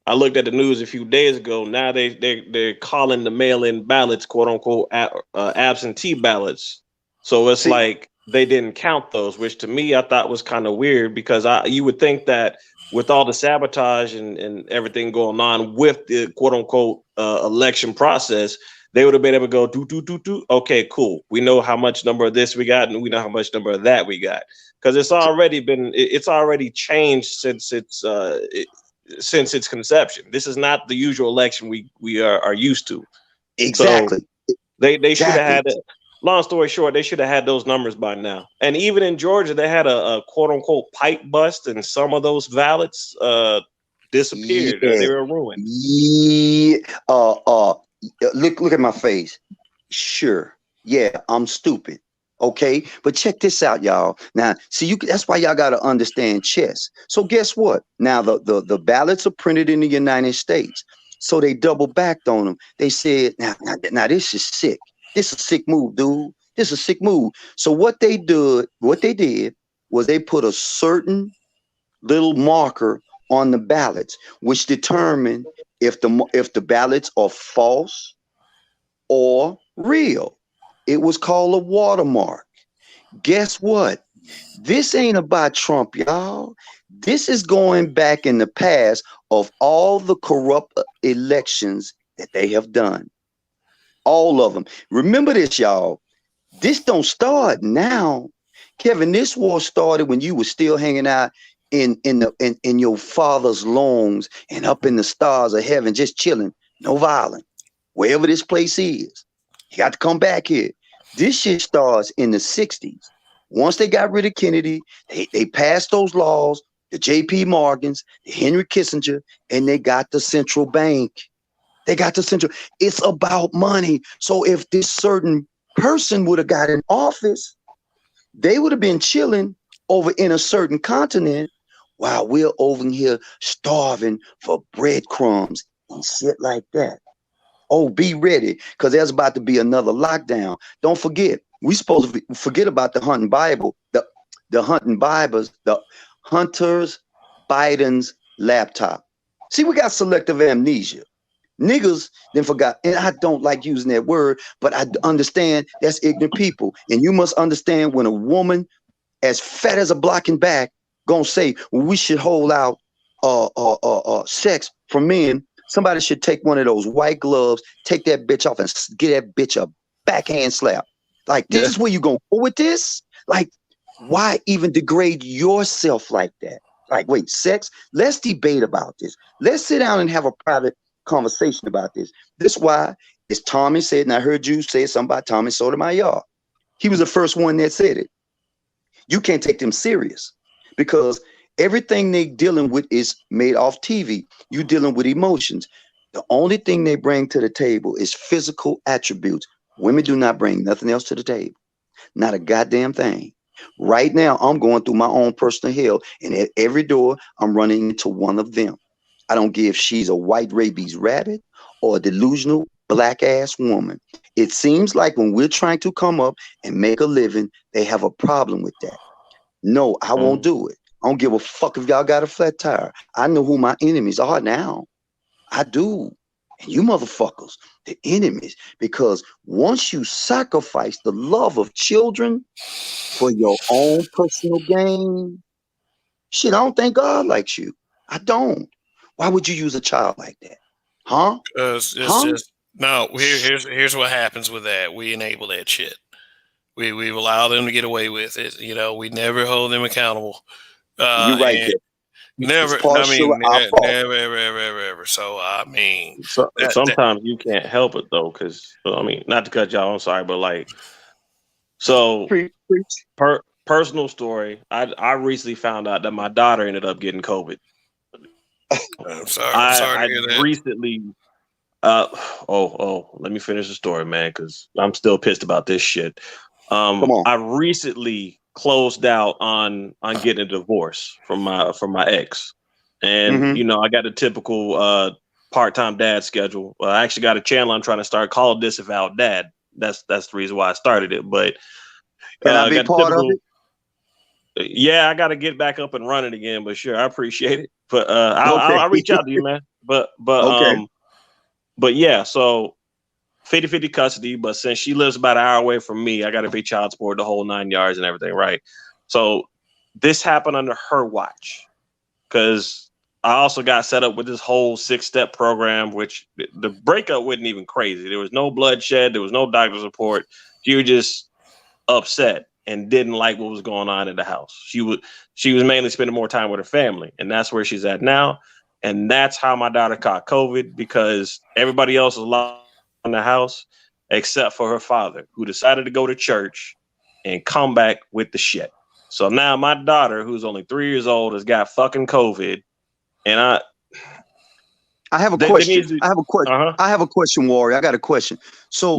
I looked at the news a few days ago. Now they're calling the mail-in ballots, quote unquote, absentee ballots. So it's like they didn't count those, which to me I thought was kind of weird because you would think that with all the sabotage and everything going on with the quote unquote election process, they would have been able to go do. Okay, cool. We know how much number of this we got, and we know how much number of that we got because it's already changed since its conception. This is not the usual election we are used to. Exactly. So they should have Exactly. had it. Long story short, they should have had those numbers by now. And even in Georgia, they had a quote unquote pipe bust, and some of those ballots disappeared. Yeah. They were ruined. Yeah. Look at my face. Sure. Yeah, I'm stupid. Okay, but check this out, y'all. Now, see, that's why y'all gotta understand chess. So guess what? Now the ballots are printed in the United States. So they double backed on them. They said, now this is sick. This is a sick move, dude. This is a sick move. So what they did was they put a certain little marker on the ballots, which determined if the ballots are false or real. It was called a watermark. Guess what? This ain't about Trump, y'all. This is going back in the past of all the corrupt elections that they have done. All of them. Remember this, y'all. This don't start now. Kevin, this war started when you were still hanging out in your father's lawns and up in the stars of heaven, just chilling, no violence. Wherever this place is, you got to come back here. This shit starts in the 60s. Once they got rid of Kennedy, they passed those laws, the J.P. Morgans, the Henry Kissinger, and they got the central bank. They got the central. It's about money. So if this certain person would have got in office, they would have been chilling over in a certain continent while we're over here starving for breadcrumbs and shit like that. Oh, be ready, because there's about to be another lockdown. Don't forget, we supposed to forget about the hunting Bible, the hunting Bibles, the Hunter's Biden's laptop. See, we got selective amnesia. Niggas then forgot, and I don't like using that word, but I understand that's ignorant people. And you must understand when a woman as fat as a block and back gonna say, well, we should hold out sex from men. Somebody should take one of those white gloves, take that bitch off, and get that bitch a backhand slap. Like, this is where you gonna go with this? Like, why even degrade yourself like that? Like, wait, sex? Let's debate about this. Let's sit down and have a private conversation about this. This why, as Tommy said, and I heard you say something about Tommy Sotomayor. He was the first one that said it. You can't take them serious because everything they dealing with is made off TV. You dealing with emotions. The only thing they bring to the table is physical attributes. Women do not bring nothing else to the table. Not a goddamn thing. Right now, I'm going through my own personal hell, and at every door, I'm running into one of them. I don't give if she's a white rabies rabbit or a delusional black ass woman. It seems like when we're trying to come up and make a living, they have a problem with that. No, I won't do it. I don't give a fuck if y'all got a flat tire. I know who my enemies are now. I do. And you motherfuckers, the enemies, because once you sacrifice the love of children for your own personal gain, shit, I don't think God likes you. I don't. Why would you use a child like that? Huh? It's just no. Here's what happens with that. We enable that shit. We allow them to get away with it. You know, we never hold them accountable. You're right And there. never. It's partial our fault. Never, ever. So I mean, So, sometimes you can't help it though, because I mean, not to cut y'all. I'm sorry, but like, so personal story. I recently found out that my daughter ended up getting COVID. I'm sorry to hear that. Recently. Let me finish the story, man, because I'm still pissed about this shit. Come on. I recently closed out on getting a divorce from my ex, and you know, I got a typical part-time dad schedule. I actually got a channel I'm trying to start called Disavowed Dad. That's the reason why I started it. But can I be part of it? Yeah, I got to get back up and running again. But sure, I appreciate it. But I'll reach out to you, man. But okay. But yeah, so 50-50 custody, but since she lives about an hour away from me, I got to pay child support, the whole 9 yards and everything, right? So this happened under her watch because I also got set up with this whole 6-step program, which the breakup wasn't even crazy. There was no bloodshed. There was no doctor's report. She was just upset and didn't like what was going on in the house. She was mainly spending more time with her family, and that's where she's at now. And that's how my daughter caught COVID, because everybody else was locked in the house except for her father, who decided to go to church and come back with the shit. So now my daughter, who's only 3 years old, has got fucking COVID. And I have a question. I have a question. Uh-huh. I have a question, Warrior. I got a question. So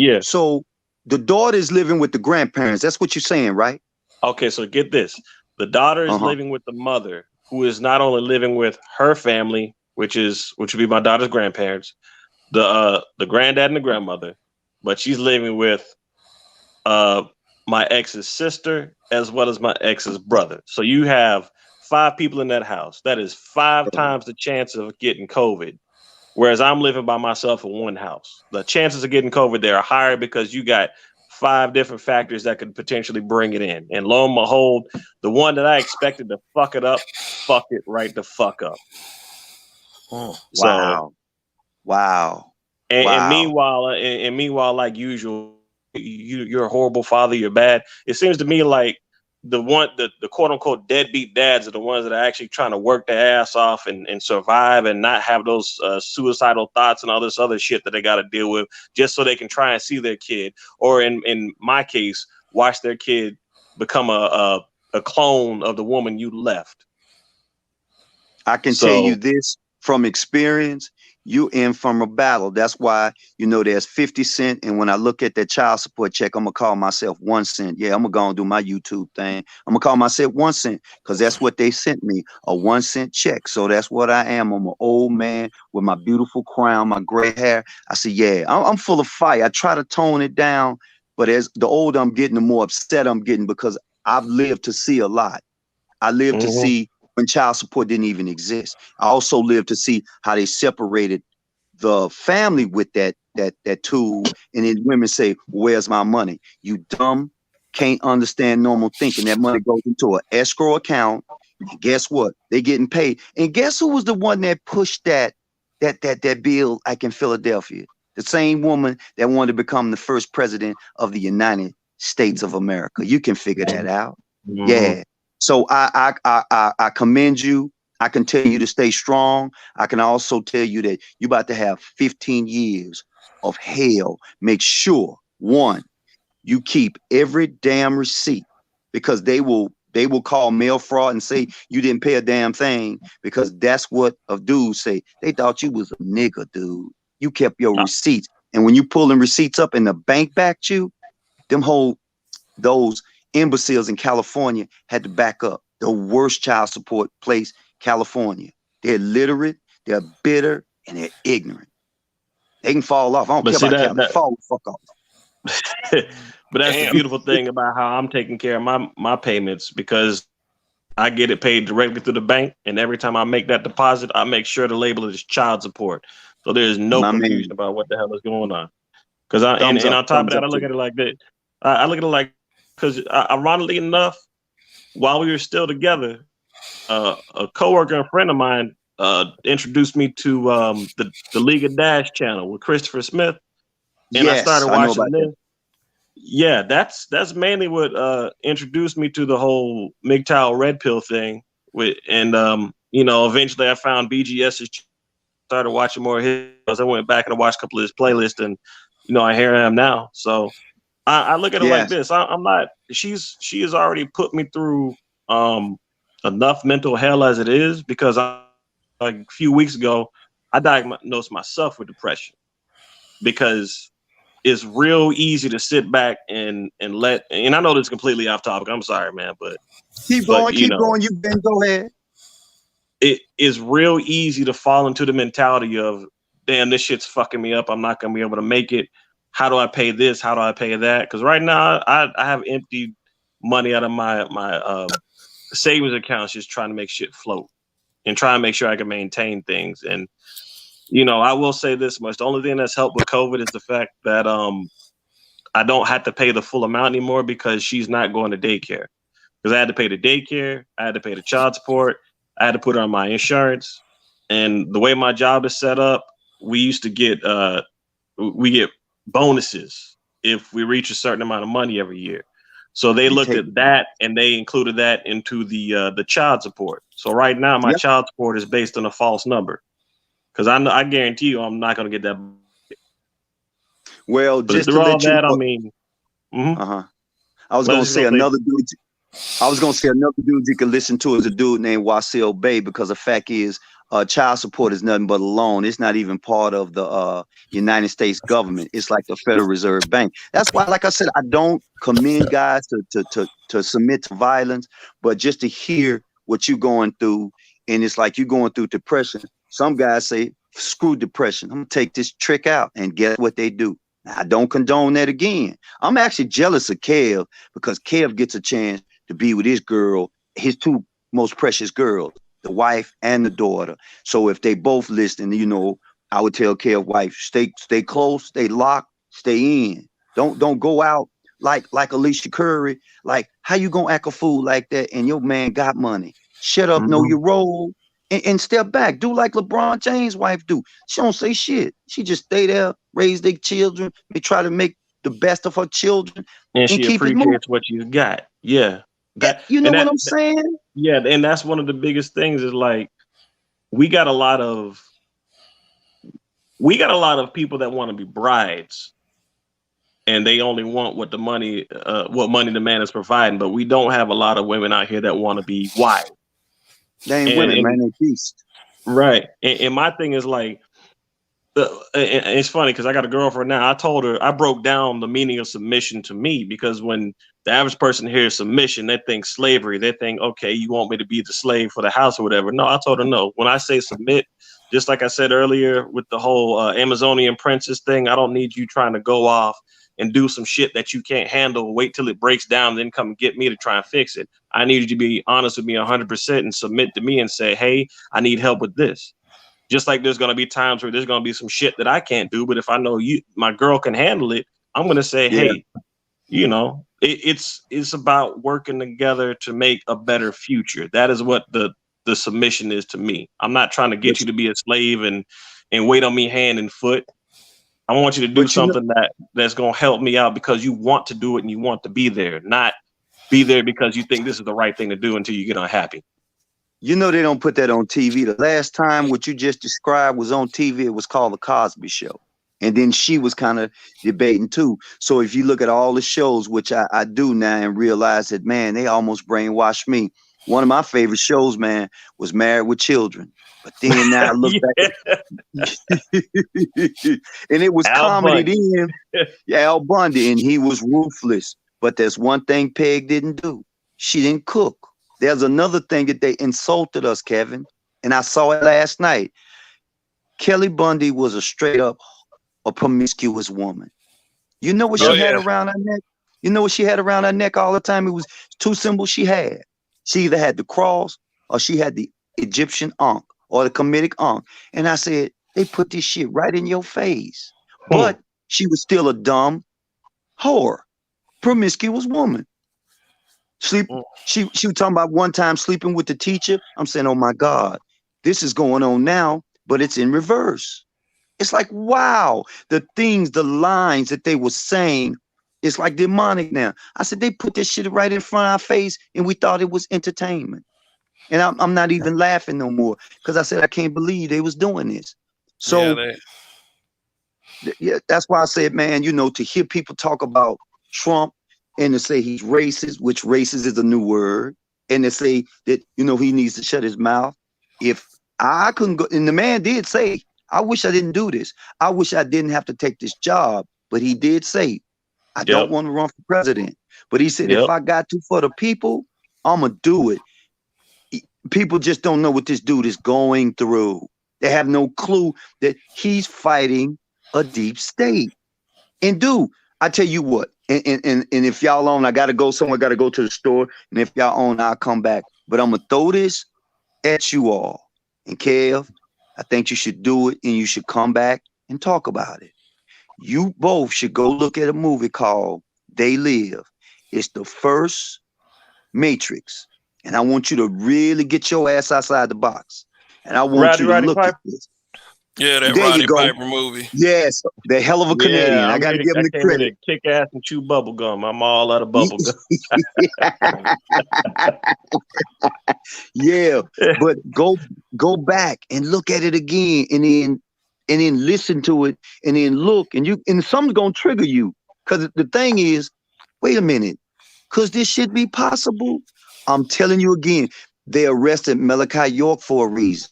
the daughter is living with the grandparents. That's what you're saying, right? Okay, so get this. The daughter is living with the mother, who is not only living with her family, which would be my daughter's grandparents, the granddad and the grandmother, but she's living with my ex's sister as well as my ex's brother. So you have 5 people in that house. That is 5 times the chance of getting COVID. Whereas I'm living by myself in one house. The chances of getting COVID there are higher because you got 5 different factors that could potentially bring it in. And lo and behold, the one that I expected to fuck it up, fucked it right the fuck up. Wow. So, wow. And meanwhile, like usual, you're a horrible father, you're bad. It seems to me like the quote unquote deadbeat dads are the ones that are actually trying to work their ass off and survive and not have those suicidal thoughts and all this other shit that they got to deal with just so they can try and see their kid, or in my case, watch their kid become a clone of the woman you left. I can tell you this from experience. You in from a battle. That's why, there's 50 cents. And when I look at that child support check, I'm going to call myself 1 cent. Yeah, I'm going to go and do my YouTube thing. I'm going to call myself 1 cent because that's what they sent me, a 1 cent check. So that's what I am. I'm an old man with my beautiful crown, my gray hair. I said, yeah, I'm full of fire. I try to tone it down. But as the older I'm getting, the more upset I'm getting because I've lived to see a lot. I lived to see when child support didn't even exist. I also lived to see how they separated the family with that tool, and then women say, "Where's my money?" You dumb, can't understand normal thinking. That money goes into an escrow account. And guess what? They getting paid. And guess who was the one that pushed that bill like in Philadelphia? The same woman that wanted to become the first president of the United States of America. You can figure that out. Yeah. So I commend you. I can tell you to stay strong. I can also tell you that you're about to have 15 years of hell. Make sure, 1, you keep every damn receipt, because they will call mail fraud and say you didn't pay a damn thing, because that's what dudes say. They thought you was a nigga, dude. You kept your receipts. And when you pulling receipts up and the bank backed you, those imbeciles in California had to back up. The worst child support place, California. They're illiterate, they're bitter, and they're ignorant. They can fall off. I don't care about California. Fall the fuck off. But that's the beautiful thing about how I'm taking care of my payments, because I get it paid directly through the bank, and every time I make that deposit, I make sure to label it as child support, so there's no confusion about what the hell is going on. Because on top of that, I look at it like that. I look at it like, because ironically enough, while we were still together, a coworker and friend of mine introduced me to the League of Dash channel with Christopher Smith, and I started watching this. Yeah, that's mainly what introduced me to the whole MGTOW red pill thing. Eventually I found BGS's, started watching more of his. I went back and I watched a couple of his playlists, and here I am now. So I look at it like this. I'm not. She has already put me through enough mental hell as it is, because like a few weeks ago I diagnosed myself with depression, because it's real easy to sit back and I know this is completely off topic. I'm sorry, man, but keep going. You can go ahead. It is real easy to fall into the mentality of, damn, this shit's fucking me up. I'm not gonna be able to make it. How do I pay this? How do I pay that? Because right now I have empty money out of my savings accounts, just trying to make shit float and trying to make sure I can maintain things. And I will say this much. The only thing that's helped with COVID is the fact that I don't have to pay the full amount anymore because she's not going to daycare. Because I had to pay the daycare, I had to pay the child support, I had to put her on my insurance. And the way my job is set up, we used to get bonuses if we reach a certain amount of money every year. So they looked at that and they included that into the child support. So right now my child support is based on a false number. Because I guarantee you I'm not going to get that. Well, But just through to all let you that, know, I mean, I was gonna say another dude. I was gonna say another dude you can listen to is a dude named Wasil Bey, because the fact is, child support is nothing but a loan. It's not even part of the United States government. It's like the Federal Reserve Bank. That's why, like I said, I don't commend guys to submit to violence, but just to hear what you're going through, and it's like you're going through depression. Some guys say, "Screw depression. I'm gonna take this trick out," and guess what they do? I don't condone that again. I'm actually jealous of Kev because Kev gets a chance to be with his girl, his two most precious girls, the wife and the daughter. So if they both listen, I would tell Kev wife, stay close, stay locked, stay in. Don't go out like Alicia Curry. Like, how you gonna act a fool like that and your man got money? Shut up, know your role. And step back. Do like LeBron James' wife do. She don't say shit. She just stay there, raise their children. They try to make the best of her children and she keep it moving. appreciates what you got. Yeah. You know what I'm saying? Yeah, and that's one of the biggest things is like we got a lot of people that want to be brides, and they only want what money the man is providing. But we don't have a lot of women out here that want to be wives. They ain't women, man. They beasts. Right. And my thing is like, it's funny because I got a girlfriend now. I told her, I broke down the meaning of submission to me, because when the average person hears submission, they think slavery. They think, okay, you want me to be the slave for the house or whatever. No, I told her no. When I say submit, just like I said earlier with the whole Amazonian princess thing, I don't need you trying to go off and do some shit that you can't handle, wait till it breaks down, then come get me to try and fix it. I need you to be honest with me 100% and submit to me and say, hey, I need help with this. Just like there's going to be times where there's going to be some shit that I can't do, but if I know my girl can handle it, I'm going to say, hey, it's about working together to make a better future. That is what the submission is to me. I'm not trying to get you to be a slave and wait on me hand and foot. I want you to do something that's going to help me out because you want to do it and you want to be there, not be there because you think this is the right thing to do until you get unhappy. They don't put that on TV. The last time what you just described was on TV, it was called The Cosby Show. And then she was kind of debating too. So if you look at all the shows, which I do now, and realize that, man, they almost brainwashed me. One of my favorite shows, man, was Married with Children. But then now I look back and it was comedy then. Al Bundy, and he was ruthless. But there's one thing Peg didn't do. She didn't cook. There's another thing that they insulted us, Kevin, and I saw it last night. Kelly Bundy was a straight up a promiscuous woman. You know what she had around her neck? You know what she had around her neck all the time? It was two symbols she had. She either had the cross or she had the Egyptian Ankh or the Kemetic Ankh. And I said, they put this shit right in your face. But she was still a dumb whore, promiscuous woman. She was talking about one time sleeping with the teacher. I'm saying, oh my God, this is going on now, but it's in reverse. It's like, wow, the lines that they were saying, it's like demonic now. I said, they put this shit right in front of our face and we thought it was entertainment. And I'm not even laughing no more because I said, I can't believe they was doing this. So that's why I said, man, to hear people talk about Trump and to say he's racist, which racist is a new word, and to say that, he needs to shut his mouth. If I couldn't go, and the man did say, I wish I didn't do this. I wish I didn't have to take this job. But he did say, I don't want to run for president. But he said, if I got to for the people, I'm going to do it. People just don't know what this dude is going through. They have no clue that he's fighting a deep state. And dude, I tell you what, and if y'all on, I got to go somewhere, got to go to the store. And if y'all on, I'll come back. But I'm going to throw this at you all. And Kev, I think you should do it and you should come back and talk about it. You both should go look at a movie called They Live. It's the first Matrix. And I want you to really get your ass outside the box. And I want you to Roddy look at Piper. this. Yeah, that There you Roddy go. Piper movie. Yes, the hell of a Canadian. I got to give him the came here credit. to kick ass and chew bubble gum. I'm all out of bubble gum. Yeah, but go back and look at it again, and then listen to it, and then look, and something's gonna trigger you. Because the thing is, wait a minute, could this shit be possible? I'm telling you again, they arrested Malachi York for a reason.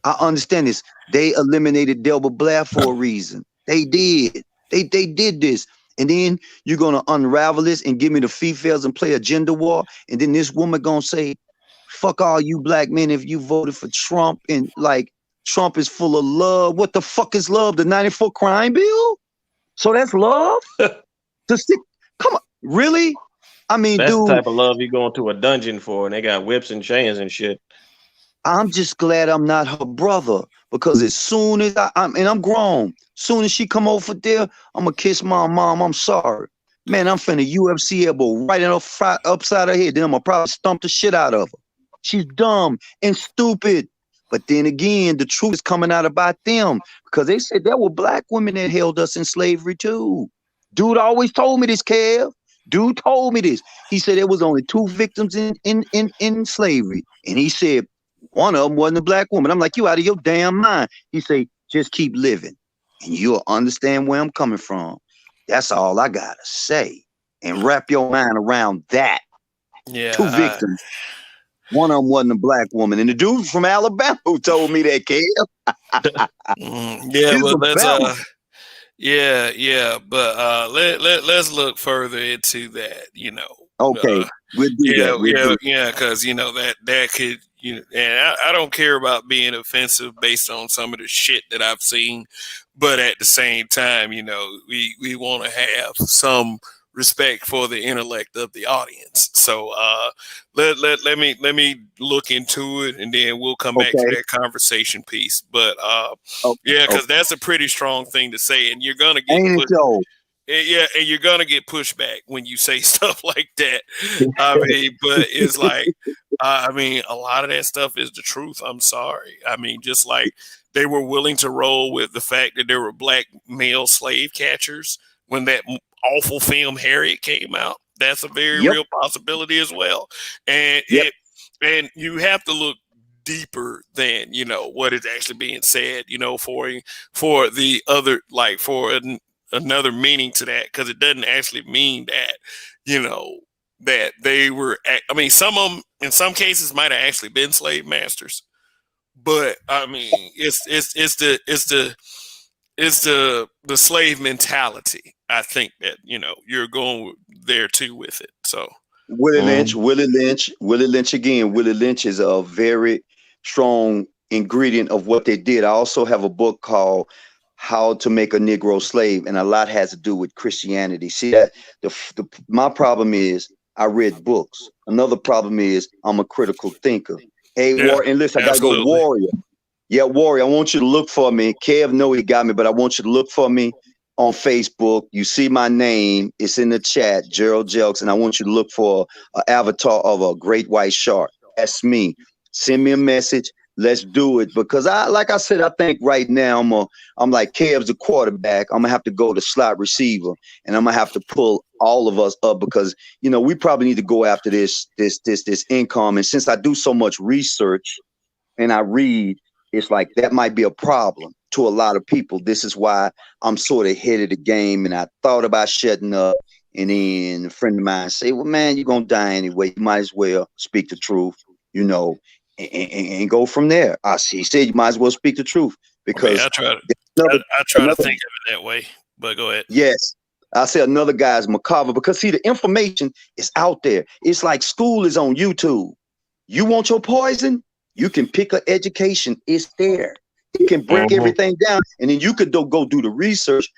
I understand this. They eliminated Delbert Blair for a reason. They did. They did this. And then you're gonna unravel this and give me the females and play a gender war. And then this woman gonna say, fuck all you black men if you voted for Trump, and like Trump is full of love. What the fuck is love? The 94 crime bill? So that's love? Come on, really? I mean, That's dude, the type of love you going to a dungeon for, and they got whips and chains and shit. I'm just glad I'm not her brother, because as soon as I'm grown, soon as she come over there, I'm gonna kiss my mom. I'm sorry, man. I'm finna UFC elbow right in her upside her head. Then I'm gonna probably stomp the shit out of her. She's dumb and stupid. But then again, the truth is coming out about them, because they said there were black women that held us in slavery too. Dude always told me this, Kev. Dude told me this. He said there was only 2 victims in slavery, and he said one of them wasn't a black woman. I'm like, you out of your damn mind. He said, just keep living, and you'll understand where I'm coming from. That's all I gotta say. And wrap your mind around that. Yeah, 2 victims. One of them wasn't a black woman. And the dude from Alabama who told me that, Kev. Yeah, but let's let's look further into that, you know. Okay, we'll do that. Yeah, because you know that could, you know, and I don't care about being offensive based on some of the shit that I've seen, but at the same time, you know, we want to have some respect for the intellect of the audience. So let me look into it, and then we'll come back to that conversation piece. But yeah, because that's a pretty strong thing to say, and you're gonna get yeah, and you're gonna get pushback when you say stuff like that. I mean, but it's like, I mean, a lot of that stuff is the truth. I'm sorry. I mean, just like they were willing to roll with the fact that there were black male slave catchers when that awful film Harriet came out. That's a very real possibility as well. And and you have to look deeper than, you know, what is actually being said, you know, for the other, like for another meaning to that, because it doesn't actually mean that, you know, that they were, I mean, some of them in some cases might have actually been slave masters, but I mean, it's the slave mentality. I think that, you know, you're going there too with it. So Willie Lynch again. Willie Lynch is a very strong ingredient of what they did. I also have a book called How to Make a Negro Slave, and a lot has to do with Christianity. See, that my problem is I read books. Another problem is I'm a critical thinker. Hey, and listen, I gotta go Warrior. Yeah, Warrior, I want you to look for me. Kev know he got me, but I want you to look for me on Facebook. You see my name. It's in the chat, Gerald Jelks, and I want you to look for an avatar of a great white shark. That's me. Send me a message. Let's do it. Because like I said, I think right now I'm like Kev's the quarterback. I'm gonna have to go to slot receiver, and I'm gonna have to pull all of us up, because, you know, we probably need to go after this income. And since I do so much research and I read, it's like that might be a problem to a lot of people. This is why I'm sort of ahead of the game, and I thought about shutting up. And then a friend of mine say, well, man, you're going to die anyway. You might as well speak the truth, you know, and go from there. He said you might as well speak the truth, because I try to think of it that way, but go ahead. Yes. I say another guy's macabre, because see, the information is out there. It's like school is on YouTube. You want your poison? You can pick an education. It's there. It can break everything down, and then you could go do the research.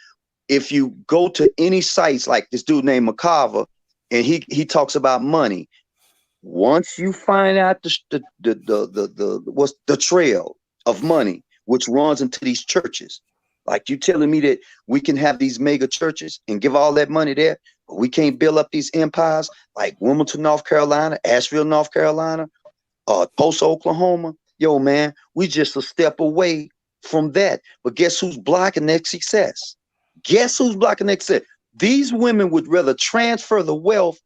If you go to any sites like this dude named Macabre, and he talks about money. Once you find out what's the trail of money, which runs into these churches. Like you telling me that we can have these mega churches and give all that money there, but we can't build up these empires like Wilmington, North Carolina, Asheville, North Carolina, Tulsa, Oklahoma. Yo, man, we just a step away from that. But guess who's blocking that success? Guess who's blocking that success? These women would rather transfer the wealth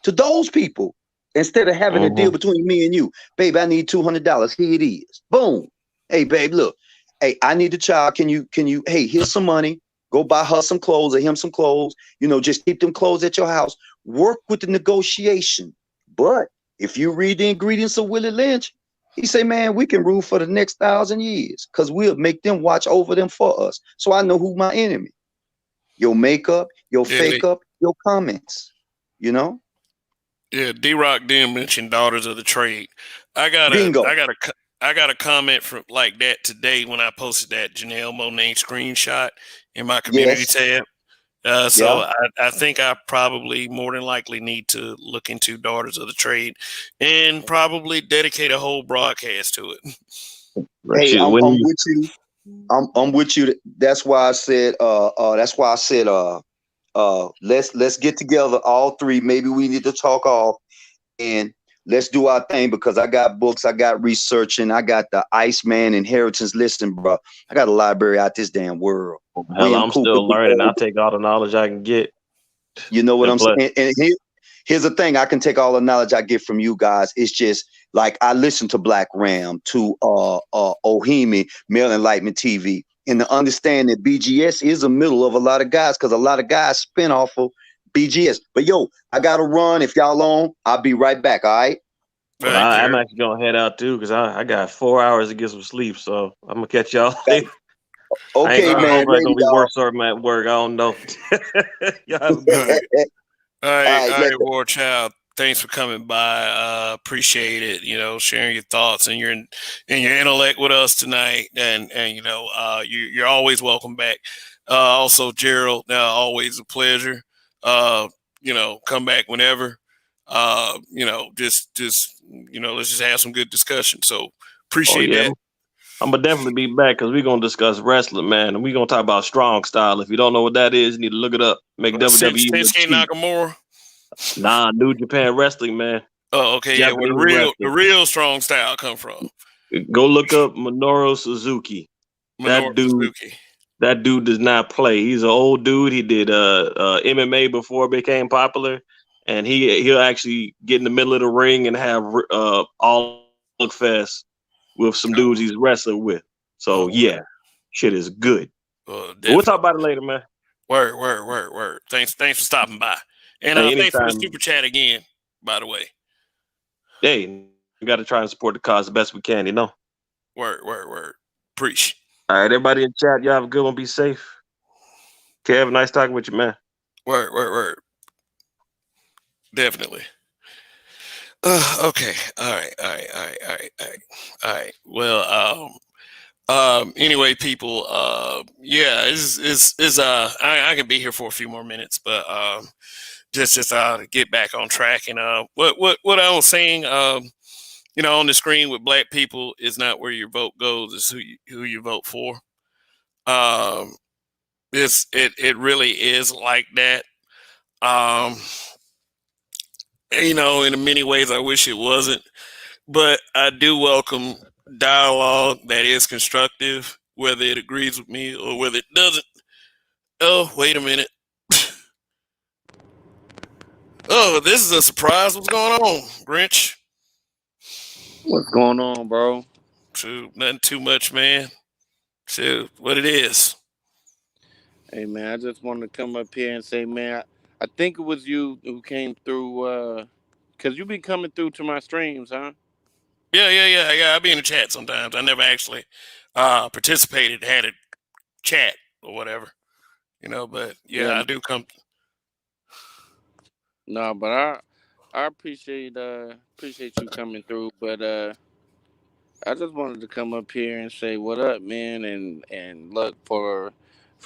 to those people instead of having a deal between me and you. Babe, I need $200. Here it is. Boom. Hey, babe, look. Hey, I need a child. Can you, hey, here's some money. Go buy her some clothes or him some clothes. Just keep them clothes at your house. Work with the negotiation. But if you read the ingredients of Willie Lynch, he say, man, we can rule for the next 1,000 years because we'll make them watch over them for us. So I know who my enemy. Your makeup, your fake up, your comments, Yeah, D-Rock did mention Daughters of the Trade. Bingo. I got a comment from like that today when I posted that Janelle Monáe screenshot in my community tab. So I think I probably more than likely need to look into Daughters of the Trade and probably dedicate a whole broadcast to it. Hey, I'm with you. I'm with you. That's why I said let's get together all three. Maybe we need to talk off and let's do our thing because I got books, I got research, and I got the Iceman Inheritance. Listen, bro, I got a library out this damn world. Hell, I'm still learning. I'll take all the knowledge I can get. You know what I'm saying? And here's the thing. I can take all the knowledge I get from you guys. It's just like I listen to Black Ram, to Ohimi, Male Enlightenment TV, and to understand that BGS is the middle of a lot of guys because a lot of guys spin off of BGS. But yo, I gotta run. If y'all on, I'll be right back. All right. Well, I'm actually gonna head out too because I got 4 hours to get some sleep. So I'm gonna catch y'all later. Okay, man. It's gonna be worse something at work. I don't know. Y'all have a good all right, War Child. Thanks for coming by. Appreciate it. Sharing your thoughts and your intellect with us tonight. And you're always welcome back. Also, Gerald, always a pleasure. Come back whenever. Let's just have some good discussion. So appreciate that. I'm gonna definitely be back because we're gonna discuss wrestling, man, and we're gonna talk about strong style. If you don't know what that is, you need to look it up. Make WWE. Shinsuke Nakamura. Nah, New Japan Wrestling, man. Oh, okay, Japanese where the real strong style come from. Go look up Minoru Suzuki. That dude does not play. He's an old dude. He did MMA before it became popular, and he'll actually get in the middle of the ring and have all look fest with some dudes he's wrestling with. So shit is good. We'll talk about it later, man. Word. Thanks for stopping by. And thanks for the super chat again, by the way. Hey, we got to try and support the cause the best we can, Word. Preach. All right, everybody in chat, y'all have a good one. Be safe. Kev, nice talking with you, man. Word. Definitely. Okay. All right. Well, anyway, people, I can be here for a few more minutes, but just to get back on track. And what I was saying, on the screen with black people is not where your vote goes, it's who you vote for. It really is like that. In many ways, I wish it wasn't, but I do welcome dialogue that is constructive, whether it agrees with me or whether it doesn't. Oh, wait a minute. Oh, this is a surprise. What's going on, Grinch? What's going on, bro? Nothing too much, man. What it is. Hey, man, I just wanted to come up here and say, man, I think it was you who came through, because you be coming through to my streams, huh? Yeah. I be in the chat sometimes. I never actually participated, had a chat or whatever, but I do come. No, but I appreciate you coming through, but I just wanted to come up here and say what up, man, and look for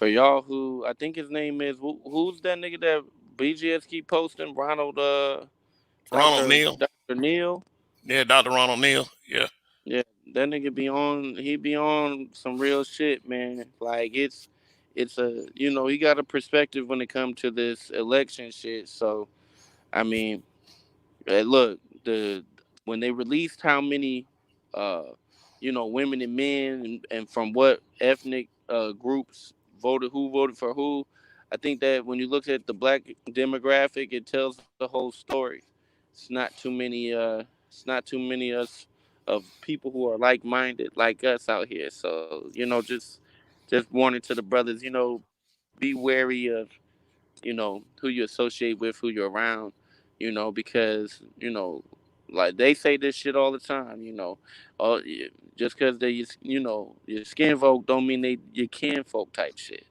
y'all who I think his name is who's that nigga that BGS keep posting, Ronald Ronald Neal. Dr. Neal. Yeah, Dr. Ronald Neal. Yeah. Yeah, That nigga be on. He be on some real shit, man. Like it's a he got a perspective when it comes to this election shit. So I mean, look, when they released how many, uh, women and men and from what ethnic groups who voted for who, I think that when you look at the black demographic, it tells the whole story. It's not too many. It's not too many us of people who are like minded like us out here. So just warning to the brothers. Be wary of who you associate with, who you're around, because like they say this shit all the time. Just because they your skin folk don't mean they your kin folk type shit.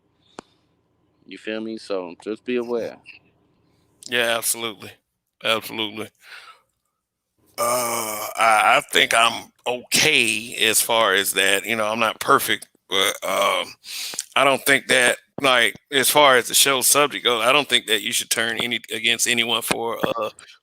You feel me? So just be aware. Yeah, absolutely, absolutely. I think I'm okay as far as that. I'm not perfect, but I don't think that, like, as far as the show's subject goes, I don't think that you should turn any against anyone for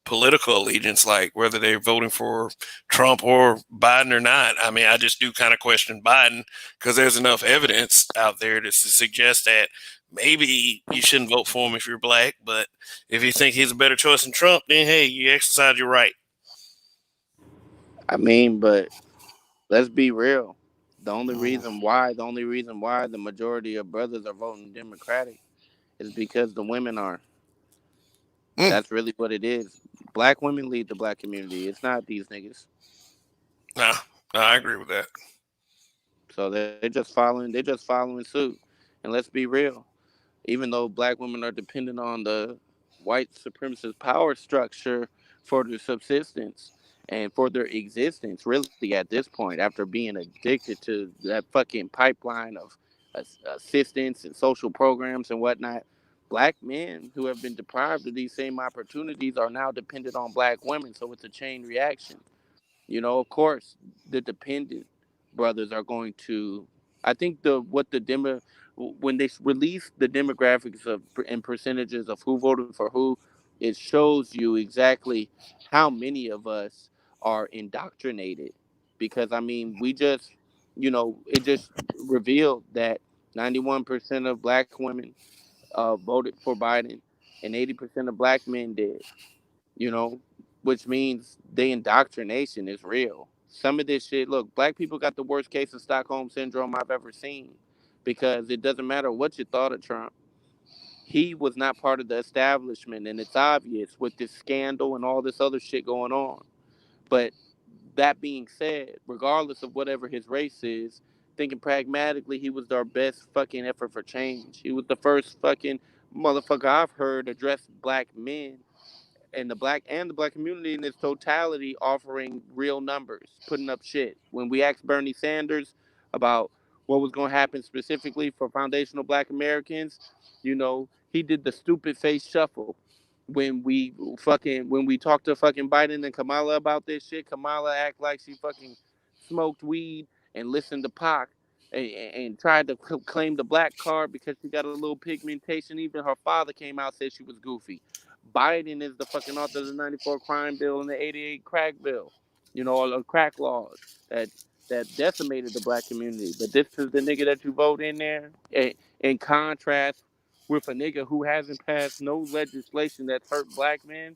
political allegiance, like whether they're voting for Trump or Biden or not. I mean, I just do kind of question Biden because there's enough evidence out there to suggest that maybe you shouldn't vote for him if you're black, but if you think he's a better choice than Trump, then hey, you exercise your right. I mean, but let's be real. The only reason why the majority of brothers are voting Democratic is because the women are. Mm, That's really what it is. Black women lead the black community. It's not these niggas. nah, nah, I agree with that. So they're just following suit. And let's be real. Even though black women are dependent on the white supremacist power structure for their subsistence and for their existence, really at this point, after being addicted to that fucking pipeline of assistance and social programs and whatnot, black men who have been deprived of these same opportunities are now dependent on black women. So it's a chain reaction. Of course, the dependent brothers are going to. I think when they release the demographics of and percentages of who voted for who, it shows you exactly how many of us are indoctrinated. Because I mean, it just revealed that 91% of black women voted for Biden, and 80% of black men did you know, which means the indoctrination is real. Some of this shit, look, black people got the worst case of Stockholm syndrome I've ever seen because it doesn't matter what you thought of Trump. He was not part of the establishment, and it's obvious with this scandal and all this other shit going on. But that being said, regardless of whatever his race is, thinking pragmatically, he was our best fucking effort for change. He was the first fucking motherfucker I've heard address black men and the black community in its totality offering real numbers, putting up shit. When we asked Bernie Sanders about what was going to happen specifically for foundational black Americans, he did the stupid face shuffle. When we talked to fucking Biden and Kamala about this shit, Kamala act like she fucking smoked weed and listened to Pac and tried to claim the black card because she got a little pigmentation. Even her father came out and said she was goofy. Biden is the fucking author of the '94 crime bill and the '88 crack bill, all the crack laws that decimated the black community. But this is the nigga that you vote in there. In contrast with a nigga who hasn't passed no legislation that's hurt black men.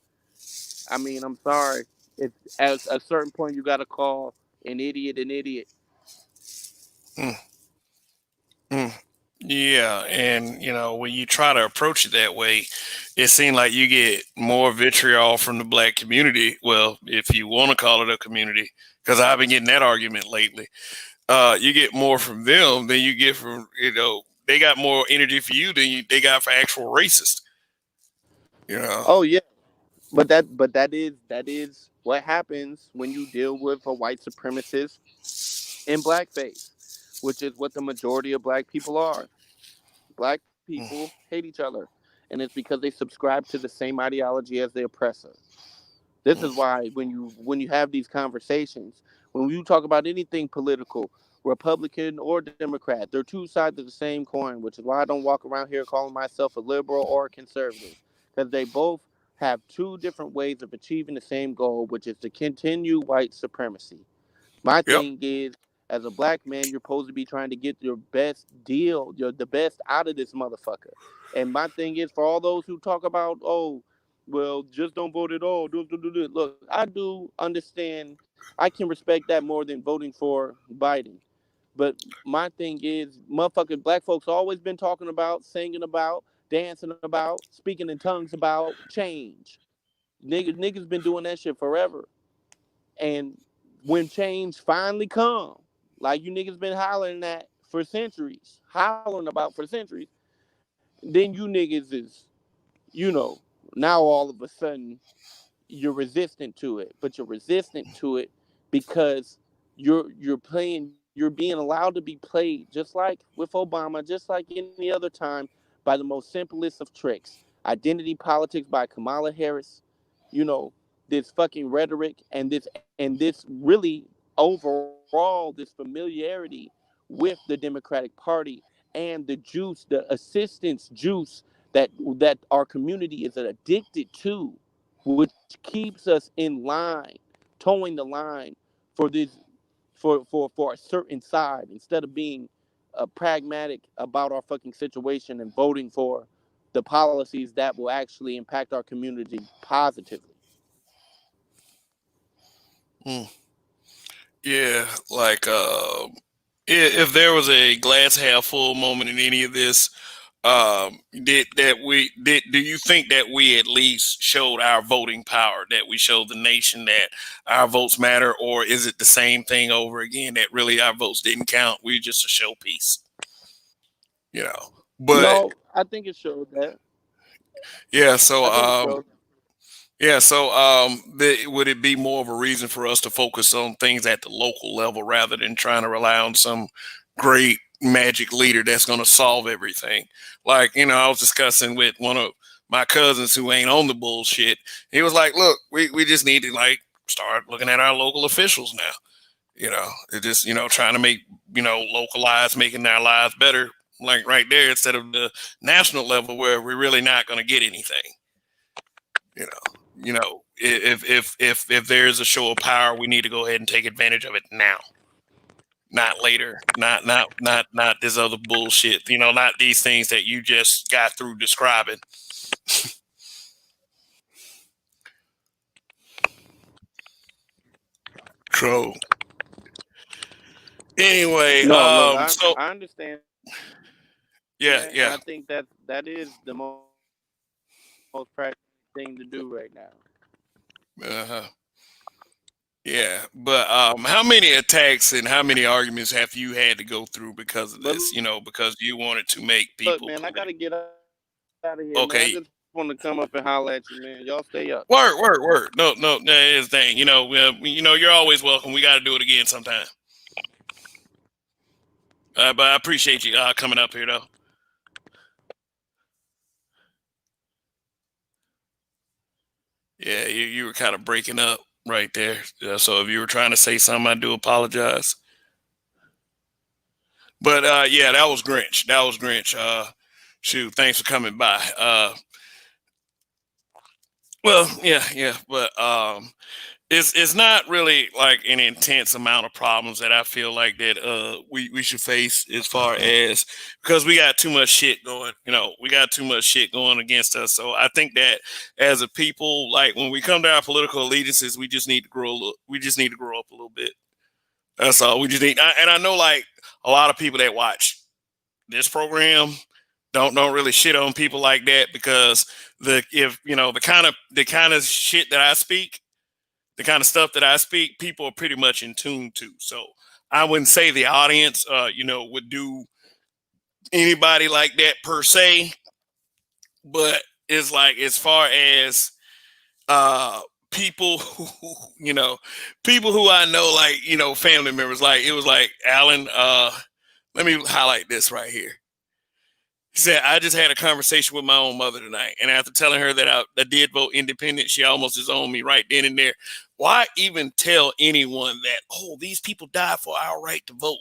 I mean, I'm sorry. It's at a certain point you gotta call an idiot an idiot. Mm, mm. Yeah, and when you try to approach it that way, it seems like you get more vitriol from the black community. Well, if you want to call it a community, because I've been getting that argument lately. You get more from them than you get from they got more energy for you than they got for actual racists. You know. Oh yeah, but that is what happens when you deal with a white supremacist in blackface, which is what the majority of black people are. Black people hate each other, and it's because they subscribe to the same ideology as the oppressor. This is why when you have these conversations, when you talk about anything political, Republican or Democrat, they're two sides of the same coin, which is why I don't walk around here calling myself a liberal or a conservative, because they both have two different ways of achieving the same goal, which is to continue white supremacy. My Yep. thing is, as a black man, you're supposed to be trying to get your best deal, the best out of this motherfucker. And my thing is, for all those who talk about, oh, well, just don't vote at all. Do. Look, I do understand. I can respect that more than voting for Biden. But my thing is, motherfucking black folks always been talking about, singing about, dancing about, speaking in tongues about change. Niggas been doing that shit forever. And when change finally come, like you niggas been hollering at for centuries, hollering about for centuries, then you niggas is, you know, now all of a sudden you're resistant to it, but you're resistant to it because you're playing, you're being allowed to be played just like with Obama, just like any other time, by the most simplest of tricks. Identity politics by Kamala Harris, you know, this fucking rhetoric and this really overall this familiarity with the Democratic Party and the juice, the assistance juice that our community is addicted to, which keeps us in line, towing the line for this for a certain side instead of being pragmatic about our fucking situation and voting for the policies that will actually impact our community positively. Mm. Yeah, like if there was a glass half full moment in any of this, do you think that we at least showed our voting power, that we showed the nation that our votes matter, or is it the same thing over again, that really our votes didn't count, we just a showpiece, you know? But No, I think it showed that. yeah, so I think it showed. yeah, so would it be more of a reason for us to focus on things at the local level rather than trying to rely on some great magic leader that's going to solve everything? Like, I was discussing with one of my cousins who ain't on the bullshit. He was like, "Look, we just need to like start looking at our local officials now. It just trying to make localize, making our lives better, like right there instead of the national level where we're really not going to get anything." You know, if there's a show of power, we need to go ahead and take advantage of it now, not later, not this other bullshit. Not these things that you just got through describing. So anyway, No, look, so I understand that, and I think yeah, that yeah, is the most practical thing to do right now. uh-huh. Yeah, but how many attacks and how many arguments have you had to go through because of But this? Because you wanted to make look, people man, I gotta political. get out of here, man. I just want to come up and Okay, holler at you, man. Y'all stay up. word. No, that is thing. You're always welcome. We got to do it again sometime. But I appreciate you coming up here, though. Yeah, you were kind of breaking up right there. So if you were trying to say something, I do apologize. But yeah, that was Grinch. That was Grinch. Shoot, thanks for coming by. Well, yeah, but it's not really like an intense amount of problems that I feel like that we should face as far as, because we got too much shit going. We got too much shit going against us. So I think that as a people, like when we come to our political allegiances, we just need to grow a little. We just need to grow up a little bit. That's all. We just need. And I know like a lot of people that watch this program don't really shit on people like that, because the kind of shit that I speak, the kind of stuff that I speak, people are pretty much in tune to. So I wouldn't say the audience, would do anybody like that per se, but it's like as far as uh, people who, people who I know, like family members, like it was like Alan. Let me highlight this right here. He said, I just had a conversation with my own mother tonight, and after telling her that I did vote independent, she almost disowned me right then and there. Why even tell anyone that, oh, these people died for our right to vote?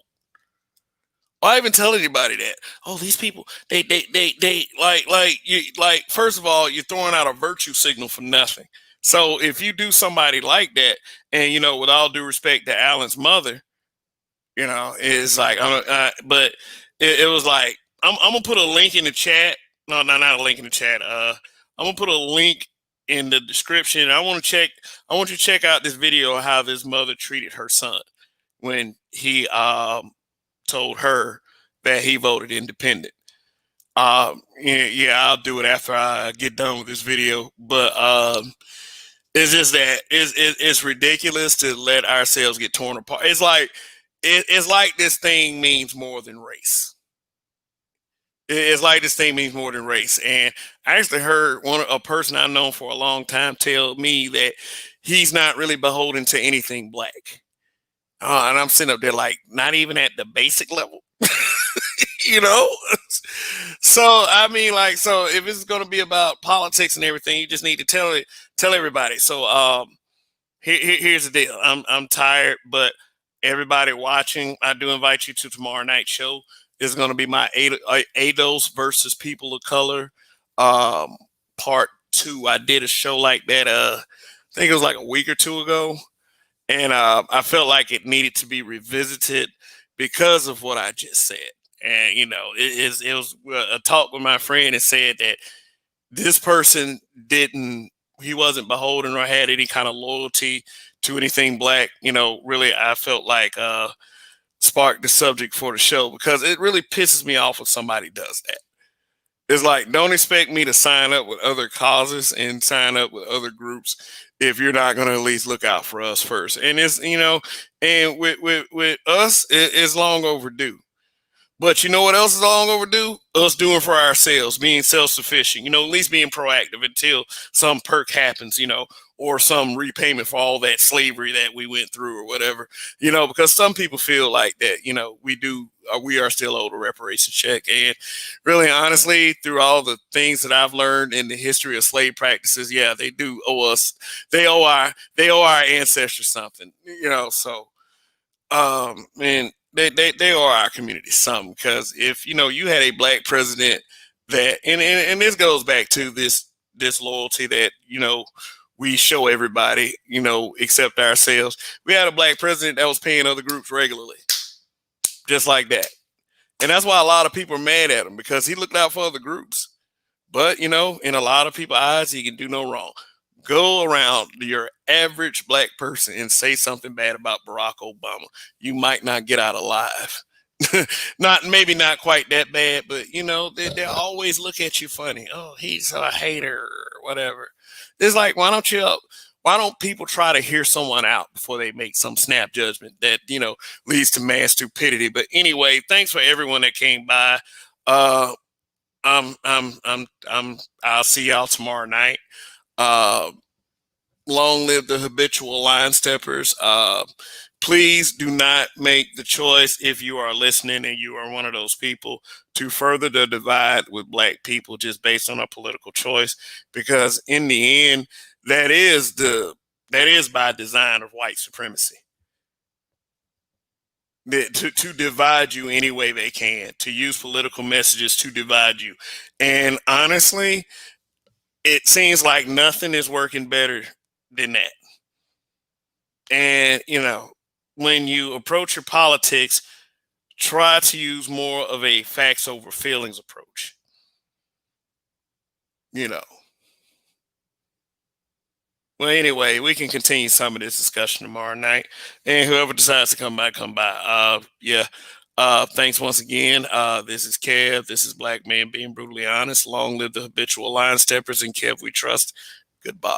Why even tell anybody that? Oh, these people, they like you, like, first of all, you're throwing out a virtue signal for nothing. So if you do somebody like that, and with all due respect to Alan's mother, it's like, but it was like, I'm gonna put a link in the chat. No, not a link in the chat. I'm gonna put a link in the description. I want you to check out this video of how this mother treated her son when he told her that he voted independent. Yeah, I'll do it after I get done with this video. But it's just that it's ridiculous to let ourselves get torn apart. It's like this thing means more than race. It's like this thing means more than race. And I actually heard a person I've known for a long time tell me that he's not really beholden to anything black. And I'm sitting up there like, not even at the basic level. you know so I mean, like, so if it's going to be about politics and everything, you just need to tell everybody. So here's the deal. I'm tired, but everybody watching, I do invite you to tomorrow night's show. It's going to be my ADOS versus people of color part 2. I did a show like that I think it was like a week or 2 ago, and I felt like it needed to be revisited because of what I just said. And it was a talk with my friend, and said that this person he wasn't beholden or had any kind of loyalty to anything black. Really, I felt like sparked the subject for the show, because it really pisses me off when somebody does that. It's like, don't expect me to sign up with other causes and sign up with other groups if you're not going to at least look out for us first. And it's, and with us, it's long overdue. But you know what else is long overdue? Us doing for ourselves, being self-sufficient, at least being proactive until some perk happens, or some repayment for all that slavery that we went through or whatever, because some people feel like that, we are still owed a reparation check. And really, honestly, through all the things that I've learned in the history of slave practices, yeah, they do owe us, they owe our ancestors something, so, and they are our community some, because if you had a black president that, and this goes back to this loyalty that we show everybody, except ourselves. We had a black president that was paying other groups regularly, just like that. And that's why a lot of people are mad at him, because he looked out for other groups. But in a lot of people's eyes, he can do no wrong. Go around your average black person and say something bad about Barack Obama. You might not get out alive. Maybe not quite that bad, but they always look at you funny. Oh, he's a hater or whatever. It's like, why don't people try to hear someone out before they make some snap judgment that leads to mass stupidity? But anyway, thanks for everyone that came by. I'll see y'all tomorrow night. Long live the habitual line steppers. Please do not make the choice, if you are listening and you are one of those people, to further the divide with black people just based on a political choice, because in the end, that is by design of white supremacy. To divide you any way they can, to use political messages to divide you. And honestly, it seems like nothing is working better than that. And, when you approach your politics, try to use more of a facts over feelings approach. Well, anyway, we can continue some of this discussion tomorrow night. And whoever decides to come by. Yeah. Thanks once again. This is Kev. This is Black Man Being Brutally Honest. Long live the habitual line steppers, and Kev we trust. Goodbye.